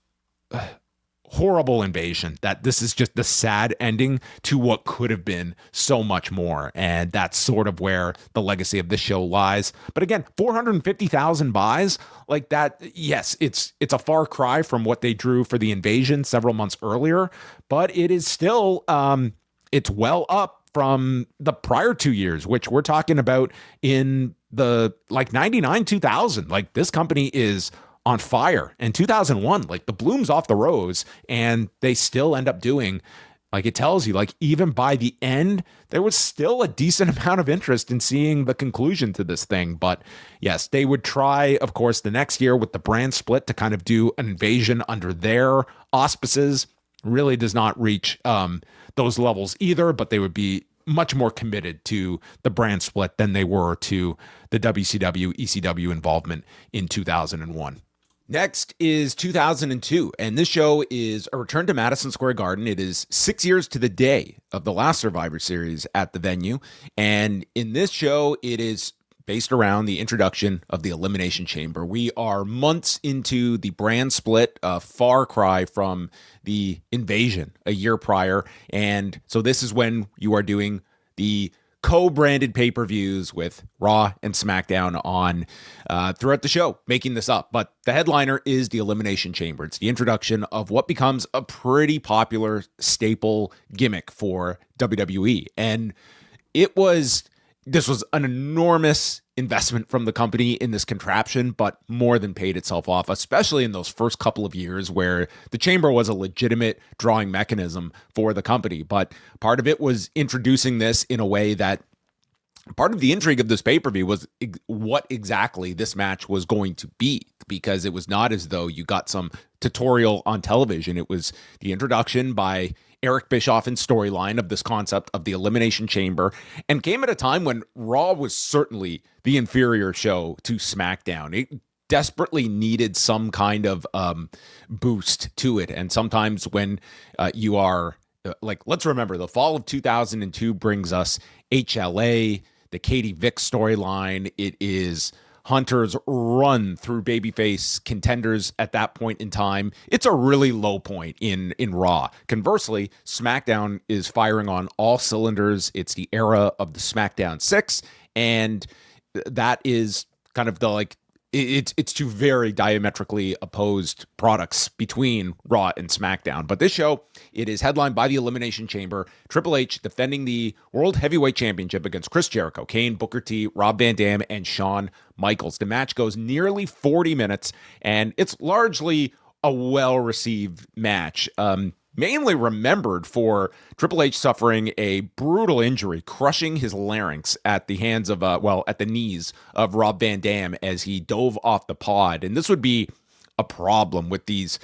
horrible invasion, that this is just the sad ending to what could have been so much more. And that's sort of where the legacy of this show lies. But again, 450,000 buys, like that, yes, it's a far cry from what they drew for the invasion several months earlier, but it is still, it's well up from the prior 2 years, which we're talking about in the like 99, 2000. Like, this company is on fire. In 2001, like, the bloom's off the rose, and they still end up doing, like, it tells you, like, even by the end, there was still a decent amount of interest in seeing the conclusion to this thing. But yes, they would try, of course, the next year with the brand split to kind of do an invasion under their auspices. Really does not reach those levels either, but they would be much more committed to the brand split than they were to the WCW, ECW involvement in 2001. Next is 2002, and this show is a return to Madison Square Garden. It is 6 years to the day of the last Survivor Series at the venue, and in this show, it is based around the introduction of the Elimination Chamber. We are months into the brand split, a far cry from the invasion a year prior, and so this is when you are doing the co-branded pay-per-views with Raw and SmackDown on throughout the show, making this up. But the headliner is the Elimination Chamber. It's the introduction of what becomes a pretty popular staple gimmick for WWE. And this was an enormous investment from the company in this contraption, but more than paid itself off, especially in those first couple of years where the chamber was a legitimate drawing mechanism for the company. But part of it was introducing this in a way that part of the intrigue of this pay-per-view was what exactly this match was going to be, because it was not as though you got some tutorial on television. It was the introduction by Eric Bischoff's storyline of this concept of the Elimination Chamber, and came at a time when Raw was certainly the inferior show to SmackDown. It desperately needed some kind of boost to it. And sometimes when you are like, let's remember, the fall of 2002 brings us HLA, the Katie Vick storyline. It is Hunter's run through babyface contenders at that point in time. It's a really low point in Raw. Conversely, SmackDown is firing on all cylinders. It's the era of the SmackDown 6, and that is kind of the like it's two very diametrically opposed products between Raw and SmackDown. But this show, it is headlined by the Elimination Chamber. Triple H defending the World Heavyweight Championship against Chris Jericho, Kane, Booker T, Rob Van Dam, and Shawn Michaels. The match goes nearly 40 minutes, and it's largely a well-received match. Mainly remembered for Triple H suffering a brutal injury, crushing his larynx at the hands of, at the knees of Rob Van Dam as he dove off the pod. And this would be a problem with these,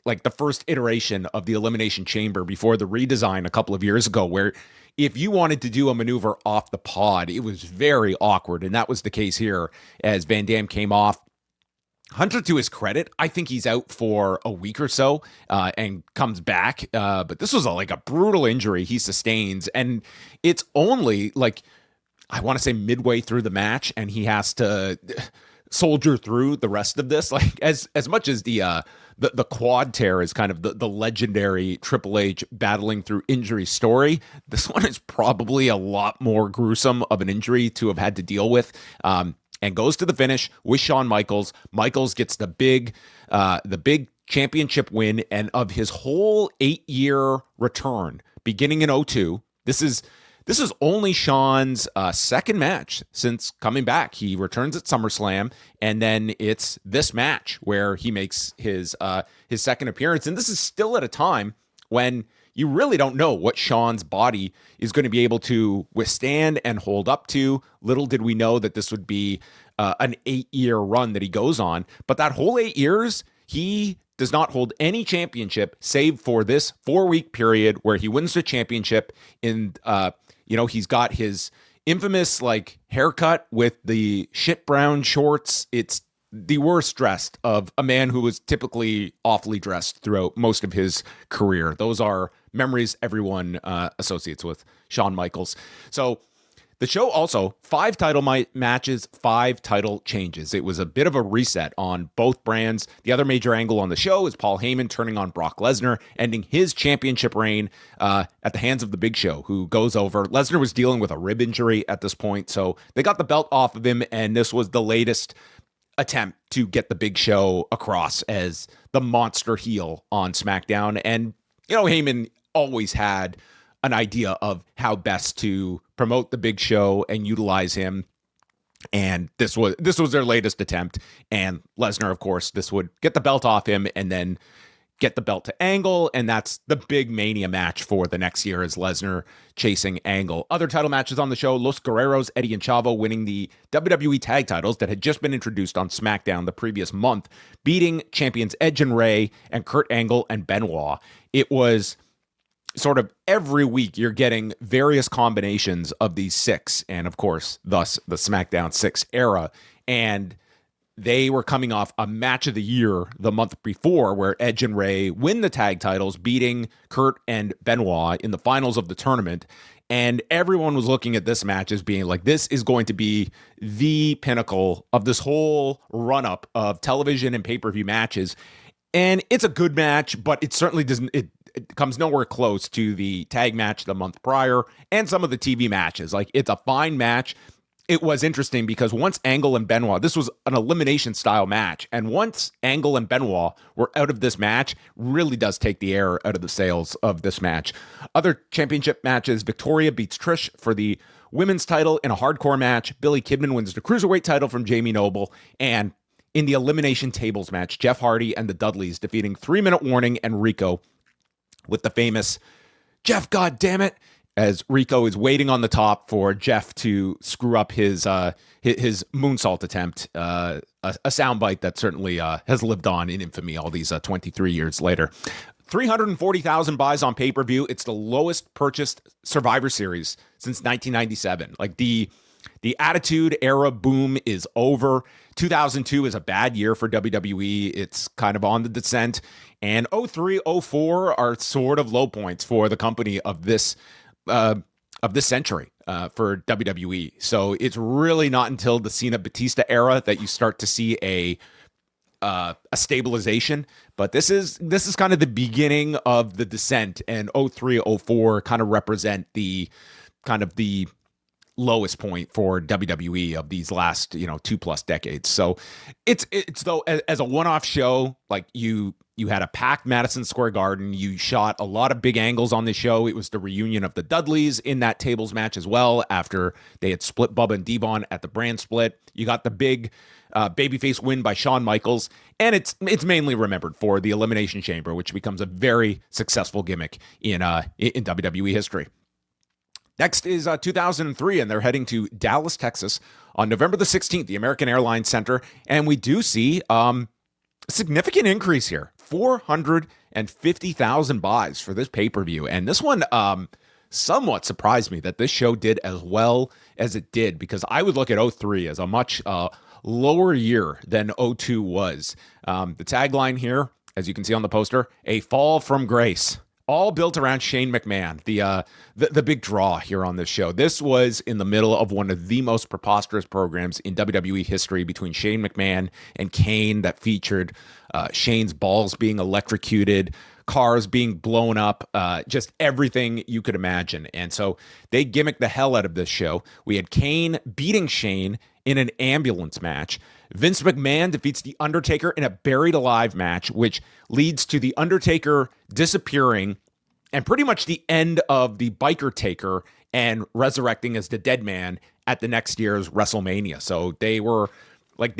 like the first iteration of the Elimination Chamber before the redesign a couple of years ago, where if you wanted to do a maneuver off the pod, it was very awkward. And that was the case here as Van Dam came off. Hunter, to his credit, I think he's out for a week or so and comes back. But this was like a brutal injury he sustains. And it's only like, I want to say midway through the match, and he has to soldier through the rest of this. Like as much as the quad tear is kind of the legendary Triple H battling through injury story, this one is probably a lot more gruesome of an injury to have had to deal with. And goes to the finish with Shawn Michaels. Michaels gets the big championship win, and of his whole 8-year return, beginning in 2002, this is only Shawn's second match since coming back. He returns at SummerSlam, and then it's this match where he makes his second appearance. And this is still at a time when you really don't know what Shawn's body is going to be able to withstand and hold up to. Little did we know that this would be an 8-year run that he goes on. But that whole 8 years, he does not hold any championship save for this 4-week period where he wins the championship. In he's got his infamous like haircut with the shit brown shorts. It's the worst dressed of a man who was typically awfully dressed throughout most of his career. Those are memories everyone associates with Shawn Michaels. So the show also, 5 title matches, 5 title changes. It was a bit of a reset on both brands. The other major angle on the show is Paul Heyman turning on Brock Lesnar, ending his championship reign at the hands of the Big Show, who goes over. Lesnar was dealing with a rib injury at this point, so they got the belt off of him, and this was the latest attempt to get the Big Show across as the monster heel on SmackDown. And, Heyman always had an idea of how best to promote the Big Show and utilize him. And this was their latest attempt. And Lesnar, of course, this would get the belt off him and then get the belt to Angle, and that's the big Mania match for the next year is Lesnar chasing Angle. Other title matches on the show, Los Guerreros, Eddie and Chavo winning the WWE tag titles that had just been introduced on SmackDown the previous month, beating champions Edge and Rey and Kurt Angle and Benoit. It was sort of every week you're getting various combinations of these 6, and of course, thus the SmackDown 6 era. And they were coming off a match of the year the month before where Edge and Rey win the tag titles, beating Kurt and Benoit in the finals of the tournament. And everyone was looking at this match as being like, this is going to be the pinnacle of this whole run-up of television and pay-per-view matches. And it's a good match, but it certainly doesn't, it comes nowhere close to the tag match the month prior and some of the TV matches. Like, it's a fine match. It was interesting because once Angle and Benoit, this was an elimination style match, and once Angle and Benoit were out of this match, really does take the air out of the sails of this match. Other championship matches, Victoria beats Trish for the women's title in a hardcore match. Billy Kidman wins the cruiserweight title from Jamie Noble, and in the elimination tables match, Jeff Hardy and the Dudleys defeating 3-Minute Warning and Rico with the famous "Jeff, goddammit," as Rico is waiting on the top for Jeff to screw up his moonsault attempt, a soundbite that certainly has lived on in infamy all these 23 years later. 340,000 buys on pay-per-view. It's the lowest purchased Survivor Series since 1997. Like, the Attitude Era boom is over. 2002 is a bad year for WWE. It's kind of on the descent. And 03, 04 are sort of low points for the company of this century for WWE. So it's really not until the Cena Batista era that you start to see a stabilization. But this is kind of the beginning of the descent, and 03, 04 kind of represent the lowest point for WWE of these last 2+ decades. So it's though, as a one-off show, like you had a packed Madison Square Garden. You shot a lot of big angles on the show. It was the reunion of the Dudleys in that tables match as well, after they had split Bubba and Devon at the brand split. You got the big babyface win by Shawn Michaels, and it's mainly remembered for the Elimination Chamber, which becomes a very successful gimmick in WWE history. Next is 2003, and they're heading to Dallas, Texas on November the 16th, the American Airlines Center, and we do see a significant increase here. 450,000 buys for this pay-per-view. And this one somewhat surprised me that this show did as well as it did, because I would look at 03 as a much lower year than 02 was. The tagline here, as you can see on the poster, a fall from grace. All built around Shane McMahon, the big draw here on this show. This was in the middle of one of the most preposterous programs in WWE history between Shane McMahon and Kane, that featured Shane's balls being electrocuted, cars being blown up, just everything you could imagine. And so they gimmicked the hell out of this show. We had Kane beating Shane in an ambulance match. Vince McMahon defeats The Undertaker in a buried alive match, which leads to The Undertaker disappearing and pretty much the end of the Biker Taker and resurrecting as the Dead Man at the next year's WrestleMania. So they were like,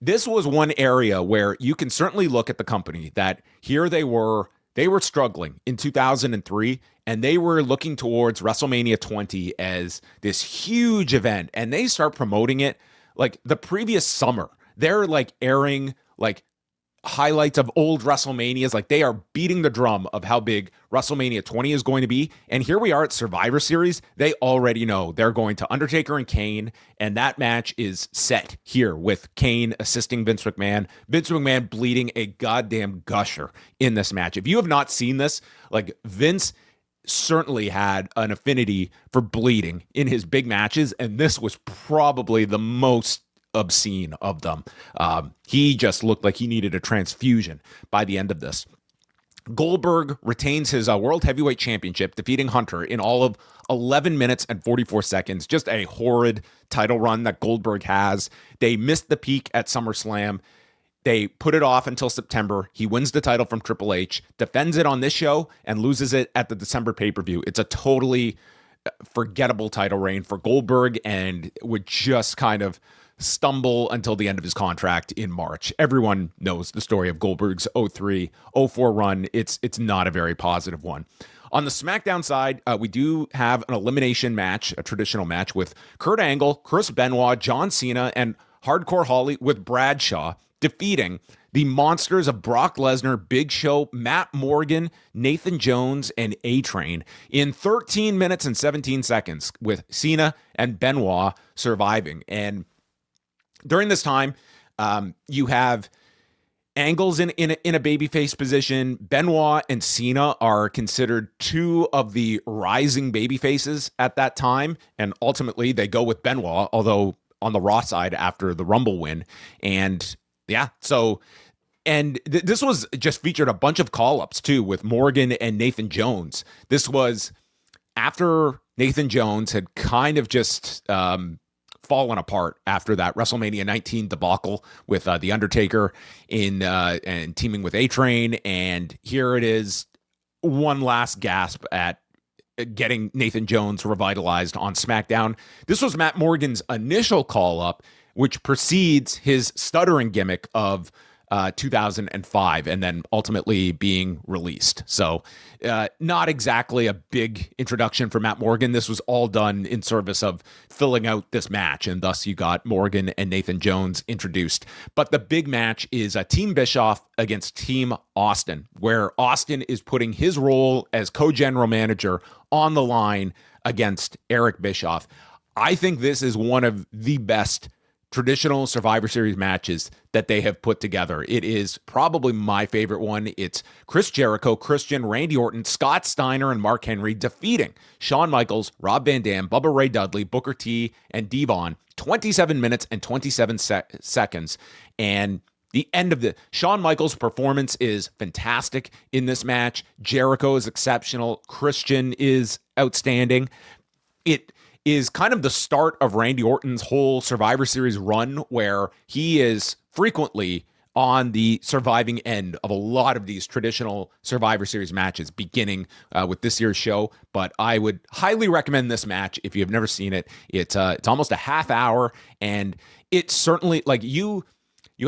this was one area where you can certainly look at the company that here they were struggling in 2003, and they were looking towards WrestleMania 20 as this huge event, and they start promoting it like the previous summer. They're like airing like highlights of old WrestleManias. Like they are beating the drum of how big WrestleMania 20 is going to be. And here we are at Survivor Series. They already know they're going to Undertaker and Kane, and that match is set here with Kane assisting Vince McMahon. Vince McMahon bleeding a goddamn gusher in this match. If you have not seen this, like Vince certainly had an affinity for bleeding in his big matches, and this was probably the most obscene of them. He just looked like he needed a transfusion by the end of this. Goldberg retains his World Heavyweight Championship, defeating Hunter in all of 11 minutes and 44 seconds. Just a horrid title run that Goldberg has. They missed the peak at SummerSlam. They put it off until September. He wins the title from Triple H, defends it on this show, and loses it at the December pay-per-view. It's a totally forgettable title reign for Goldberg, and would just kind of stumble until the end of his contract in March. Everyone knows the story of Goldberg's 03-04 run. It's not a very positive one. On the SmackDown side, we do have an elimination match, a traditional match with Kurt Angle, Chris Benoit, John Cena, and Hardcore Holly with Bradshaw, defeating the monsters of Brock Lesnar, Big Show, Matt Morgan, Nathan Jones, and A-Train in 13 minutes and 17 seconds, with Cena and Benoit surviving. And during this time, you have Angle's in a babyface position. Benoit and Cena are considered two of the rising babyfaces at that time, and ultimately they go with Benoit, although on the Raw side after the Rumble win. And yeah, so this was just featured a bunch of call-ups too with Morgan and Nathan Jones. This was after Nathan Jones had kind of just fallen apart after that WrestleMania 19 debacle with The Undertaker and teaming with A-Train. And here it is, one last gasp at getting Nathan Jones revitalized on SmackDown. This was Matt Morgan's initial call-up, which precedes his stuttering gimmick of 2005, and then ultimately being released. So not exactly a big introduction for Matt Morgan. This was all done in service of filling out this match, and thus you got Morgan and Nathan Jones introduced. But the big match is Team Bischoff against Team Austin, where Austin is putting his role as co-general manager on the line against Eric Bischoff. I think this is one of the best traditional Survivor Series matches that they have put together. It is probably my favorite one. It's Chris Jericho, Christian, Randy Orton, Scott Steiner, and Mark Henry defeating Shawn Michaels, Rob Van Dam, Bubba Ray Dudley, Booker T, and Devon, 27 minutes and 27 seconds. And the end of the Shawn Michaels' performance is fantastic in this match. Jericho is exceptional. Christian is outstanding. is kind of the start of Randy Orton's whole Survivor Series run, where he is frequently on the surviving end of a lot of these traditional Survivor Series matches, beginning with this year's show. But I would highly recommend this match if you have never seen it. It's almost a half hour, and it's certainly like you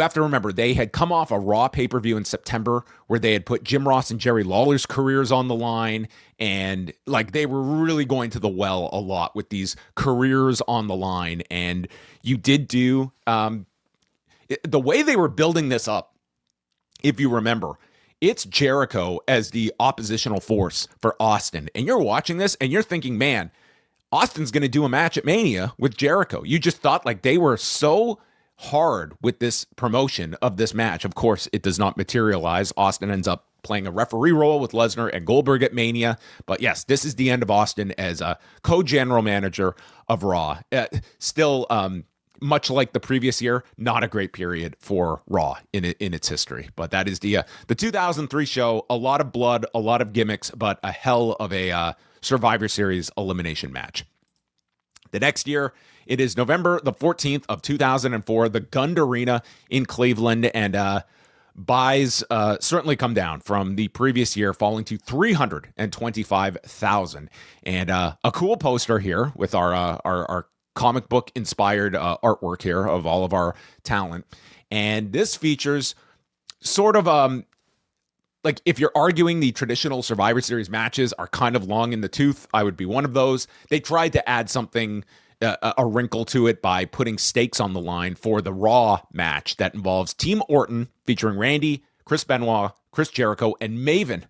have to remember, they had come off a Raw pay-per-view in September where they had put Jim Ross and Jerry Lawler's careers on the line, and like they were really going to the well a lot with these careers on the line. And you did do the way they were building this up, if you remember, it's Jericho as the oppositional force for Austin. And you're watching this and you're thinking, man, Austin's going to do a match at Mania with Jericho. You just thought like they were so hard with this promotion of this match. Of course, it does not materialize. Austin ends up playing a referee role with Lesnar and Goldberg at Mania. But yes, this is the end of Austin as a co-general manager of Raw. Still, much like the previous year, not a great period for Raw in its history. But that is the 2003 show. A lot of blood, a lot of gimmicks, but a hell of a Survivor Series elimination match. The next year, it is November the 14th of 2004, the Gund Arena in Cleveland, and buys certainly come down from the previous year, falling to 325,000. And a cool poster here with our comic book inspired artwork here of all of our talent. And this features sort of like if you're arguing the traditional Survivor Series matches are kind of long in the tooth, I would be one of those. They tried to add something, a wrinkle to it by putting stakes on the line for the Raw match that involves Team Orton featuring Randy, Chris Benoit, Chris Jericho, and Maven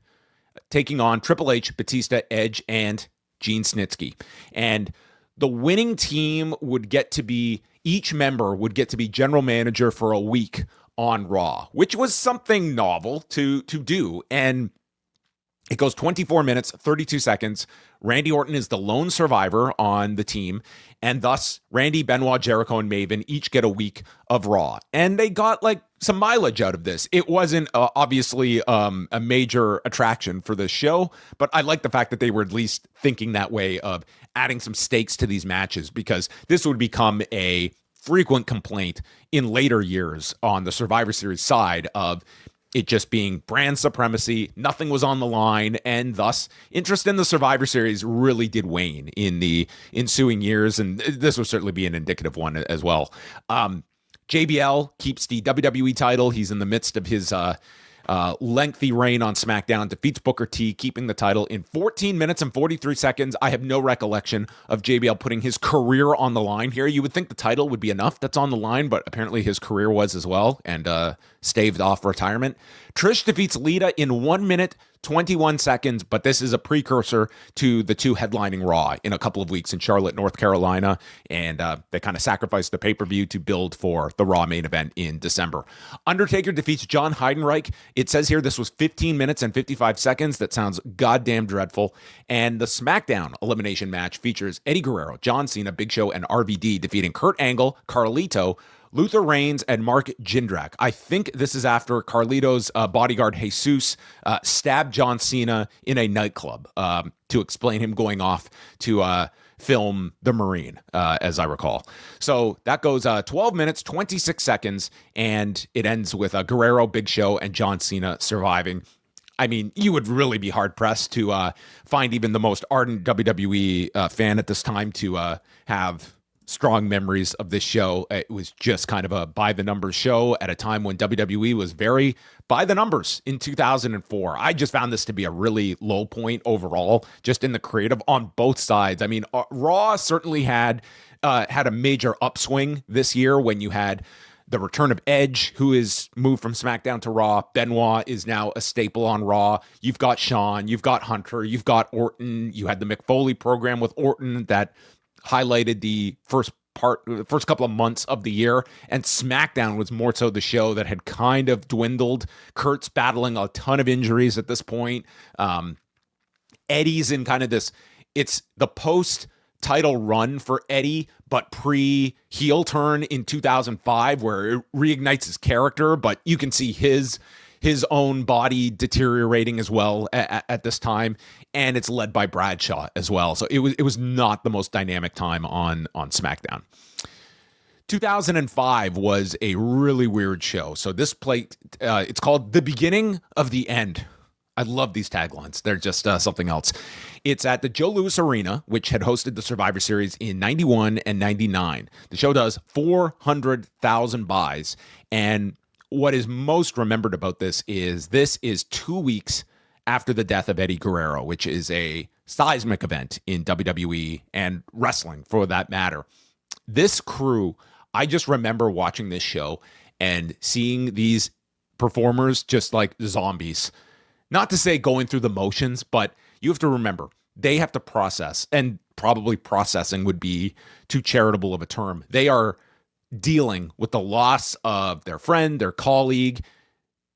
taking on Triple H, Batista, Edge, and Gene Snitsky. And the winning team would get to be, each member would get to be general manager for a week on Raw, which was something novel to do. And it goes 24 minutes, 32 seconds. Randy Orton is the lone survivor on the team, and thus Randy, Benoit, Jericho, and Maven each get a week of Raw. And they got like some mileage out of this. It wasn't obviously a major attraction for this show, but I like the fact that they were at least thinking that way of adding some stakes to these matches, because this would become a frequent complaint in later years on the Survivor Series side of it just being brand supremacy, nothing was on the line, and thus interest in the Survivor Series really did wane in the ensuing years, and this would certainly be an indicative one as well. JBL keeps the WWE title. He's in the midst of his lengthy reign on SmackDown, defeats Booker T, keeping the title in 14 minutes and 43 seconds. I have no recollection of JBL putting his career on the line here. You would think the title would be enough that's on the line, but apparently his career was as well, and staved off retirement. Trish defeats Lita in 1 minute, 21 seconds, but this is a precursor to the two headlining Raw in a couple of weeks in Charlotte, North Carolina, and they kind of sacrificed the pay-per-view to build for the Raw main event in December. Undertaker defeats John Heidenreich. It says here this was 15 minutes and 55 seconds. That sounds goddamn dreadful. And the SmackDown elimination match features Eddie Guerrero, John Cena, Big Show, and RVD defeating Kurt Angle, Carlito, Luther Reigns, and Mark Jindrak. I think this is after Carlito's bodyguard Jesus stabbed John Cena in a nightclub to explain him going off to film The Marine, as I recall. So that goes 12 minutes, 26 seconds, and it ends with Guerrero, Big Show, and John Cena surviving. I mean, you would really be hard-pressed to find even the most ardent WWE fan at this time to have strong memories of this show. It was just kind of a by-the-numbers show at a time when WWE was very by-the-numbers in 2004. I just found this to be a really low point overall, just in the creative on both sides. I mean, Raw certainly had a major upswing this year when you had the return of Edge, who is moved from SmackDown to Raw. Benoit is now a staple on Raw. You've got Shawn, you've got Hunter, you've got Orton. You had the McFoley program with Orton that highlighted the first couple of months of the year, and SmackDown was more so the show that had kind of dwindled. Kurt's battling a ton of injuries at this point. Eddie's in kind of this, it's the post-title run for Eddie, but pre-heel turn in 2005, where it reignites his character, but you can see his his own body deteriorating as well at this time, and it's led by Bradshaw as well. So it was not the most dynamic time on SmackDown. 2005 was a really weird show. So this plate, it's called The Beginning of the End. I love these taglines. They're just something else. It's at the Joe Louis Arena, which had hosted the Survivor Series in 91 and 99. The show does 400,000 buys. And what is most remembered about this is 2 weeks after the death of Eddie Guerrero, which is a seismic event in WWE and wrestling for that matter. This crew, I just remember watching this show and seeing these performers just like zombies. Not to say going through the motions, but you have to remember, they have to process, and probably processing would be too charitable of a term. They are dealing with the loss of their friend, their colleague.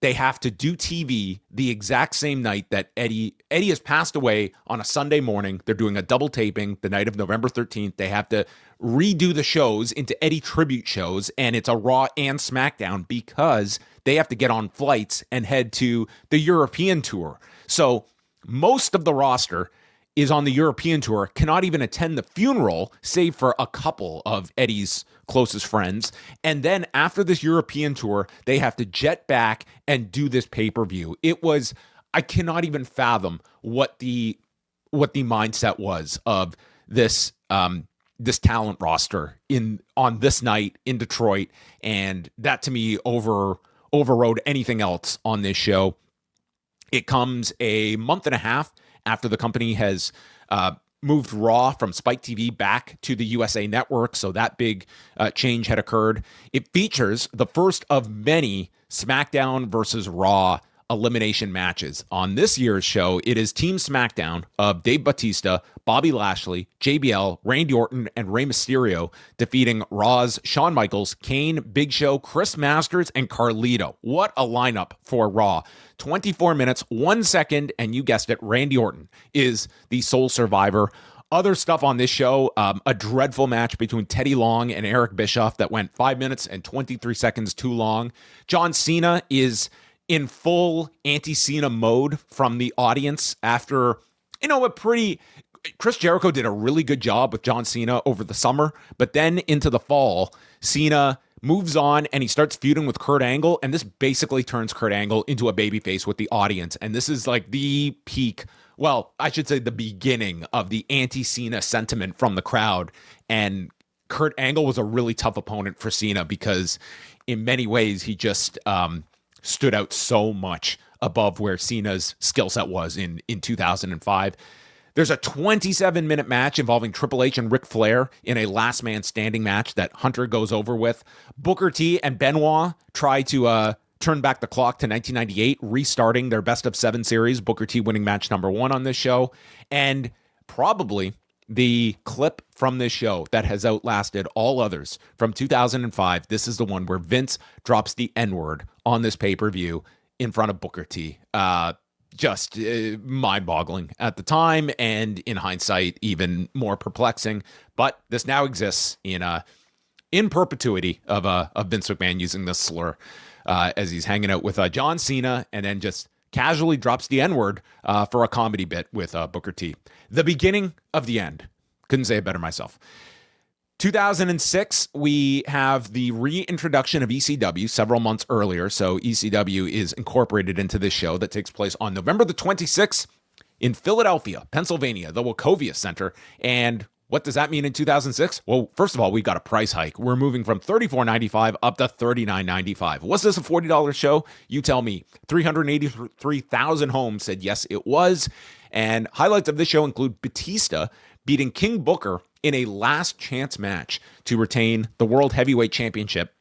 They have to do TV the exact same night that Eddie has passed away on a Sunday morning. They're doing a double taping the night of November 13th. They have to redo the shows into Eddie tribute shows, and it's a Raw and SmackDown because they have to get on flights and head to the European tour. So most of the roster is on the European tour, cannot even attend the funeral, save for a couple of Eddie's closest friends. And then after this European tour, they have to jet back and do this pay-per-view. I cannot even fathom what the mindset was of this this talent roster on this night in Detroit. And that to me overrode anything else on this show. It comes a month and a half after the company has moved Raw from Spike TV back to the USA Network, so that big change had occurred. It features the first of many SmackDown versus Raw elimination matches. On this year's show, it is Team SmackDown of Dave Bautista, Bobby Lashley, JBL, Randy Orton, and Rey Mysterio defeating Raw's Shawn Michaels, Kane, Big Show, Chris Masters, and Carlito. What a lineup for Raw. 24 minutes, 1 second, and you guessed it, Randy Orton is the sole survivor. Other stuff on this show, a dreadful match between Teddy Long and Eric Bischoff that went 5 minutes and 23 seconds too long. John Cena is in full anti-Cena mode from the audience after, Chris Jericho did a really good job with John Cena over the summer, but then into the fall, Cena moves on and he starts feuding with Kurt Angle, and this basically turns Kurt Angle into a babyface with the audience. And this is like the peak, well, I should say the beginning of the anti-Cena sentiment from the crowd. And Kurt Angle was a really tough opponent for Cena because in many ways he just stood out so much above where Cena's skill set was in 2005. There's a 27-minute match involving Triple H and Ric Flair in a last man standing match that Hunter goes over with. Booker T and Benoit try to turn back the clock to 1998, restarting their best of 7 series, Booker T winning match number 1 on this show. And probably the clip from this show that has outlasted all others from 2005, this is the one where Vince drops the N-word on this pay-per-view in front of Booker T. Just mind-boggling at the time, and in hindsight, even more perplexing. But this now exists in perpetuity of Vince McMahon using this slur as he's hanging out with John Cena, and then just casually drops the N-word for a comedy bit with Booker T. The beginning of the end. Couldn't say it better myself. 2006, we have the reintroduction of ECW several months earlier. So ECW is incorporated into this show that takes place on November the 26th in Philadelphia, Pennsylvania, the Wachovia Center. And what does that mean in 2006? Well, first of all, we got a price hike. We're moving from $34.95 up to $39.95. Was this a $40 show? You tell me. 383,000 homes said yes, it was. And highlights of this show include Batista beating King Booker in a last chance match to retain the World Heavyweight Championship.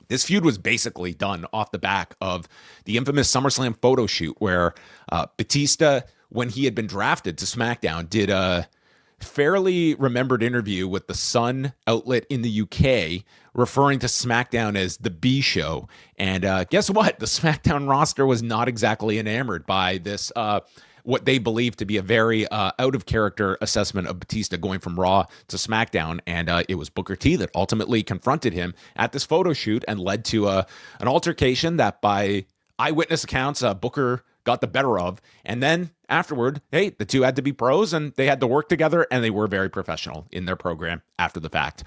This feud was basically done off the back of the infamous SummerSlam photo shoot where Batista, when he had been drafted to SmackDown, did a fairly remembered interview with the Sun outlet in the UK, referring to SmackDown as the B show. And guess what? The SmackDown roster was not exactly enamored by this, what they believe to be a very out of character assessment of Batista going from Raw to SmackDown. And it was Booker T that ultimately confronted him at this photo shoot and led to an altercation that by eyewitness accounts, Booker got the better of. And then afterward, hey, the two had to be pros and they had to work together, and they were very professional in their program after the fact.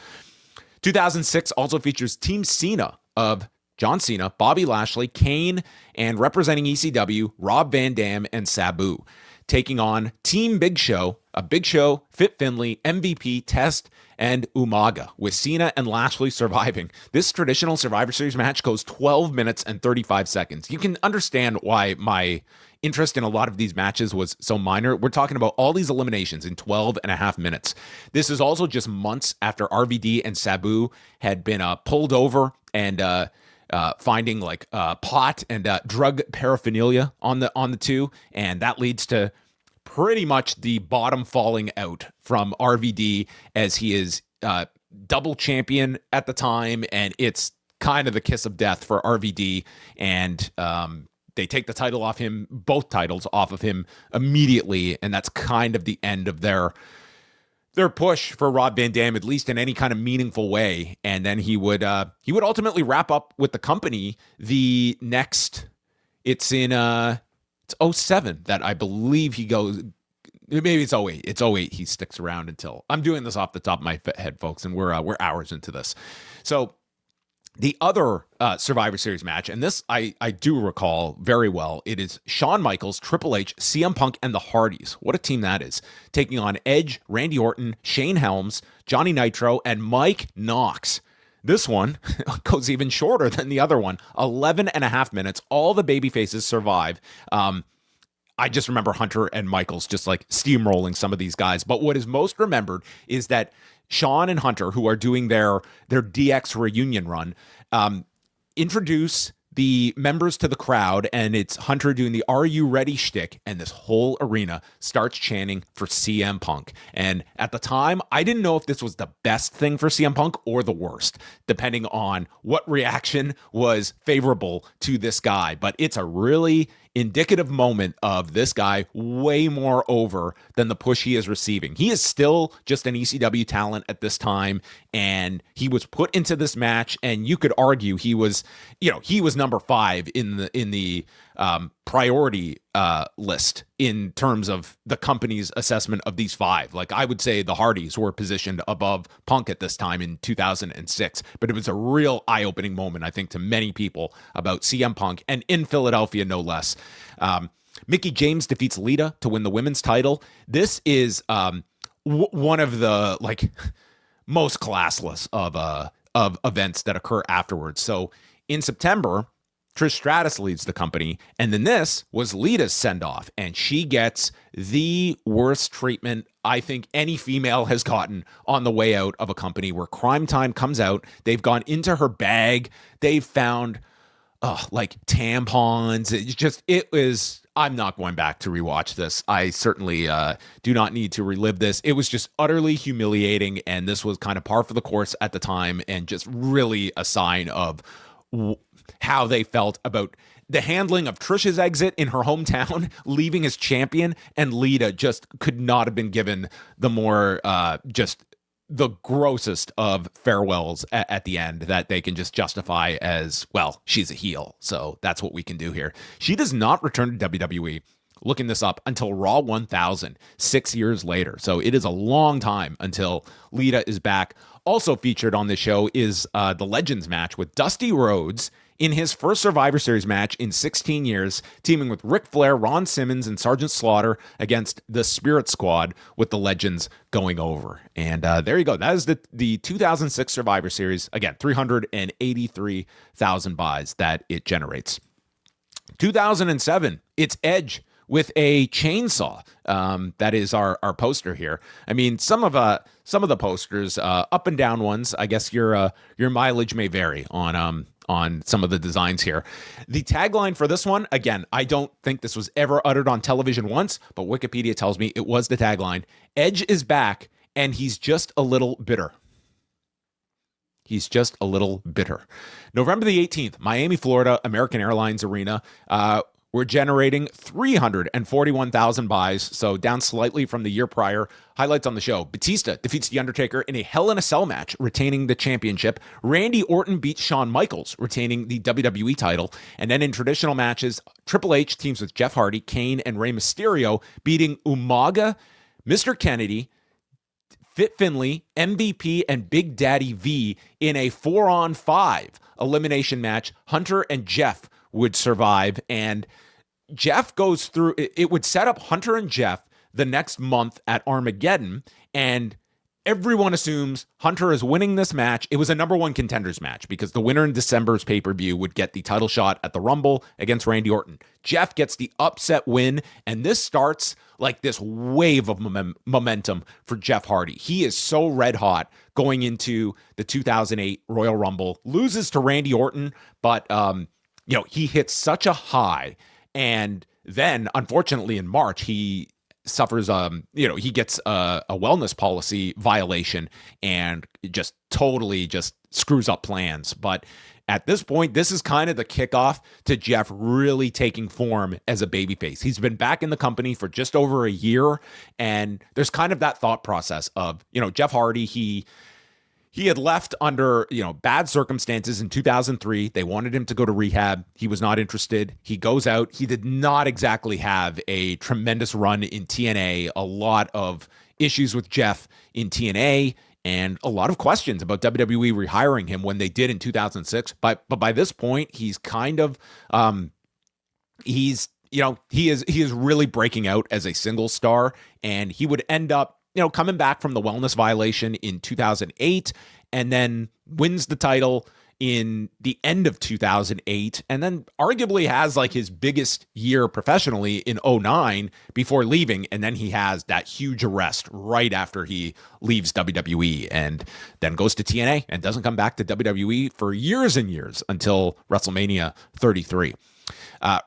2006 also features Team Cena of John Cena, Bobby Lashley, Kane, and representing ECW, Rob Van Dam and Sabu, taking on Team Big Show, a Big Show, Fit Finlay, MVP, Test, and Umaga, with Cena and Lashley surviving. This traditional Survivor Series match goes 12 minutes and 35 seconds. You can understand why my interest in a lot of these matches was so minor. We're talking about all these eliminations in 12 and a half minutes. This is also just months after RVD and Sabu had been pulled over and finding like pot and drug paraphernalia on the two, and that leads to pretty much the bottom falling out from RVD, as he is double champion at the time, and it's kind of the kiss of death for RVD, and they take the title off him, both titles off of him immediately, and that's kind of the end of their push for Rob Van Dam, at least in any kind of meaningful way. And then he would ultimately wrap up with the company the next. It's in it's 07 that I believe he goes. Maybe it's 08. It's 08. He sticks around until, I'm doing this off the top of my head, folks, and we're hours into this. So the other Survivor Series match, and this I do recall very well, it is Shawn Michaels, Triple H, CM Punk, and the Hardys. What a team that is. Taking on Edge, Randy Orton, Shane Helms, Johnny Nitro, and Mike Knox. This one goes even shorter than the other one. 11 and a half minutes. All the baby faces survive. I just remember Hunter and Michaels just like steamrolling some of these guys. But what is most remembered is that Shawn and Hunter, who are doing their DX reunion run, introduce the members to the crowd, and it's Hunter doing the "Are you ready?" shtick, and this whole arena starts chanting for CM Punk. And at the time, I didn't know if this was the best thing for CM Punk or the worst, depending on what reaction was favorable to this guy. But it's a really indicative moment of this guy way more over than the push he is receiving. He is still just an ECW talent at this time, and he was put into this match, and you could argue he was number 5 in the priority list in terms of the company's assessment of these 5. Like, I would say the Hardys were positioned above Punk at this time in 2006, but it was a real eye-opening moment, I think, to many people about CM Punk, and in Philadelphia, no less. Mickie James defeats Lita to win the women's title. This is one of the most classless of events that occur afterwards. So in September, Trish Stratus leaves the company, and then this was Lita's send-off, and she gets the worst treatment I think any female has gotten on the way out of a company, where Crime Time comes out. They've gone into her bag. They've found tampons. I'm not going back to rewatch this. I certainly do not need to relive this. It was just utterly humiliating, and this was kind of par for the course at the time, and just really a sign of how they felt about the handling of Trish's exit in her hometown, leaving as champion, and Lita just could not have been given the more just the grossest of farewells at the end that they can just justify as, well, she's a heel, so that's what we can do here. She does not return to WWE, looking this up, until Raw 1000, 6 years later. So it is a long time until Lita is back. Also featured on this show is the Legends match with Dusty Rhodes in his first Survivor Series match in 16 years, teaming with Ric Flair, Ron Simmons, and Sergeant Slaughter against the Spirit Squad, with the Legends going over. And there you go. That is the 2006 Survivor Series. Again, 383,000 buys that it generates. 2007, it's Edge with a chainsaw. That is our poster here. I mean, some of the posters, up and down ones, I guess your mileage may vary on some of the designs here. The tagline for this one, again, I don't think this was ever uttered on television once, but Wikipedia tells me it was the tagline. Edge is back, and he's just a little bitter. He's just a little bitter. November the 18th, Miami, Florida, American Airlines Arena. We're generating 341,000 buys, so down slightly from the year prior. Highlights on the show: Batista defeats The Undertaker in a Hell in a Cell match, retaining the championship. Randy Orton beats Shawn Michaels, retaining the WWE title. And then in traditional matches, Triple H teams with Jeff Hardy, Kane, and Rey Mysterio, beating Umaga, Mr. Kennedy, Fit Finlay, MVP, and Big Daddy V in a 4-on-5 elimination match. Hunter and Jeff would survive, and Jeff goes through, it would set up Hunter and Jeff the next month at Armageddon, and everyone assumes Hunter is winning this match. It was a number one contenders match because the winner in December's pay-per-view would get the title shot at the Rumble against Randy Orton. Jeff gets the upset win, and this starts like this wave of momentum for Jeff Hardy. He is so red hot going into the 2008 Royal Rumble, loses to Randy Orton, but he hits such a high, and then unfortunately in March he suffers he gets a wellness policy violation and just totally just screws up plans. But at this point, this is kind of the kickoff to Jeff really taking form as a babyface. He's been back in the company for just over a year, and there's kind of that thought process of, Jeff Hardy, he had left under, bad circumstances in 2003. They wanted him to go to rehab. He was not interested. He goes out. He did not exactly have a tremendous run in TNA. A lot of issues with Jeff in TNA and a lot of questions about WWE rehiring him when they did in 2006. But by this point, he's kind of, he is really breaking out as a single star, and he would end up coming back from the wellness violation in 2008 and then wins the title in the end of 2008 and then arguably has like his biggest year professionally in 2009 before leaving. And then he has that huge arrest right after he leaves WWE and then goes to TNA and doesn't come back to WWE for years and years until WrestleMania 33.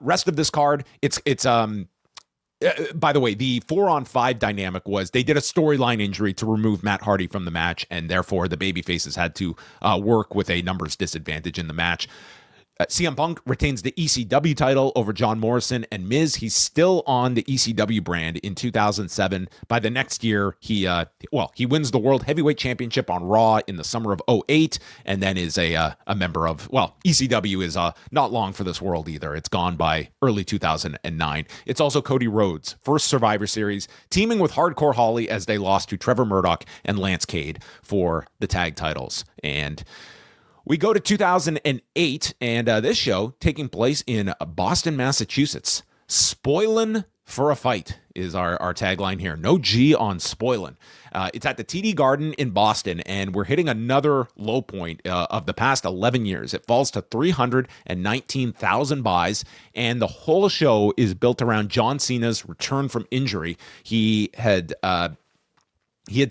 Rest of this card, it's by the way, the 4-on-5 dynamic was they did a storyline injury to remove Matt Hardy from the match, and therefore the babyfaces had to work with a numbers disadvantage in the match. CM Punk retains the ECW title over John Morrison and Miz. He's still on the ECW brand in 2007. By the next year, he wins the World Heavyweight Championship on Raw in the summer of 2008, and then is a member of, ECW is not long for this world either. It's gone by early 2009. It's also Cody Rhodes' first Survivor Series, teaming with Hardcore Holly as they lost to Trevor Murdoch and Lance Cade for the tag titles. And we go to 2008, and this show taking place in Boston, Massachusetts. Spoilin' for a fight is our tagline here. No G on spoilin'. It's at the TD Garden in Boston, and we're hitting another low point of the past 11 years. It falls to 319,000 buys, and the whole show is built around John Cena's return from injury. He had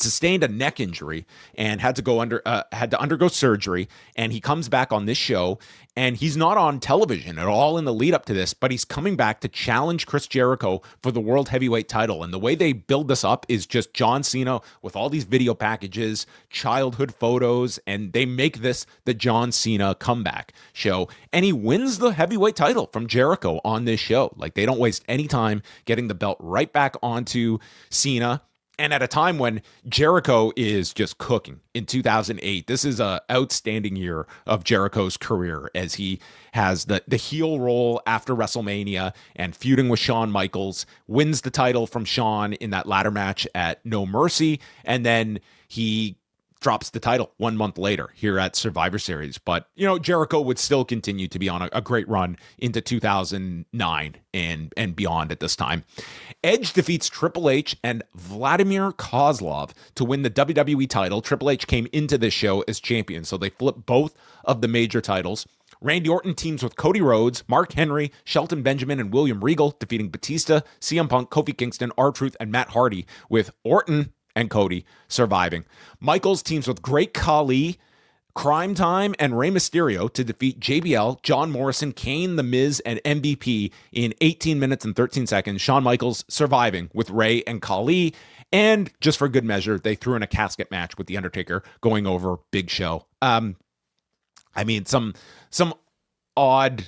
sustained a neck injury and had to undergo surgery, and he comes back on this show, and he's not on television at all in the lead up to this, but he's coming back to challenge Chris Jericho for the World Heavyweight title. And the way they build this up is just John Cena with all these video packages, childhood photos, and they make this the John Cena comeback show. And he wins the heavyweight title from Jericho on this show. Like, they don't waste any time getting the belt right back onto Cena. And at a time when Jericho is just cooking in 2008, this is an outstanding year of Jericho's career as he has the heel role after WrestleMania and feuding with Shawn Michaels, wins the title from Shawn in that ladder match at No Mercy, and then he drops the title 1 month later here at Survivor Series. But, Jericho would still continue to be on a great run into 2009 and beyond at this time. Edge defeats Triple H and Vladimir Kozlov to win the WWE title. Triple H came into this show as champion, so they flipped both of the major titles. Randy Orton teams with Cody Rhodes, Mark Henry, Shelton Benjamin, and William Regal, defeating Batista, CM Punk, Kofi Kingston, R-Truth, and Matt Hardy, with Orton and Cody surviving. Michaels teams with Great Khali, Crime Time, and Rey Mysterio to defeat JBL, John Morrison, Kane, The Miz, and MVP in 18 minutes and 13 seconds. Shawn Michaels surviving with Rey and Khali. And just for good measure, they threw in a casket match with The Undertaker going over Big Show. Some odd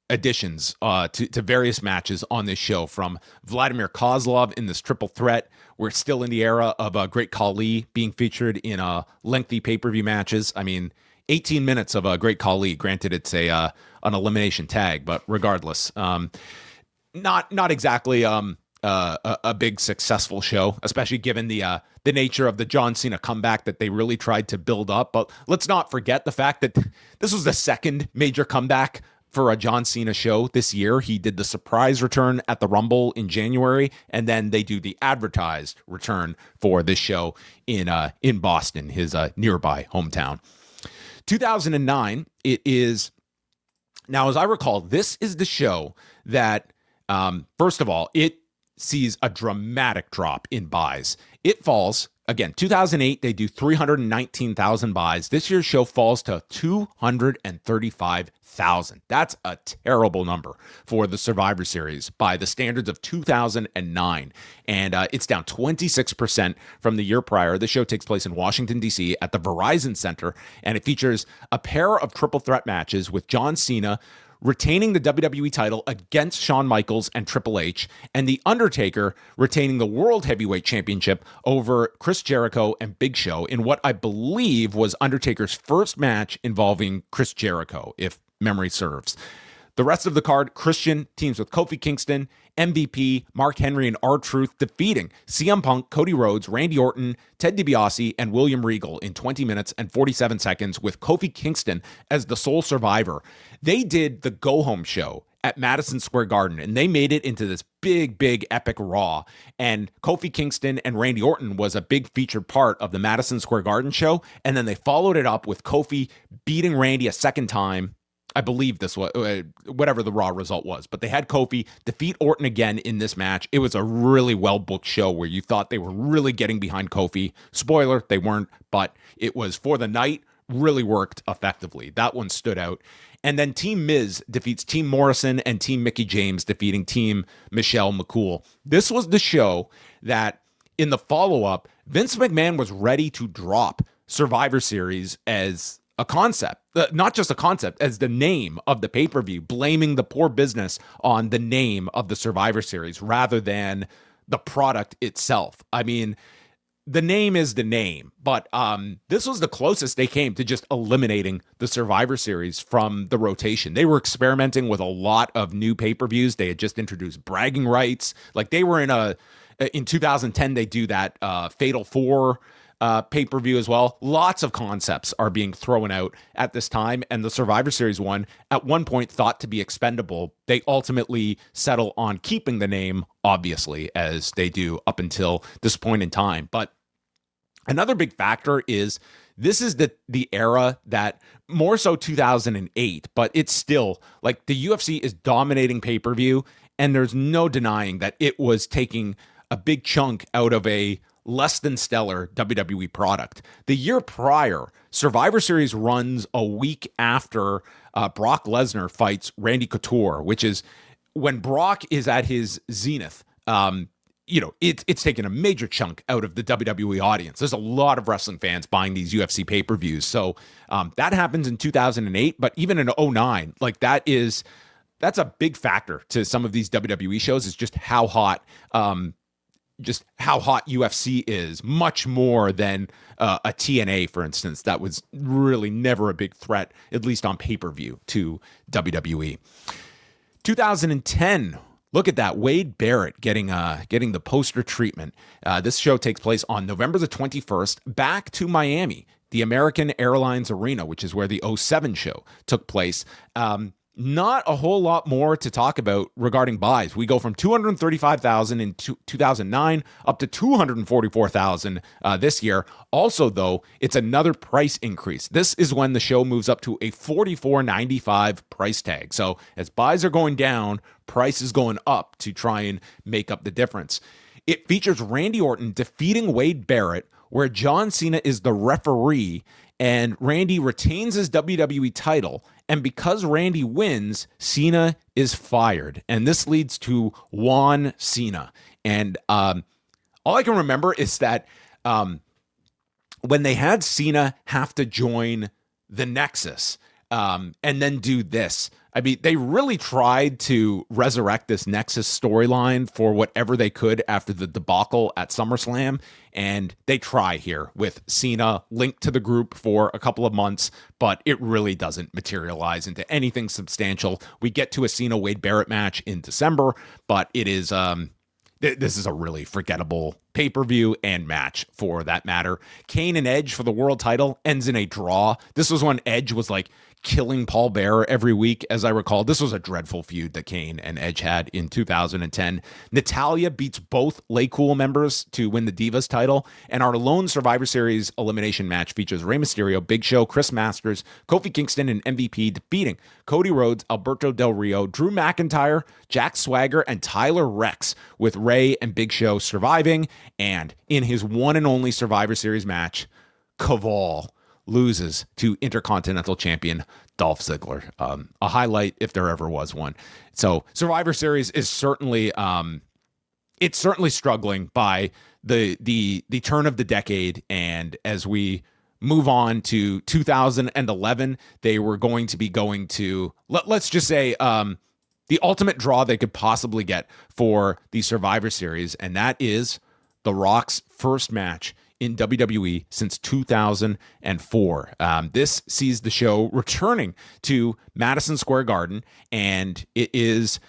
additions to various matches on this show, from Vladimir Kozlov in this triple threat. We're still in the era of Great Khali being featured in lengthy pay-per-view matches. I mean, 18 minutes of a Great Khali. Granted, it's an elimination tag, but regardless, not exactly a big successful show, especially given the nature of the John Cena comeback that they really tried to build up. But let's not forget the fact that this was the second major comeback for a John Cena show this year. He did the surprise return at the Rumble in January, and then they do the advertised return for this show in Boston, his nearby hometown. 2009, it is, now as I recall, this is the show that, first of all, it sees a dramatic drop in buys. It falls, again, 2008, they do 319,000 buys. This year's show falls to 235,000. That's a terrible number for the Survivor Series by the standards of 2009. And it's down 26% from the year prior. The show takes place in Washington, D.C. at the Verizon Center, and it features a pair of triple threat matches with John Cena retaining the WWE title against Shawn Michaels and Triple H, and The Undertaker retaining the World Heavyweight Championship over Chris Jericho and Big Show in what I believe was Undertaker's first match involving Chris Jericho, if memory serves. The rest of the card, Christian teams with Kofi Kingston, MVP, Mark Henry, and R-Truth, defeating CM Punk, Cody Rhodes, Randy Orton, Ted DiBiase, and William Regal in 20 minutes and 47 seconds, with Kofi Kingston as the sole survivor. They did the go-home show at Madison Square Garden, and they made it into this big epic Raw. And Kofi Kingston and Randy Orton was a big featured part of the Madison Square Garden show, and then they followed it up with Kofi beating Randy a second time. I believe this was whatever the Raw result was, but they had Kofi defeat Orton again in this match. It was a really well-booked show where you thought they were really getting behind Kofi. Spoiler, they weren't, but it was for the night, really worked effectively. That one stood out. And then Team Miz defeats Team Morrison and Team Mickie James, defeating Team Michelle McCool. This was the show that, in the follow-up, Vince McMahon was ready to drop Survivor Series as a concept, not just a concept, as the name of the pay-per-view, blaming the poor business on the name of the Survivor Series rather than the product itself. I mean, the name is the name, but this was the closest they came to just eliminating the Survivor Series from the rotation. They were experimenting with a lot of new pay-per-views. They had just introduced bragging rights. Like, they were in 2010, they do that Fatal 4 pay-per-view as well. Lots of concepts are being thrown out at this time, and the Survivor Series one, at one point thought to be expendable. They ultimately settle on keeping the name, obviously, as they do up until this point in time. But another big factor is this is the era that, more so 2008, but it's still, like, the UFC is dominating pay-per-view, and there's no denying that it was taking a big chunk out of a less than stellar WWE product. The year prior, Survivor Series runs a week after Brock Lesnar fights Randy Couture, which is when Brock is at his zenith. It's taken a major chunk out of the WWE audience. There's a lot of wrestling fans buying these UFC pay-per-views. So that happens in 2008, but even in 2009, like, that's a big factor to some of these WWE shows, is just how hot UFC is, much more than a TNA, for instance. That was really never a big threat, at least on pay-per-view, to WWE. 2010, look at that, Wade Barrett getting the poster treatment. This show takes place on November the 21st, back to Miami, the American Airlines Arena, which is where the 2007 show took place. Not a whole lot more to talk about regarding buys. We go from 235,000 in 2009 up to 244,000 this year. Also, though, it's another price increase. This is when the show moves up to a $44.95 price tag. So as buys are going down, price is going up to try and make up the difference. It features Randy Orton defeating Wade Barrett, where John Cena is the referee, and Randy retains his WWE title. And because Randy wins, Cena is fired. And this leads to Juan Cena. And all I can remember is that when they had Cena have to join the Nexus, and then do this. I mean, they really tried to resurrect this Nexus storyline for whatever they could after the debacle at SummerSlam, and they try here with Cena linked to the group for a couple of months, but it really doesn't materialize into anything substantial. We get to a Cena Wade Barrett match in December, but it is this is a really forgettable pay-per-view and match for that matter. Kane and Edge for the world title ends in a draw. This was when Edge was like killing Paul Bearer every week, as I recall. This was a dreadful feud that Kane and Edge had in 2010. Natalya beats both Lay Cool members to win the Divas title, and our lone Survivor Series elimination match features Rey Mysterio, Big Show, Chris Masters, Kofi Kingston, and MVP defeating Cody Rhodes, Alberto Del Rio, Drew McIntyre, Jack Swagger, and Tyler Rex, with Rey and Big Show surviving. And in his one and only Survivor Series match, Kaval loses to Intercontinental Champion Dolph Ziggler. A highlight if there ever was one. So Survivor Series is certainly it's certainly struggling by the turn of the decade, and as we move on to 2011, they were going to be going to let's just say the ultimate draw they could possibly get for the Survivor Series, and that is The Rock's first match in WWE since 2004. This sees the show returning to Madison Square Garden, and it is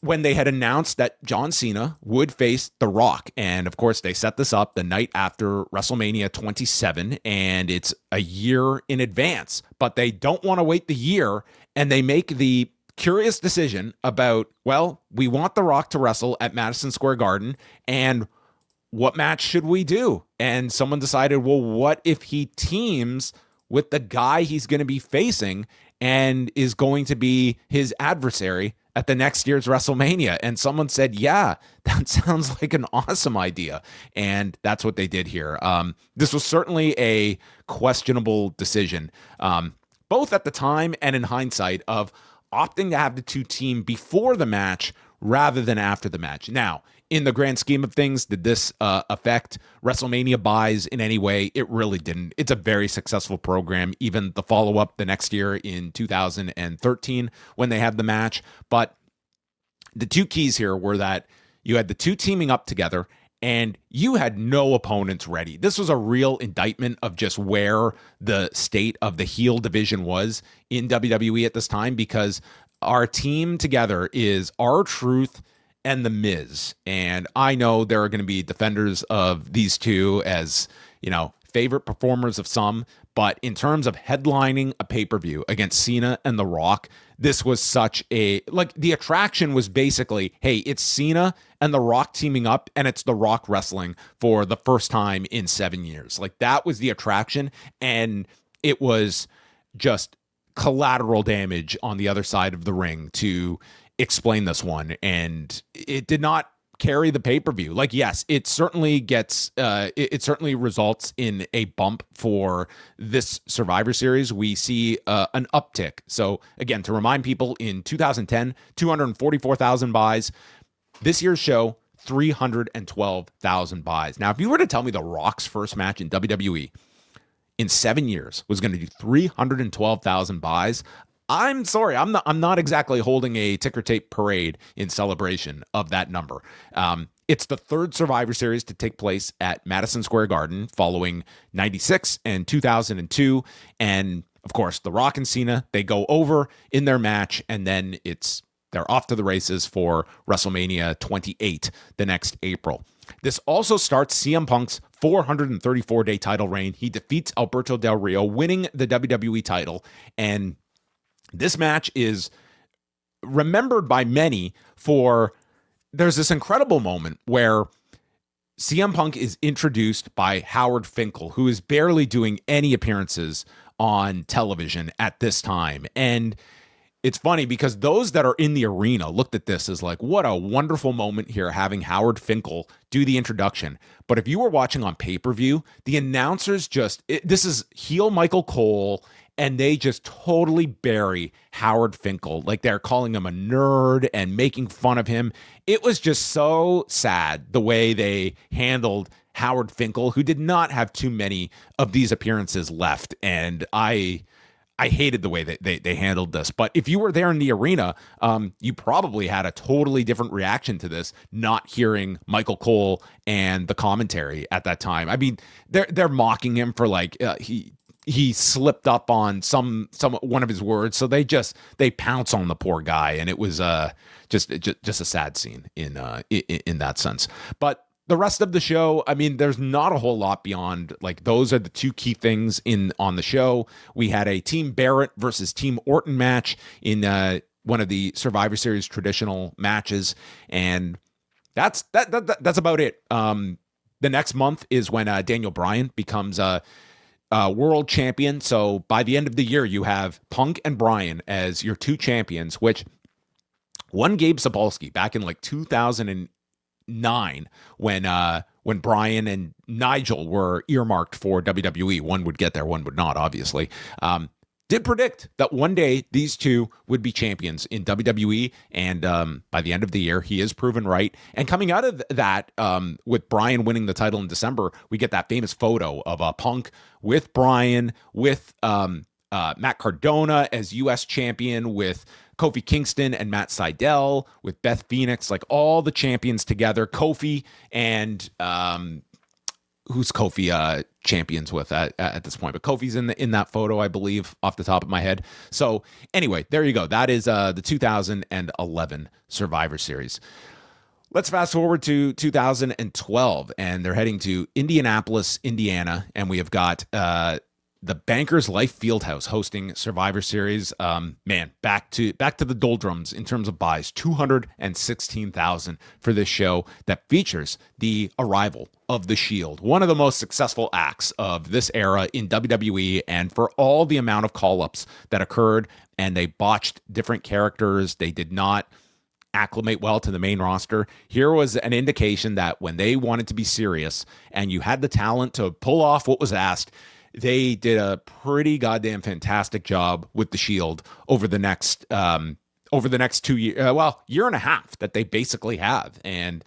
when they had announced that John Cena would face The Rock. And of course, they set this up the night after WrestleMania 27, and it's a year in advance, but they don't want to wait the year, and they make the curious decision about, well, we want The Rock to wrestle at Madison Square Garden, and what match should we do? And someone decided, well, what if he teams with the guy he's going to be facing and is going to be his adversary at the next year's WrestleMania? And someone said, yeah, that sounds like an awesome idea. And that's what they did here. This was certainly a questionable decision, both at the time and in hindsight, of opting to have the two team before the match rather than after the match. Now, in the grand scheme of things, did this affect WrestleMania buys in any way? It really didn't. It's a very successful program, even the follow-up the next year in 2013 when they had the match. But the two keys here were that you had the two teaming up together, and you had no opponents ready. This was a real indictment of just where the state of the heel division was in WWE at this time, because our team together is R-Truth and The Miz. And I know there are going to be defenders of these two as, you know, favorite performers of some, but in terms of headlining a pay-per-view against Cena and The Rock, this was such a, like, the attraction was basically, hey, it's Cena and The Rock teaming up, and it's The Rock wrestling for the first time in 7 years. Like, that was the attraction, and it was just collateral damage on the other side of the ring to explain this one, and it did not carry the pay-per-view. Like, yes, it certainly gets it certainly results in a bump for this Survivor Series. We see an uptick. So again, to remind people, in 2010, 244,000 buys. This year's show, 312,000 buys. Now, if you were to tell me The Rock's first match in WWE in 7 years was going to do 312,000 buys, I'm sorry, I'm not exactly holding a ticker tape parade in celebration of that number. It's the third Survivor Series to take place at Madison Square Garden, following 96 and 2002. And of course, The Rock and Cena, they go over in their match, and then they're off to the races for WrestleMania 28 the next April. This also starts CM Punk's 434-day title reign. He defeats Alberto Del Rio, winning the WWE title, and this match is remembered by many for, there's this incredible moment where CM Punk is introduced by Howard Finkel, who is barely doing any appearances on television at this time. And it's funny because those that are in the arena looked at this as like, what a wonderful moment here, having Howard Finkel do the introduction. But if you were watching on pay-per-view, the announcers this is heel Michael Cole, and they just totally bury Howard Finkel. Like, they're calling him a nerd and making fun of him. It was just so sad the way they handled Howard Finkel, who did not have too many of these appearances left. And I I hated the way that they handled this. But if you were there in the arena, you probably had a totally different reaction to this, not hearing Michael Cole and the commentary at that time. I mean, they're mocking him for like he slipped up on some one of his words, so they pounce on the poor guy, and it was just a sad scene in that sense. But the rest of the show, I mean, there's not a whole lot beyond, like, those are the two key things on the show. We had a Team Barrett versus Team Orton match in one of the Survivor Series traditional matches, and that's about it. The next month is when Daniel Bryan becomes world champion. So by the end of the year, you have Punk and Bryan as your two champions, which one Gabe Sapolsky back in like 2009 when Bryan and Nigel were earmarked for WWE. One would get there, one would not, obviously. Did predict that one day these two would be champions in WWE, and by the end of the year, he is proven right. And coming out of that, with Bryan winning the title in December, we get that famous photo of Punk with Bryan, with Matt Cardona as U.S. champion, with Kofi Kingston and Matt Sydal, with Beth Phoenix, like all the champions together. Kofi and who's Kofi champions with at this point? But Kofi's in that photo, I believe, off the top of my head. So anyway, there you go. That is the 2011 Survivor Series. Let's fast forward to 2012, and they're heading to Indianapolis, Indiana, and we have got the Bankers Life Fieldhouse hosting Survivor Series. Man, back to the doldrums in terms of buys. 216,000 for this show that features the arrival of The Shield, one of the most successful acts of this era in WWE, and for all the amount of call-ups that occurred, and they botched different characters. They did not acclimate well to the main roster. Here was an indication that when they wanted to be serious and you had the talent to pull off what was asked, they did a pretty goddamn fantastic job with The Shield over the next 2 years, year and a half that they basically have. And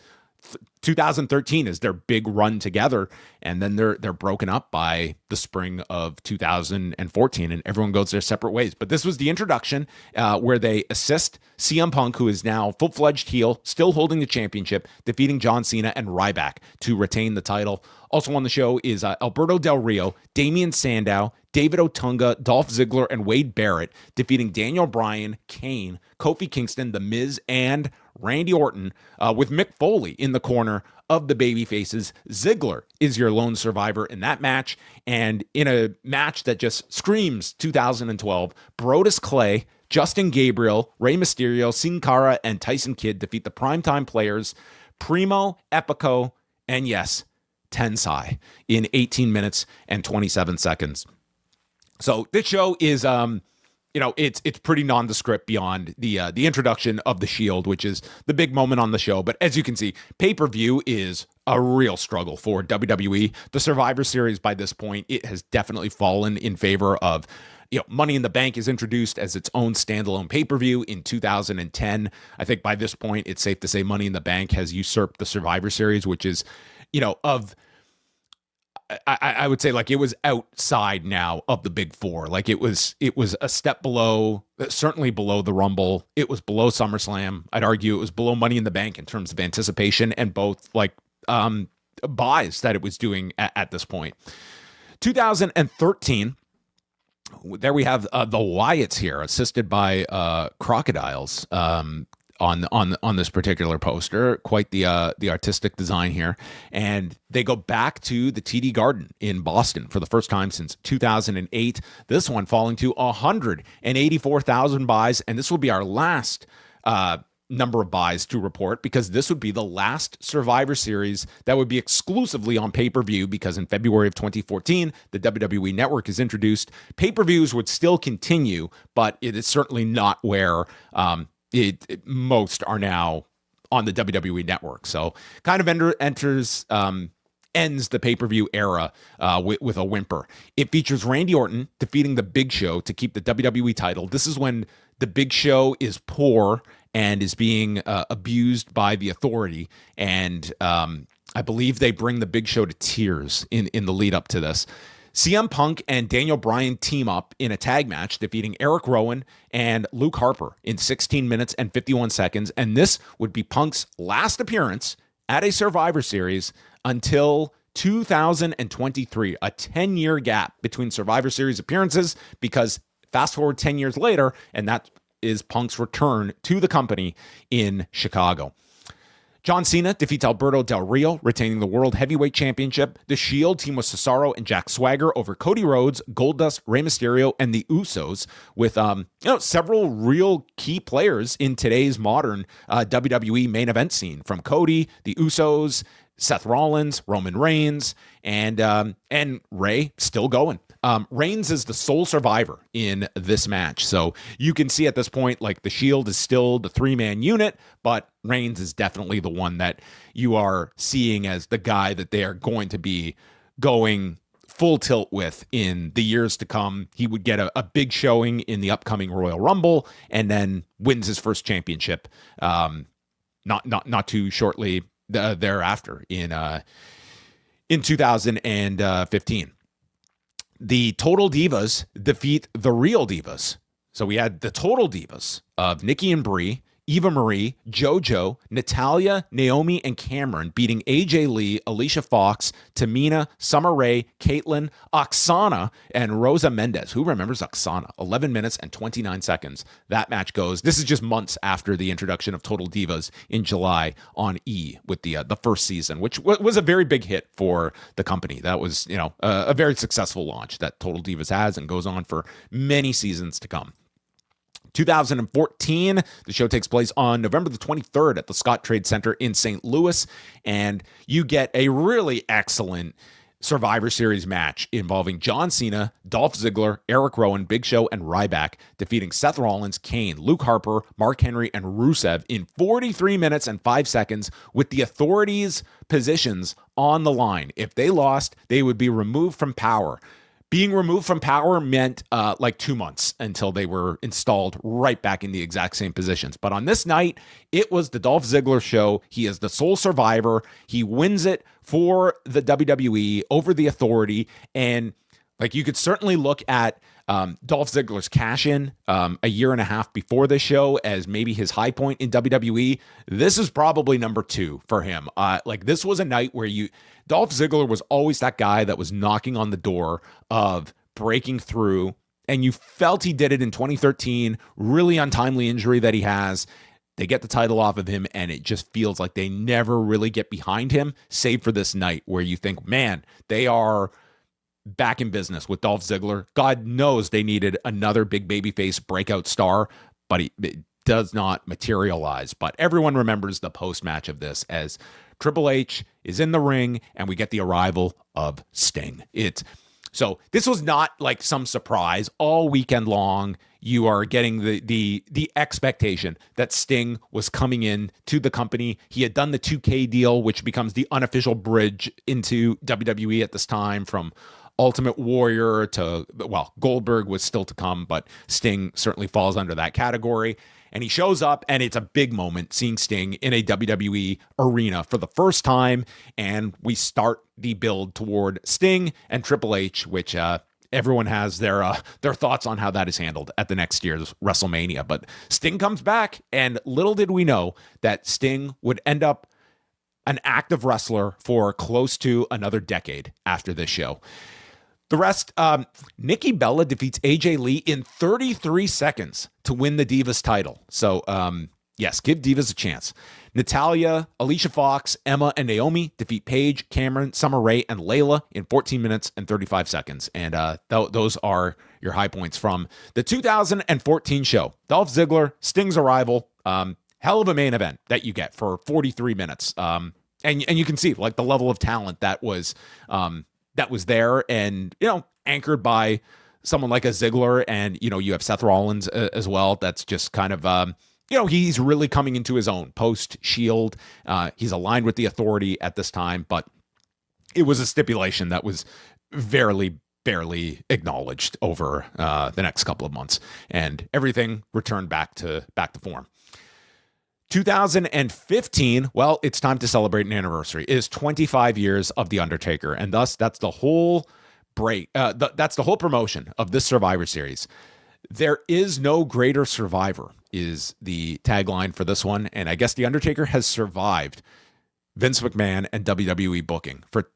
2013 is their big run together, and then they're broken up by the spring of 2014, and everyone goes their separate ways. But this was the introduction where they assist CM Punk, who is now full-fledged heel, still holding the championship, defeating John Cena and Ryback to retain the title. Also on the show is Alberto Del Rio, Damian Sandow, David Otunga, Dolph Ziggler, and Wade Barrett, defeating Daniel Bryan, Kane, Kofi Kingston, The Miz, and Randy Orton, with Mick Foley in the corner of the babyfaces. Ziggler is your lone survivor in that match, and in a match that just screams 2012, Brodus Clay, Justin Gabriel, Rey Mysterio, Sin Cara, and Tyson Kidd defeat the primetime players Primo, Epico, and yes, Tensai in 18 minutes and 27 seconds. So this show is it's pretty nondescript beyond the introduction of The Shield, which is the big moment on the show. But as you can see, pay-per-view is a real struggle for WWE. The Survivor Series, by this point, it has definitely fallen in favor of, Money in the Bank is introduced as its own standalone pay-per-view in 2010. I think by this point, it's safe to say Money in the Bank has usurped the Survivor Series, which is, I would say, like, it was outside now of the big four. Like, it was a step below, certainly below the Rumble. It was below SummerSlam. I'd argue it was below Money in the Bank in terms of anticipation and both buys that it was doing at this point. 2013, there we have the Wyatts here, assisted by crocodiles. On this particular poster, quite the artistic design here, and they go back to the TD Garden in Boston for the first time since 2008. This one falling to 184,000 buys, and this will be our last number of buys to report, because this would be the last Survivor Series that would be exclusively on pay-per-view, because in February of 2014, the WWE Network is introduced. Pay-per-views would still continue, but it is certainly not where most are now on the WWE Network. So kind of ends the pay-per-view era with a whimper. It features Randy Orton defeating The Big Show to keep the WWE title. This is when The Big Show is poor and is being abused by the Authority. And I believe they bring The Big Show to tears in the lead up to this. CM Punk and Daniel Bryan team up in a tag match, defeating Eric Rowan and Luke Harper in 16 minutes and 51 seconds. And this would be Punk's last appearance at a Survivor Series until 2023, a 10-year gap between Survivor Series appearances, because fast forward 10 years later, and that is Punk's return to the company in Chicago. John Cena defeats Alberto Del Rio, retaining the World Heavyweight Championship. The Shield team with Cesaro and Jack Swagger over Cody Rhodes, Goldust, Rey Mysterio, and the Usos, with several real key players in today's modern WWE main event scene, from Cody, the Usos, Seth Rollins, Roman Reigns, and Rey still going. Reigns is the sole survivor in this match. So you can see at this point, like, the Shield is still the three-man unit, but Reigns is definitely the one that you are seeing as the guy that they are going to be going full tilt with in the years to come. He would get a big showing in the upcoming Royal Rumble and then wins his first championship not too shortly thereafter in 2015. The Total Divas defeat the Real Divas. So we had the Total Divas of Nikki and Brie, Eva Marie, JoJo, Natalya, Naomi, and Cameron, beating AJ Lee, Alicia Fox, Tamina, Summer Rae, Caitlyn, Oksana, and Rosa Mendez. Who remembers Oksana? 11 minutes and 29 seconds. That match goes. This is just months after the introduction of Total Divas in July on E! With the first season, which was a very big hit for the company. That was, a very successful launch that Total Divas has and goes on for many seasons to come. 2014, the show takes place on November the 23rd at the Scott Trade Center in St. Louis, and you get a really excellent Survivor Series match involving John Cena, Dolph Ziggler, Eric Rowan, Big Show, and Ryback, defeating Seth Rollins, Kane, Luke Harper, Mark Henry, and Rusev in 43 minutes and 5 seconds, with the Authorities' positions on the line. If they lost, they would be removed from power. Being removed from power meant 2 months until they were installed right back in the exact same positions. But on this night, it was the Dolph Ziggler show. He is the sole survivor. He wins it for the WWE over the Authority. And you could certainly look at Dolph Ziggler's cash-in a year and a half before this show as maybe his high point in WWE. This is probably number 2 for him. This was a night where Dolph Ziggler was always that guy that was knocking on the door of breaking through, and you felt he did it in 2013. Really untimely injury that he has. They get the title off of him, and it just feels like they never really get behind him, save for this night where you think, man, they are back in business with Dolph Ziggler. God knows they needed another big babyface breakout star, but it does not materialize. But everyone remembers the post-match of this as Triple H is in the ring, and we get the arrival of Sting. So this was not like some surprise. All weekend long, you are getting the expectation that Sting was coming in to the company. He had done the 2K deal, which becomes the unofficial bridge into WWE at this time, from Ultimate Warrior to, Goldberg was still to come, but Sting certainly falls under that category. And he shows up, and it's a big moment seeing Sting in a WWE arena for the first time. And we start the build toward Sting and Triple H, which everyone has their thoughts on how that is handled at the next year's WrestleMania. But Sting comes back, and little did we know that Sting would end up an active wrestler for close to another decade after this show. The rest, Nikki Bella defeats AJ Lee in 33 seconds to win the Divas title. So, yes, give Divas a chance. Natalya, Alicia Fox, Emma, and Naomi defeat Paige, Cameron, Summer Rae, and Layla in 14 minutes and 35 seconds. And those are your high points from the 2014 show. Dolph Ziggler, Sting's arrival, hell of a main event that you get for 43 minutes. And you can see the level of talent that was there, and anchored by someone like a Ziggler, and you have Seth Rollins as well. That's just kind of he's really coming into his own post Shield. He's aligned with the Authority at this time, but it was a stipulation that was barely acknowledged over the next couple of months, and everything returned back to form. 2015, well, it's time to celebrate an anniversary. It is 25 years of The Undertaker, and thus that's the whole break. That's the whole promotion of this Survivor Series. There is no greater survivor is the tagline for this one. And I guess The Undertaker has survived Vince McMahon and WWE booking for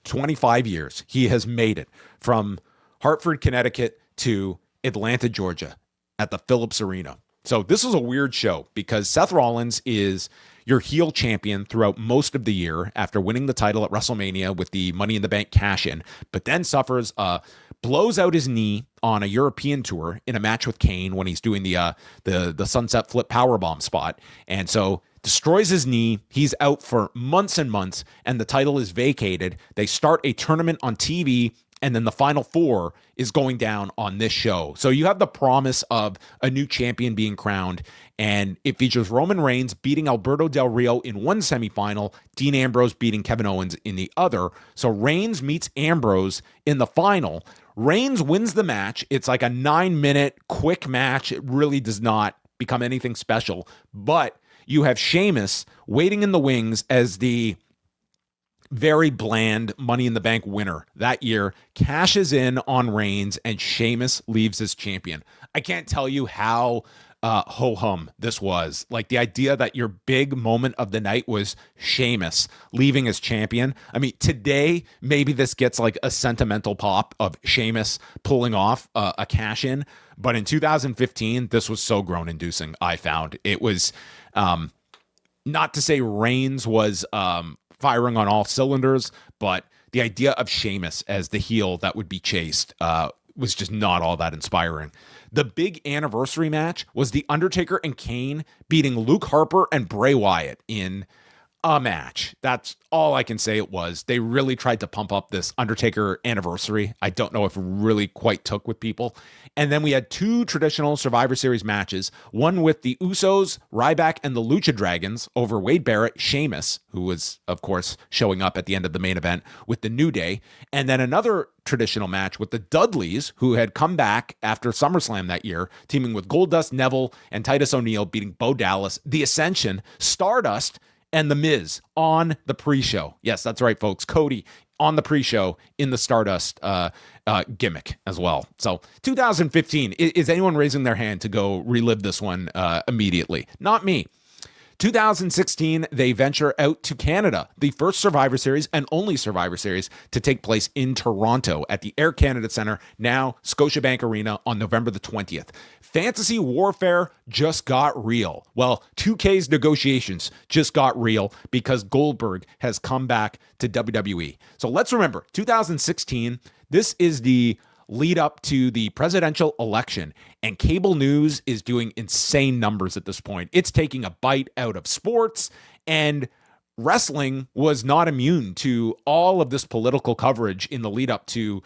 25 years. He has made it from Hartford, Connecticut to Atlanta, Georgia at the Phillips Arena. So this is a weird show because Seth Rollins is your heel champion throughout most of the year after winning the title at WrestleMania with the Money in the Bank cash-in, but then suffers blows out his knee on a European tour in a match with Kane when he's doing the sunset flip powerbomb spot. And so destroys his knee. He's out for months and months, and the title is vacated. They start a tournament on TV, and then the Final Four is going down on this show. So you have the promise of a new champion being crowned, and it features Roman Reigns beating Alberto Del Rio in one semifinal, Dean Ambrose beating Kevin Owens in the other. So Reigns meets Ambrose in the final. Reigns wins the match. It's like a 9-minute quick match. It really does not become anything special, but you have Sheamus waiting in the wings as the very bland Money in the Bank winner that year, cashes in on Reigns, and Sheamus leaves as champion. I can't tell you how ho-hum this was. Like the idea that your big moment of the night was Sheamus leaving as champion. I mean, today, maybe this gets like a sentimental pop of Sheamus pulling off a cash-in, but in 2015, this was so groan-inducing, I found. It was, not to say Reigns was firing on all cylinders, but the idea of Sheamus as the heel that would be chased was just not all that inspiring. The big anniversary match was The Undertaker and Kane beating Luke Harper and Bray Wyatt in a match. That's all I can say it was. They really tried to pump up this Undertaker anniversary. I don't know if it really quite took with people. And then we had two traditional Survivor Series matches, one with the Usos, Ryback, and the Lucha Dragons over Wade Barrett, Sheamus, who was, of course, showing up at the end of the main event with the New Day, and then another traditional match with the Dudleys, who had come back after SummerSlam that year, teaming with Goldust, Neville, and Titus O'Neil, beating Bo Dallas, The Ascension, Stardust, and The Miz on the pre-show. Yes, that's right, folks. Cody on the pre-show in the Stardust gimmick as well. So 2015, is anyone raising their hand to go relive this one immediately? Not me. 2016, they venture out to Canada, the first Survivor Series and only Survivor Series to take place in Toronto at the Air Canada Centre, now Scotiabank Arena, on November the 20th. Fantasy warfare just got real. Well, 2K's negotiations just got real because Goldberg has come back to WWE. So let's remember, 2016, this is the lead up to the presidential election, and cable news is doing insane numbers at this point. It's taking a bite out of sports, and wrestling was not immune to all of this political coverage in the lead up to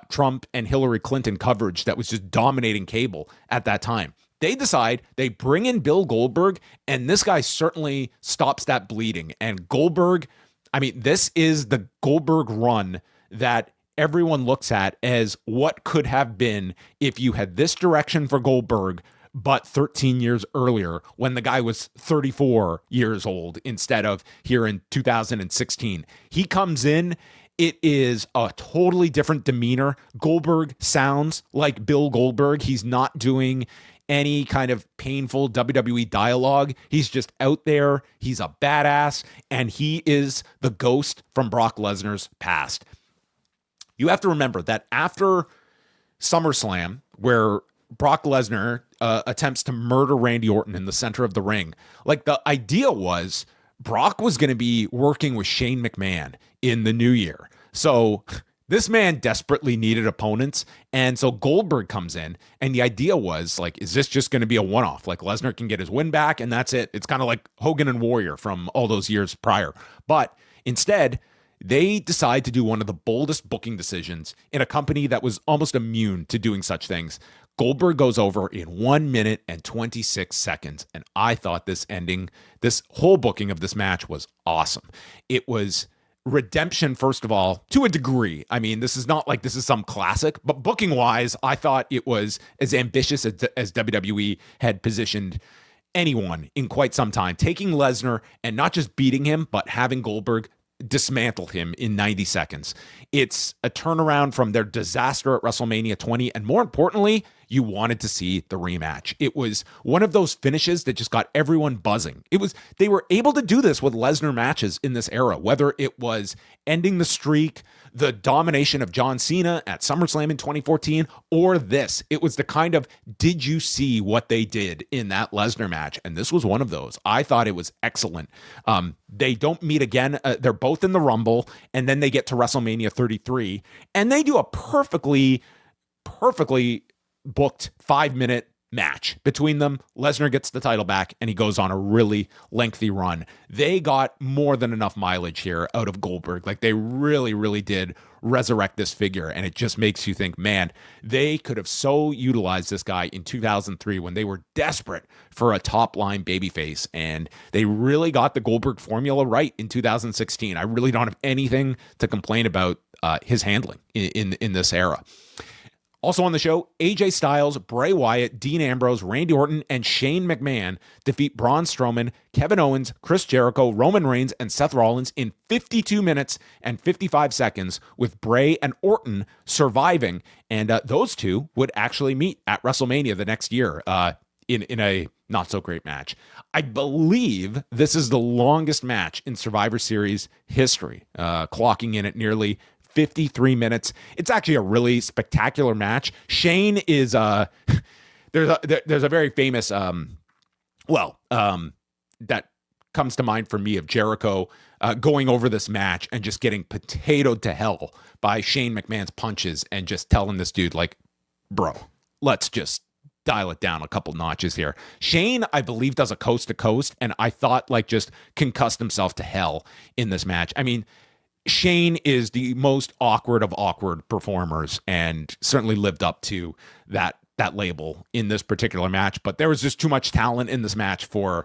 Trump and Hillary Clinton coverage that was just dominating cable at that time. They decide they bring in Bill Goldberg, and this guy certainly stops that bleeding. And Goldberg, I mean, this is the Goldberg run that everyone looks at as what could have been if you had this direction for Goldberg, but 13 years earlier when the guy was 34 years old instead of here in 2016. He comes in, it is a totally different demeanor. Goldberg sounds like Bill Goldberg. He's not doing any kind of painful WWE dialogue. He's just out there. He's a badass, and he is the ghost from Brock Lesnar's past. You have to remember that after SummerSlam, where Brock Lesnar attempts to murder Randy Orton in the center of the ring, like the idea was Brock was going to be working with Shane McMahon in the new year. So this man desperately needed opponents. And so Goldberg comes in, and the idea was like, is this just going to be a one-off? Like Lesnar can get his win back and that's it. It's kind of like Hogan and Warrior from all those years prior. But instead, they decide to do one of the boldest booking decisions in a company that was almost immune to doing such things. Goldberg goes over in 1 minute and 26 seconds. And I thought this whole booking of this match was awesome. It was redemption, first of all, to a degree. I mean, this is not like this is some classic, but booking wise, I thought it was as ambitious as WWE had positioned anyone in quite some time. Taking Lesnar and not just beating him, but having Goldberg dismantle him in 90 seconds. It's a turnaround from their disaster at WrestleMania 20. And more importantly, you wanted to see the rematch. It was one of those finishes that just got everyone buzzing. They were able to do this with Lesnar matches in this era, whether it was ending the streak, the domination of John Cena at SummerSlam in 2014, or this. It was the kind of, did you see what they did in that Lesnar match? And this was one of those. I thought it was excellent. They don't meet again. They're both in the Rumble, and then they get to WrestleMania 33, and they do a perfectly booked 5-minute match between them. Lesnar gets the title back, and he goes on a really lengthy run. They got more than enough mileage here out of Goldberg. Like, they really, really did resurrect this figure, and it just makes you think, man, they could have so utilized this guy in 2003 when they were desperate for a top-line babyface, and they really got the Goldberg formula right in 2016. I really don't have anything to complain about his handling in this era. Also on the show, AJ Styles, Bray Wyatt, Dean Ambrose, Randy Orton, and Shane McMahon defeat Braun Strowman, Kevin Owens, Chris Jericho, Roman Reigns, and Seth Rollins in 52 minutes and 55 seconds, with Bray and Orton surviving. And those two would actually meet at WrestleMania the next year in a not-so-great match. I believe this is the longest match in Survivor Series history, clocking in at nearly 53 minutes. It's actually a really spectacular match. Shane is there's a very famous that comes to mind for me of Jericho going over this match and just getting potatoed to hell by Shane McMahon's punches and just telling this dude, like, bro, let's just dial it down a couple notches here. Shane, I believe, does a coast to coast, and I thought, like, just concussed himself to hell in this match. I mean, Shane is the most awkward of awkward performers and certainly lived up to that label in this particular match, but there was just too much talent in this match for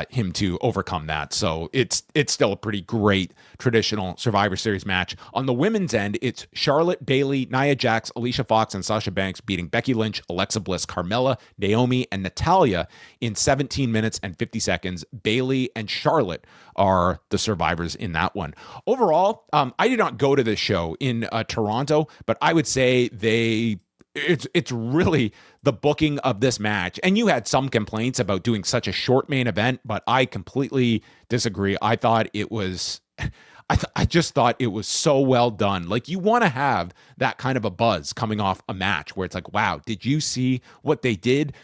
him to overcome that. So it's still a pretty great traditional Survivor Series match. On the women's end, it's Charlotte, Bayley, Nia Jax, Alicia Fox, and Sasha Banks beating Becky Lynch, Alexa Bliss, Carmella, Naomi, and Natalya in 17 minutes and 50 seconds. Bayley and Charlotte are the survivors in that one. Overall, I did not go to this show in Toronto, but I would say it's really the booking of this match. And you had some complaints about doing such a short main event, but I completely disagree. I thought it was, I just thought it was so well done. Like, you want to have that kind of a buzz coming off a match where it's like, wow, did you see what they did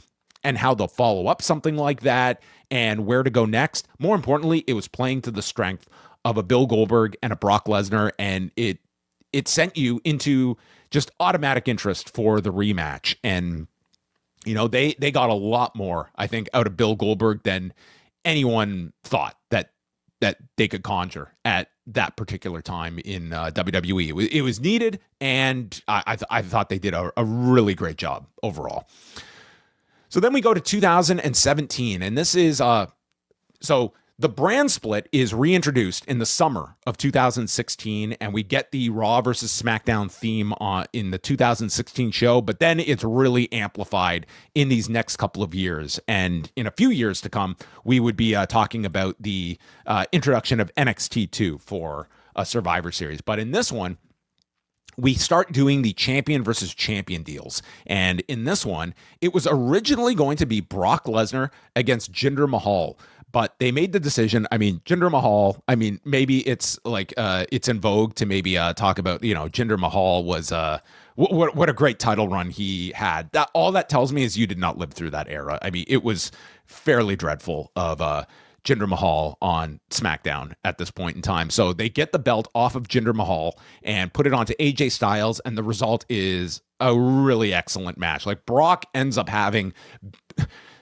and how they'll follow up something like that and where to go next? More importantly, it was playing to the strength of a Bill Goldberg and a Brock Lesnar, and it sent you into just automatic interest for the rematch. And, you know, they got a lot more, I think, out of Bill Goldberg than anyone thought that they could conjure at that particular time in WWE. It was needed, and I thought they did a really great job overall. So then we go to 2017, and this is so the brand split is reintroduced in the summer of 2016, and we get the Raw versus SmackDown theme in the 2016 show, but then it's really amplified in these next couple of years. And in a few years to come, we would be talking about the introduction of NXT 2 for a Survivor Series. But in this one, we start doing the champion versus champion deals. And in this one, it was originally going to be Brock Lesnar against Jinder Mahal. But they made the decision. I mean, Jinder Mahal, I mean, maybe it's like it's in vogue to maybe talk about, you know, Jinder Mahal was what a great title run he had. That all that tells me is you did not live through that era. I mean, it was fairly dreadful of Jinder Mahal on SmackDown at this point in time. So they get the belt off of Jinder Mahal and put it onto AJ Styles, and the result is a really excellent match. Like, Brock ends up having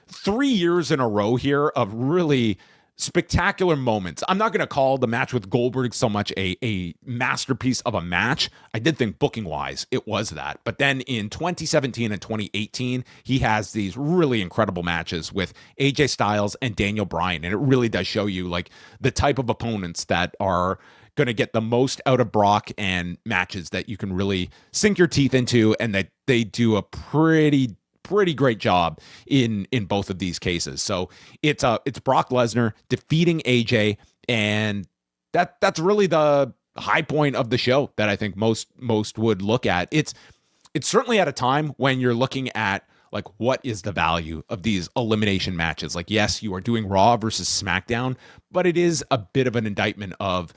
3 years in a row here of really spectacular moments. I'm not going to call the match with Goldberg so much a masterpiece of a match. I did think booking-wise it was that. But then in 2017 and 2018, he has these really incredible matches with AJ Styles and Daniel Bryan. And it really does show you, like, the type of opponents that are going to get the most out of Brock, and matches that you can really sink your teeth into, and that they do a pretty great job in both of these cases. So it's Brock Lesnar defeating AJ, and that's really the high point of the show that I think most would look at. It's certainly at a time when you're looking at like, what is the value of these elimination matches? Like, yes, you are doing Raw versus SmackDown, but it is a bit of an indictment of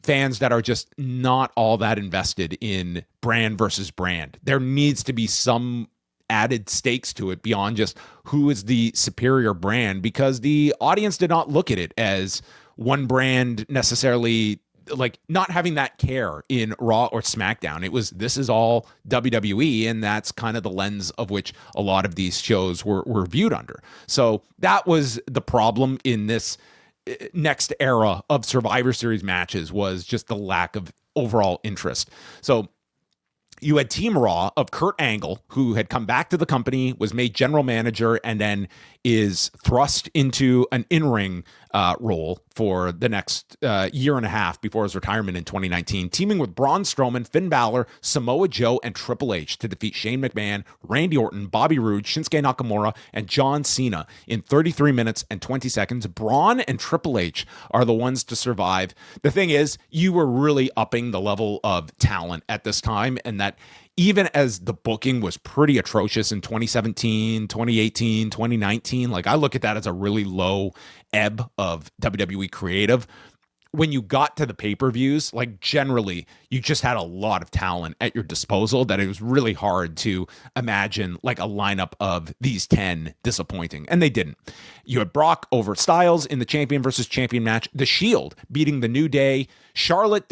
fans that are just not all that invested in brand versus brand. There needs to be some added stakes to it beyond just who is the superior brand, because the audience did not look at it as one brand necessarily, like not having that care in Raw or SmackDown. It was, this is all WWE, and that's kind of the lens of which a lot of these shows were viewed under. So that was the problem in this next era of Survivor Series matches, was just the lack of overall interest. So you had Team Raw of Kurt Angle, who had come back to the company, was made general manager, and then is thrust into an in-ring role for the next year and a half before his retirement in 2019, teaming with Braun Strowman, Finn Balor, Samoa Joe, and Triple H to defeat Shane McMahon, Randy Orton, Bobby Roode, Shinsuke Nakamura, and John Cena in 33 minutes and 20 seconds. Braun and Triple H are the ones to survive. The thing is, you were really upping the level of talent at this time, and that even as the booking was pretty atrocious in 2017, 2018, 2019, like I look at that as a really low ebb of WWE creative. When you got to the pay-per-views, like generally you just had a lot of talent at your disposal that it was really hard to imagine like a lineup of these 10 disappointing, and they didn't. You had Brock over Styles in the champion versus champion match, The Shield beating the New Day, Charlotte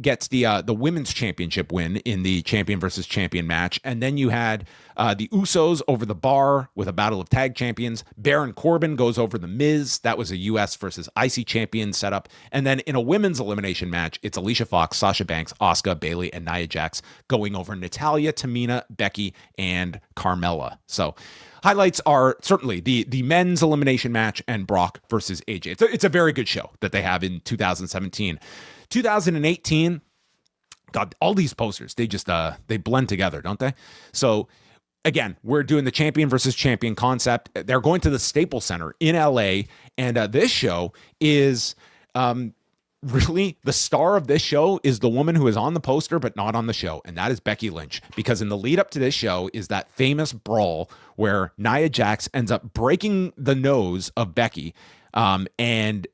gets the women's championship win in the champion versus champion match. And then you had the Usos over the Bar with a battle of tag champions. Baron Corbin goes over the Miz. That was a US versus IC champion setup. And then in a women's elimination match, it's Alicia Fox, Sasha Banks, Asuka, Bayley, and Nia Jax going over Natalya, Tamina, Becky, and Carmella. So highlights are certainly the men's elimination match and Brock versus AJ. It's a very good show that they have in 2017. 2018, God, all these posters, they just they blend together, don't they? So again, we're doing the champion versus champion concept. They're going to the Staples Center in LA, and this show is really the star of this show is the woman who is on the poster but not on the show, and that is Becky Lynch. Because in the lead up to this show is that famous brawl where Nia Jax ends up breaking the nose of Becky, and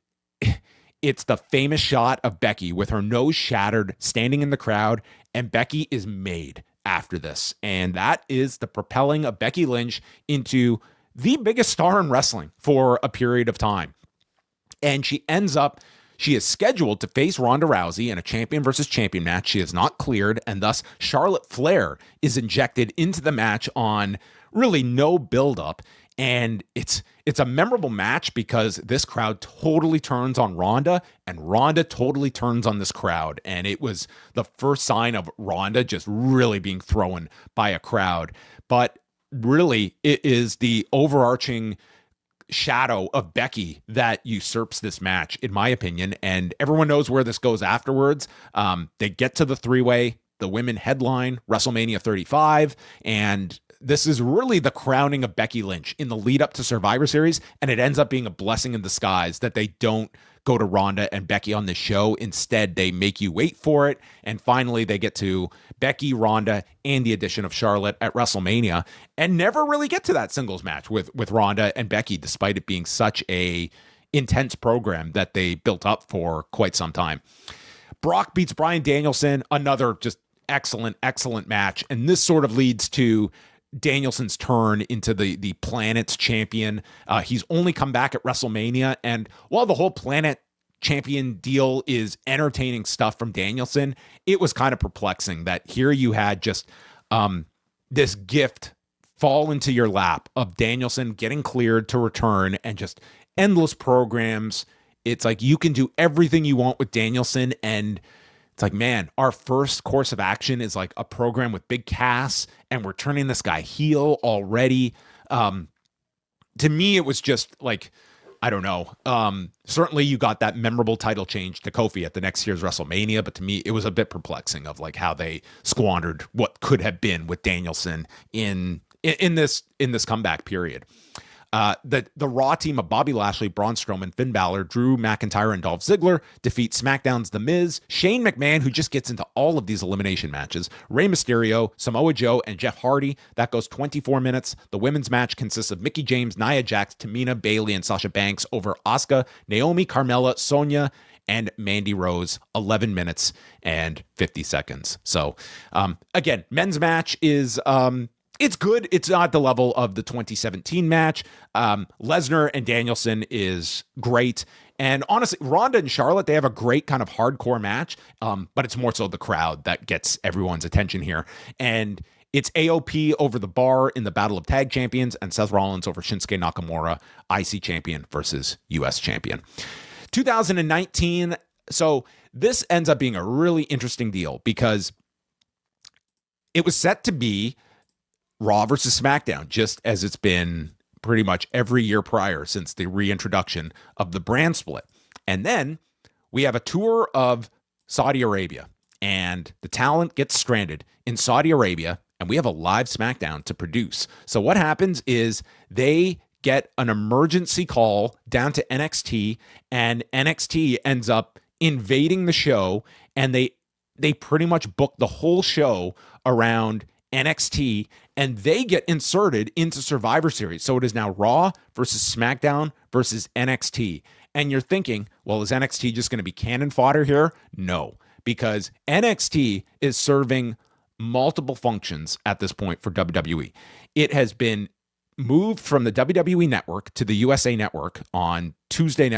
it's the famous shot of Becky with her nose shattered, standing in the crowd, and Becky is made after this. And that is the propelling of Becky Lynch into the biggest star in wrestling for a period of time. And she is scheduled to face Ronda Rousey in a champion versus champion match. She is not cleared, and thus Charlotte Flair is injected into the match on really no buildup. And it's a memorable match because this crowd totally turns on Ronda, and Ronda totally turns on this crowd. And it was the first sign of Ronda just really being thrown by a crowd. But really, it is the overarching shadow of Becky that usurps this match, in my opinion. And everyone knows where this goes afterwards. They get to the three-way, the women headline WrestleMania 35, and this is really the crowning of Becky Lynch in the lead up to Survivor Series, and it ends up being a blessing in disguise that they don't go to Ronda and Becky on the show. Instead, they make you wait for it, and finally they get to Becky, Ronda, and the addition of Charlotte at WrestleMania, and never really get to that singles match with Ronda and Becky, despite it being such a intense program that they built up for quite some time. Brock beats Bryan Danielson, another just excellent match, and this sort of leads to Danielson's turn into the Planet's champion. He's only come back at WrestleMania, and while the whole Planet champion deal is entertaining stuff from Danielson, it was kind of perplexing that here you had just this gift fall into your lap of Danielson getting cleared to return and just endless programs. It's like you can do everything you want with Danielson, and it's like, man, our first course of action is like a program with big casts, and we're turning this guy heel already. To me, it was just like, I don't know. Certainly you got that memorable title change to Kofi at the next year's WrestleMania, but to me, it was a bit perplexing of like how they squandered what could have been with Danielson in this comeback period. The Raw team of Bobby Lashley, Braun Strowman, Finn Balor, Drew McIntyre, and Dolph Ziggler defeat SmackDown's The Miz, Shane McMahon, who just gets into all of these elimination matches, Rey Mysterio, Samoa Joe, and Jeff Hardy. That goes 24 minutes. The women's match consists of Mickie James, Nia Jax, Tamina, Bayley, and Sasha Banks over Asuka, Naomi, Carmella, Sonya, and Mandy Rose, 11 minutes and 50 seconds. So, again, men's match is... it's good. It's not the level of the 2017 match. Lesnar and Danielson is great. And honestly, Ronda and Charlotte, they have a great kind of hardcore match, but it's more so the crowd that gets everyone's attention here. And it's AOP over the Bar in the Battle of Tag Champions and Seth Rollins over Shinsuke Nakamura, IC champion versus US champion. 2019. So this ends up being a really interesting deal because it was set to be Raw versus SmackDown, just as it's been pretty much every year prior since the reintroduction of the brand split. And then we have a tour of Saudi Arabia, and the talent gets stranded in Saudi Arabia, and we have a live SmackDown to produce. So what happens is they get an emergency call down to NXT, and NXT ends up invading the show, and they pretty much book the whole show around NXT, and they get inserted into Survivor Series. So it is now Raw versus SmackDown versus NXT. And you're thinking, well, is NXT just going to be cannon fodder here? No, because NXT is serving multiple functions at this point for WWE. It has been moved from the WWE Network to the USA Network on Wednesday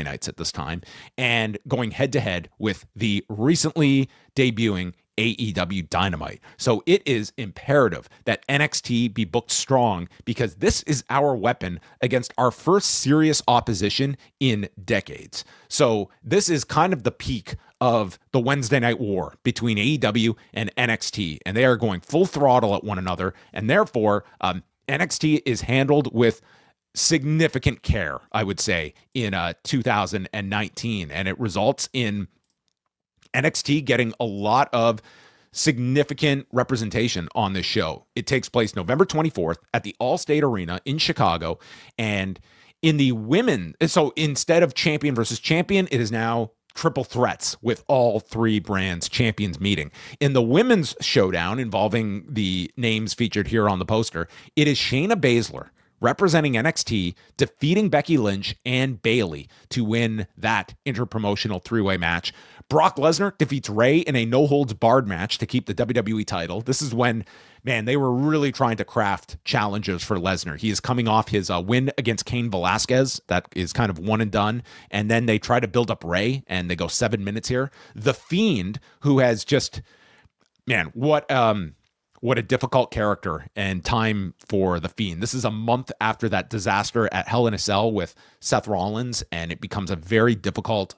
nights at this time, and going head to head with the recently debuting AEW Dynamite. So it is imperative that NXT be booked strong because this is our weapon against our first serious opposition in decades. So this is kind of the peak of the Wednesday night war between AEW and NXT, and they are going full throttle at one another, and therefore NXT is handled with significant care, I would say, in 2019, and it results in NXT getting a lot of significant representation on this show. It takes place November 24th at the Allstate Arena in Chicago. And in the women, so instead of champion versus champion, it is now triple threats with all three brands champions meeting. In the women's showdown involving the names featured here on the poster, it is Shayna Baszler representing NXT, defeating Becky Lynch and Bayley to win that interpromotional three-way match. Brock Lesnar defeats Ray in a no-holds-barred match to keep the WWE title. This is when, man, they were really trying to craft challenges for Lesnar. He is coming off his win against Cain Velasquez. That is kind of one and done. And then they try to build up Ray, and they go 7 minutes here. The Fiend, who has just, man, what a difficult character and time for The Fiend. This is a month after that disaster at Hell in a Cell with Seth Rollins, and it becomes a very difficult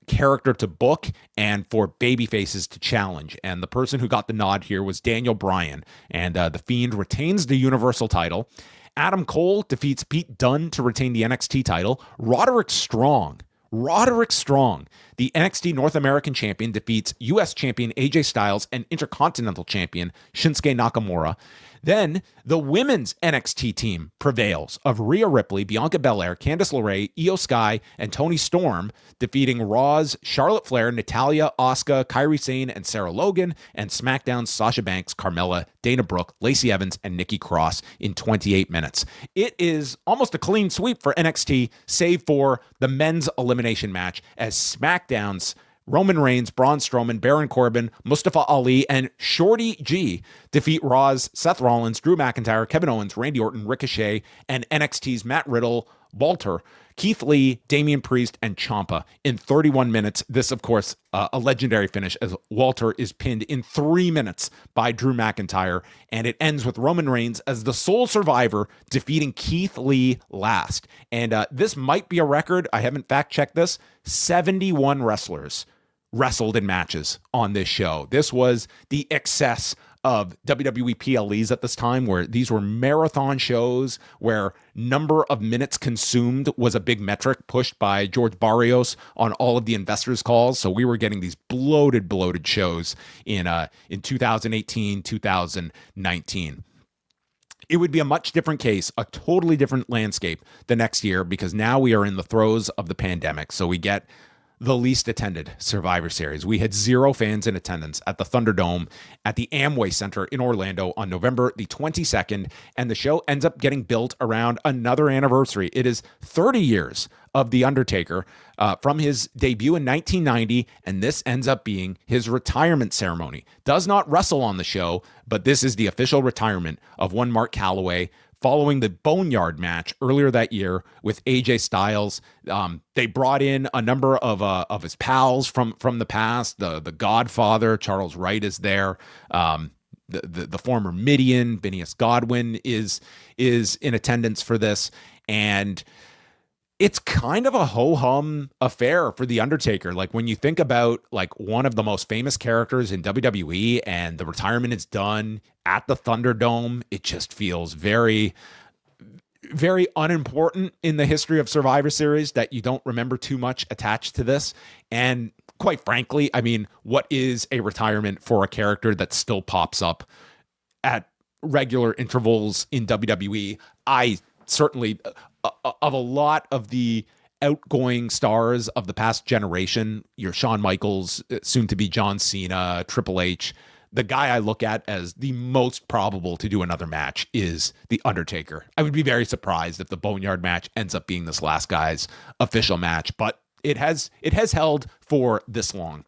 character to book and for baby faces to challenge. And the person who got the nod here was Daniel Bryan, and The Fiend retains the Universal title. Adam Cole defeats Pete Dunne to retain the NXT title. Roderick Strong, the NXT North American champion, defeats U.S. champion AJ Styles and Intercontinental champion Shinsuke Nakamura. Then the women's NXT team prevails of Rhea Ripley, Bianca Belair, Candice LeRae, Io Sky, and Toni Storm, defeating Raw's Charlotte Flair, Natalya, Asuka, Kairi Sane, and Sarah Logan, and SmackDown's Sasha Banks, Carmella, Dana Brooke, Lacey Evans, and Nikki Cross in 28 minutes. It is almost a clean sweep for NXT, save for the men's elimination match, as SmackDown's Roman Reigns, Braun Strowman, Baron Corbin, Mustafa Ali, and Shorty G defeat Raw's Seth Rollins, Drew McIntyre, Kevin Owens, Randy Orton, Ricochet, and NXT's Matt Riddle, Walter, Keith Lee, Damian Priest, and Ciampa in 31 minutes. This, of course, a legendary finish as Walter is pinned in 3 minutes by Drew McIntyre, and it ends with Roman Reigns as the sole survivor defeating Keith Lee last. And this might be a record. I haven't fact-checked this. 71 wrestlers wrestled in matches on this show. This was the excess of WWE PLEs at this time, where these were marathon shows where number of minutes consumed was a big metric pushed by George Barrios on all of the investors' calls. So we were getting these bloated shows in 2018, 2019. it would be a much different case, a totally different landscape the next year, because now we are in the throes of the pandemic. So we get the least attended Survivor Series. We had 0 fans in attendance at the Thunderdome at the Amway Center in Orlando on November the 22nd, and the show ends up getting built around another anniversary. It is 30 years of The Undertaker from his debut in 1990, and this ends up being his retirement ceremony. Does not wrestle on the show, but this is the official retirement of one Mark Calloway following the Boneyard match earlier that year with AJ Styles. They brought in a number of his pals from the past. The Godfather, Charles Wright, is there. The former Midian, Phineas Godwin, is in attendance for this. And it's kind of a ho-hum affair for The Undertaker. Like, when you think about like one of the most famous characters in WWE and the retirement is done at the Thunderdome, it just feels very, very unimportant in the history of Survivor Series that you don't remember too much attached to this. And quite frankly, I mean, what is a retirement for a character that still pops up at regular intervals in WWE? I certainly, of a lot of the outgoing stars of the past generation, your Shawn Michaels, soon to be John Cena, Triple H, the guy I look at as the most probable to do another match is The Undertaker. I would be very surprised if the Boneyard match ends up being this last guy's official match, but it has held for this long.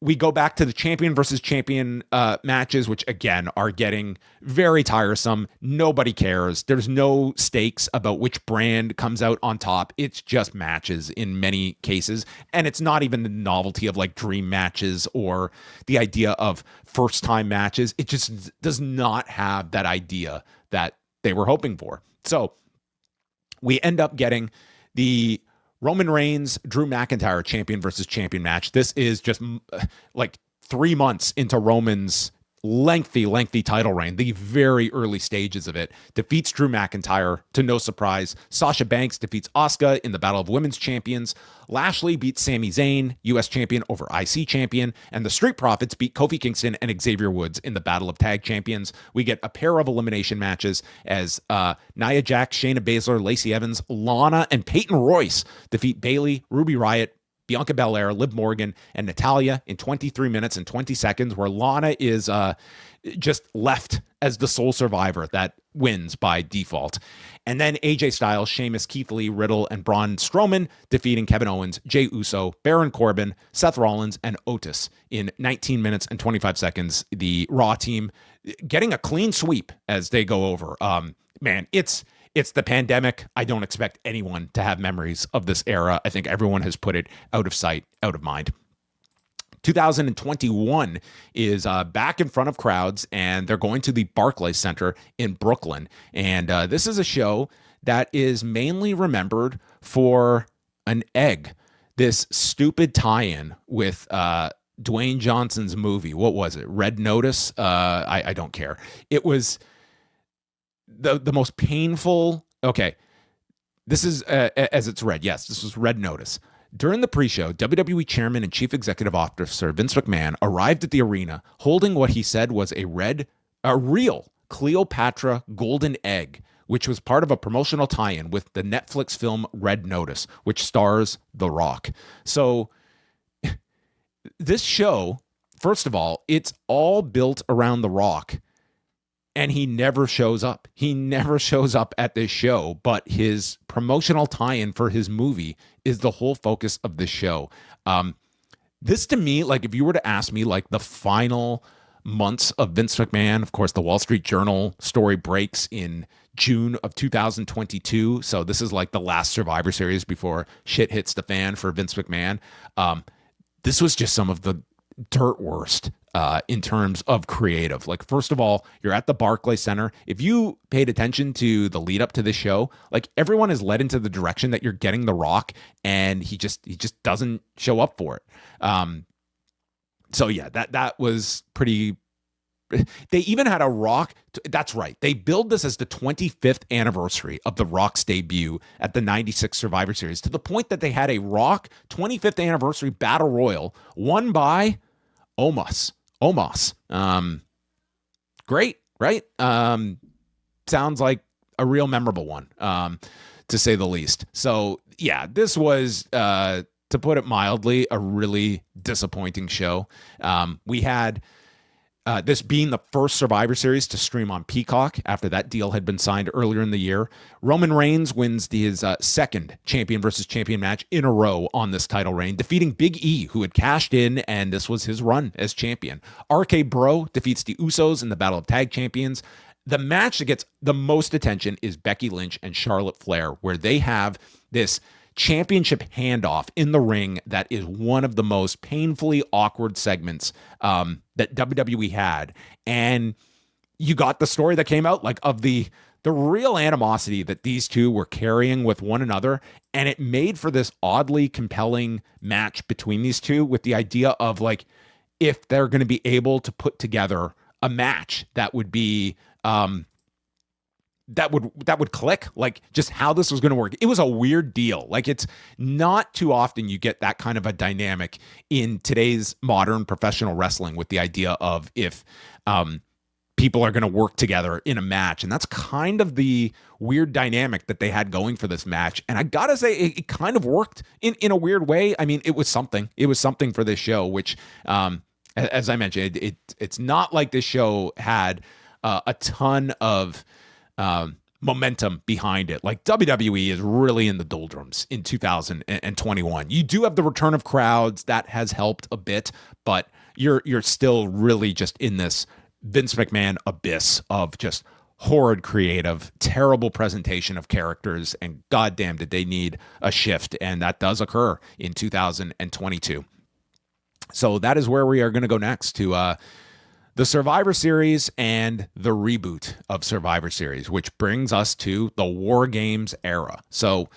We go back to the champion versus champion matches, which again are getting very tiresome. Nobody cares. There's no stakes about which brand comes out on top. It's just matches in many cases. And it's not even the novelty of like dream matches or the idea of first time matches. It just does not have that idea that they were hoping for. So we end up getting the Roman Reigns, Drew McIntyre champion versus champion match. This is just like 3 months into Roman's lengthy title reign, the very early stages of it. Defeats Drew McIntyre to no surprise. Sasha Banks defeats Asuka in the Battle of Women's Champions. Lashley beats Sami Zayn, U.S. champion over IC champion. And the Street Profits beat Kofi Kingston and Xavier Woods in the Battle of Tag Champions. We get a pair of elimination matches as Nia Jax, Shayna Baszler, Lacey Evans, Lana, and Peyton Royce defeat Bayley, Ruby Riott, Bianca Belair, Liv Morgan, and Natalya in 23 minutes and 20 seconds, where Lana is just left as the sole survivor that wins by default. And then AJ Styles, Sheamus, Keith Lee, Riddle, and Braun Strowman defeating Kevin Owens, Jey Uso, Baron Corbin, Seth Rollins, and Otis in 19 minutes and 25 seconds. The Raw team getting a clean sweep as they go over. Man, it's the pandemic. I don't expect anyone to have memories of this era. I think everyone has put it out of sight, out of mind. 2021 is back in front of crowds, and they're going to the Barclays Center in Brooklyn. And this is a show that is mainly remembered for an egg, this stupid tie-in with Dwayne Johnson's movie. What was it? Red Notice? I don't care. It was the most painful. Okay, this is as it's read. Yes, this was Red Notice. During the pre-show, WWE Chairman and Chief Executive Officer Vince McMahon arrived at the arena holding what he said was a real Cleopatra golden egg, which was part of a promotional tie-in with the Netflix film Red Notice, which stars The Rock. So this show, first of all, it's all built around The Rock. And he never shows up. He never shows up at this show, but his promotional tie-in for his movie is the whole focus of the show. This to me, like if you were to ask me like the final months of Vince McMahon, of course, the Wall Street Journal story breaks in June of 2022. So this is like the last Survivor Series before shit hits the fan for Vince McMahon. This was just some of the dirt worst in terms of creative. Like, first of all, you're at the Barclays Center. If you paid attention to the lead up to this show, like everyone is led into the direction that you're getting The Rock, and he just doesn't show up for it. So yeah, that was pretty. They even had a Rock. That's right. They billed this as the 25th anniversary of The Rock's debut at the 96 Survivor Series, to the point that they had a Rock 25th anniversary battle royal won by Omos. Great, right? sounds like a real memorable one, to say the least. So yeah, this was, to put it mildly, a really disappointing show. We had this being the first Survivor Series to stream on Peacock after that deal had been signed earlier in the year. Roman Reigns wins his second champion versus champion match in a row on this title reign, defeating Big E, who had cashed in, and this was his run as champion. RK Bro defeats the Usos in the Battle of Tag Champions. The match that gets the most attention is Becky Lynch and Charlotte Flair, where they have this championship handoff in the ring that is one of the most painfully awkward segments that WWE had. And you got the story that came out, like, of the real animosity that these two were carrying with one another, and it made for this oddly compelling match between these two, with the idea of, like, if they're going to be able to put together a match that would be that would click, like, just how this was going to work. It was a weird deal. Like, it's not too often you get that kind of a dynamic in today's modern professional wrestling, with the idea of if people are going to work together in a match. And that's kind of the weird dynamic that they had going for this match. And I gotta say, it kind of worked in a weird way. I mean, it was something for this show, which, as I mentioned, it's not like this show had a ton of momentum behind it. Like, WWE is really in the doldrums in 2021. You do have the return of crowds that has helped a bit, but you're still really just in this Vince McMahon abyss of just horrid creative, terrible presentation of characters, and goddamn did they need a shift, and that does occur in 2022. So that is where we are going to go next, to the Survivor Series and the reboot of Survivor Series, which brings us to the War Games era. So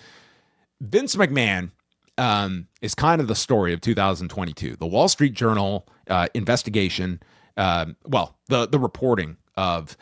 Vince McMahon is kind of the story of 2022. The Wall Street Journal investigation, the reporting of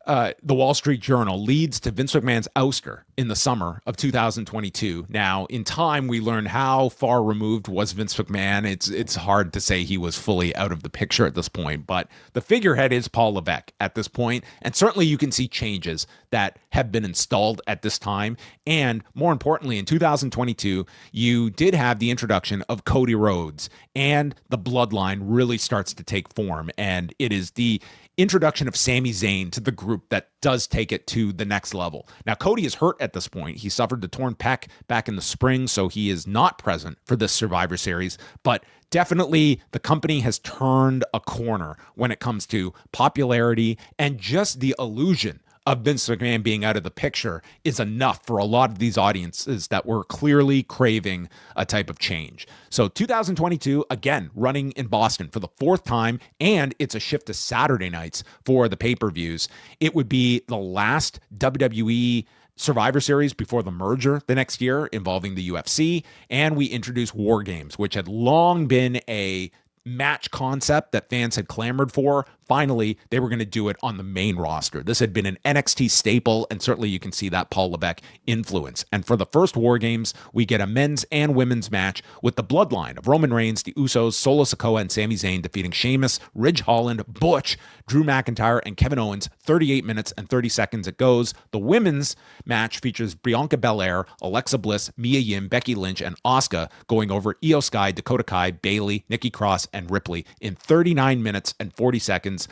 the Wall Street Journal leads to Vince McMahon's ouster in the summer of 2022. Now, in time, we learned how far removed was Vince McMahon. It's hard to say he was fully out of the picture at this point, but the figurehead is Paul Levesque at this point, and certainly you can see changes that have been installed at this time. And more importantly, in 2022, you did have the introduction of Cody Rhodes, and the bloodline really starts to take form, and it is the introduction of Sami Zayn to the group that does take it to the next level. Now, Cody is hurt at this point. He suffered the torn pec back in the spring, so he is not present for this Survivor Series, but definitely the company has turned a corner when it comes to popularity, and just the illusion of Vince McMahon being out of the picture is enough for a lot of these audiences that were clearly craving a type of change. So 2022, again, running in Boston for the fourth time, and it's a shift to Saturday nights for the pay-per-views. It would be the last WWE Survivor Series before the merger the next year involving the UFC, and we introduced War Games, which had long been a match concept that fans had clamored for. Finally, they were going to do it on the main roster. This had been an NXT staple, and certainly you can see that Paul Levesque influence. And for the first War Games, we get a men's and women's match with the bloodline of Roman Reigns, the Usos, Solo Sikoa, and Sami Zayn defeating Sheamus, Ridge Holland, Butch, Drew McIntyre, and Kevin Owens. 38 minutes and 30 seconds it goes. The women's match features Bianca Belair, Alexa Bliss, Mia Yim, Becky Lynch, and Asuka going over Io Sky, Dakota Kai, Bayley, Nikki Cross, and Ripley in 39 minutes and 40 seconds.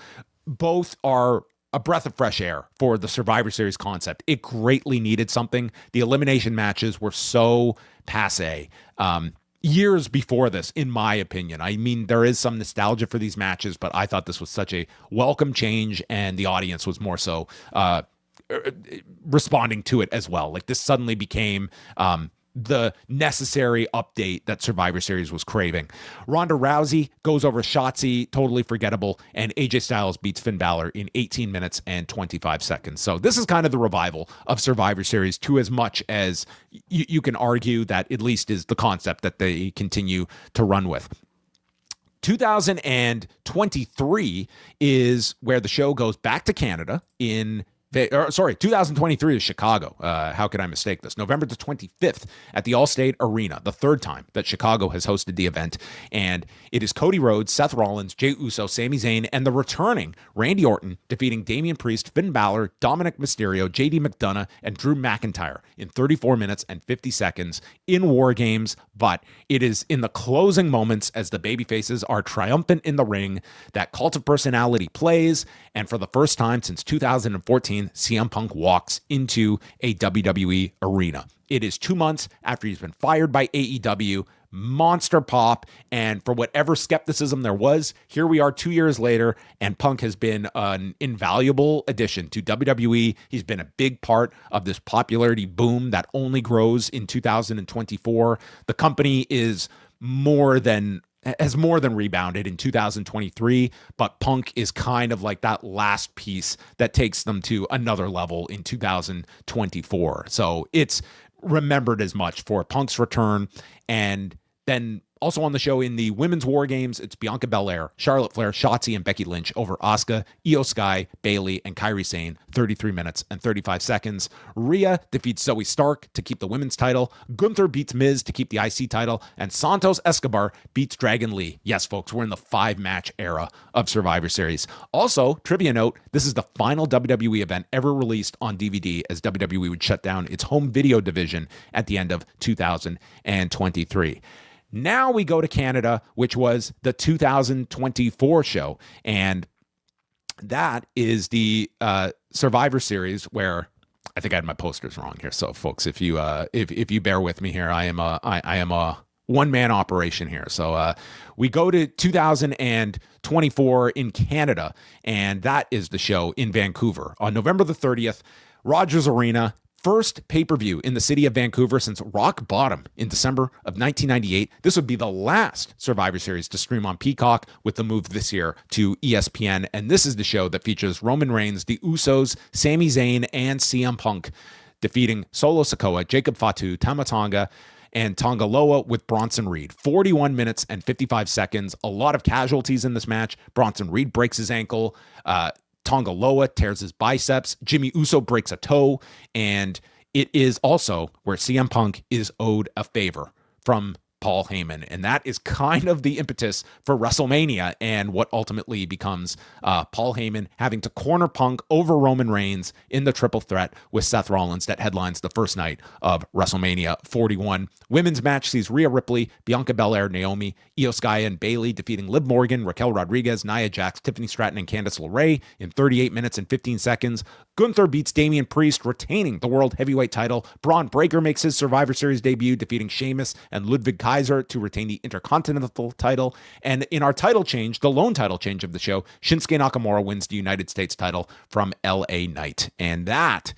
Both are a breath of fresh air for the Survivor Series concept. It greatly needed something. The elimination matches were so passé years before this, in my opinion. I mean, there is some nostalgia for these matches, but I thought this was such a welcome change, and the audience was more so responding to it as well. Like, this suddenly became the necessary update that Survivor Series was craving. Ronda Rousey goes over Shotzi, totally forgettable, and AJ Styles beats Finn Balor in 18 minutes and 25 seconds. So this is kind of the revival of Survivor Series, to as much as you can argue that at least is the concept that they continue to run with. 2023 is where the show goes back to Canada in Sorry, 2023 is Chicago. How could I mistake this? November the 25th at the Allstate Arena, the third time that Chicago has hosted the event. And it is Cody Rhodes, Seth Rollins, Jey Uso, Sami Zayn, and the returning Randy Orton defeating Damian Priest, Finn Balor, Dominic Mysterio, JD McDonough, and Drew McIntyre in 34 minutes and 50 seconds in War Games. But it is in the closing moments as the babyfaces are triumphant in the ring that Cult of Personality plays. And for the first time since 2014, CM Punk walks into a WWE arena. It is 2 months after he's been fired by AEW. Monster pop, and for whatever skepticism there was, here we are 2 years later, and Punk has been an invaluable addition to WWE. He's been a big part of this popularity boom that only grows in 2024. The company has more than rebounded in 2023, but Punk is kind of like that last piece that takes them to another level in 2024. So it's remembered as much for Punk's return. And then also on the show in the women's War Games, it's Bianca Belair, Charlotte Flair, Shotzi, and Becky Lynch over Asuka, Io Sky, Bayley, and Kairi Sane, 33 minutes and 35 seconds. Rhea defeats Zoe Stark to keep the women's title. Gunther beats Miz to keep the IC title. And Santos Escobar beats Dragon Lee. Yes, folks, we're in the 5-match era of Survivor Series. Also, trivia note, this is the final WWE event ever released on DVD, as WWE would shut down its home video division at the end of 2023. Now we go to Canada, which was the 2024 show. And that is the Survivor Series, where I think I had my posters wrong here. So folks, if you bear with me here, I am a one-man operation here. So we go to 2024 in Canada, and that is the show in Vancouver on November the 30th, Rogers Arena. First pay-per-view in the city of Vancouver since Rock Bottom in December of 1998. This would be the last Survivor Series to stream on Peacock, with the move this year to ESPN. And this is the show that features Roman Reigns, the Usos, Sami Zayn, and CM Punk defeating Solo Sikoa, Jacob Fatu, Tama Tonga, and Tonga Loa with Bronson Reed. 41 minutes and 55 seconds. A lot of casualties in this match. Bronson Reed breaks his ankle. Tonga Loa tears his biceps. Jimmy Uso breaks a toe. And it is also where CM Punk is owed a favor from Paul Heyman. And that is kind of the impetus for WrestleMania and what ultimately becomes Paul Heyman having to corner Punk over Roman Reigns in the triple threat with Seth Rollins that headlines the first night of WrestleMania 41. Women's match sees Rhea Ripley, Bianca Belair, Naomi, Io Sky, and Bayley defeating Liv Morgan, Raquel Rodriguez, Nia Jax, Tiffany Stratton, and Candice LeRae in 38 minutes and 15 seconds. Gunther beats Damian Priest, retaining the World Heavyweight title. Braun Breaker makes his Survivor Series debut, defeating Sheamus and Ludwig Kaiser to retain the Intercontinental title. And in our title change, the lone title change of the show, Shinsuke Nakamura wins the United States title from LA Knight. And that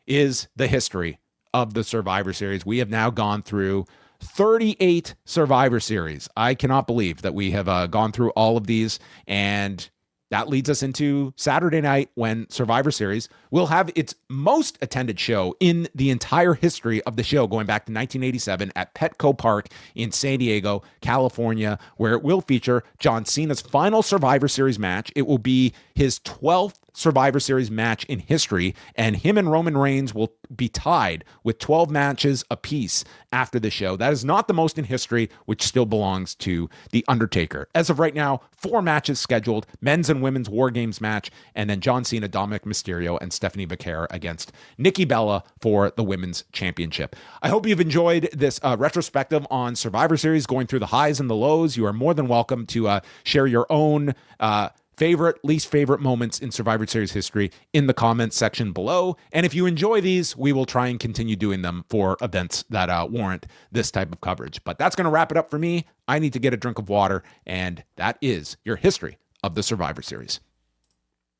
is the history of the Survivor Series. We have now gone through 38 Survivor Series. I cannot believe that we have gone through all of these. And that leads us into Saturday night, when Survivor Series will have its most attended show in the entire history of the show, going back to 1987 at Petco Park in San Diego, California, where it will feature John Cena's final Survivor Series match. It will be his 12th Survivor Series match in history, and him and Roman Reigns will be tied with 12 matches apiece after the show. That is not the most in history, which still belongs to The Undertaker. As of right now, 4 matches scheduled: men's and women's War Games match, and then John Cena, Dominic Mysterio, and Stephanie Becerra against Nikki Bella for the women's championship. I hope you've enjoyed this retrospective on Survivor Series, going through the highs and the lows. You are more than welcome to share your own favorite, least favorite moments in Survivor Series history in the comments section below. And if you enjoy these, we will try and continue doing them for events that warrant this type of coverage. But that's going to wrap it up for me. I need to get a drink of water, and that is your history of the Survivor Series.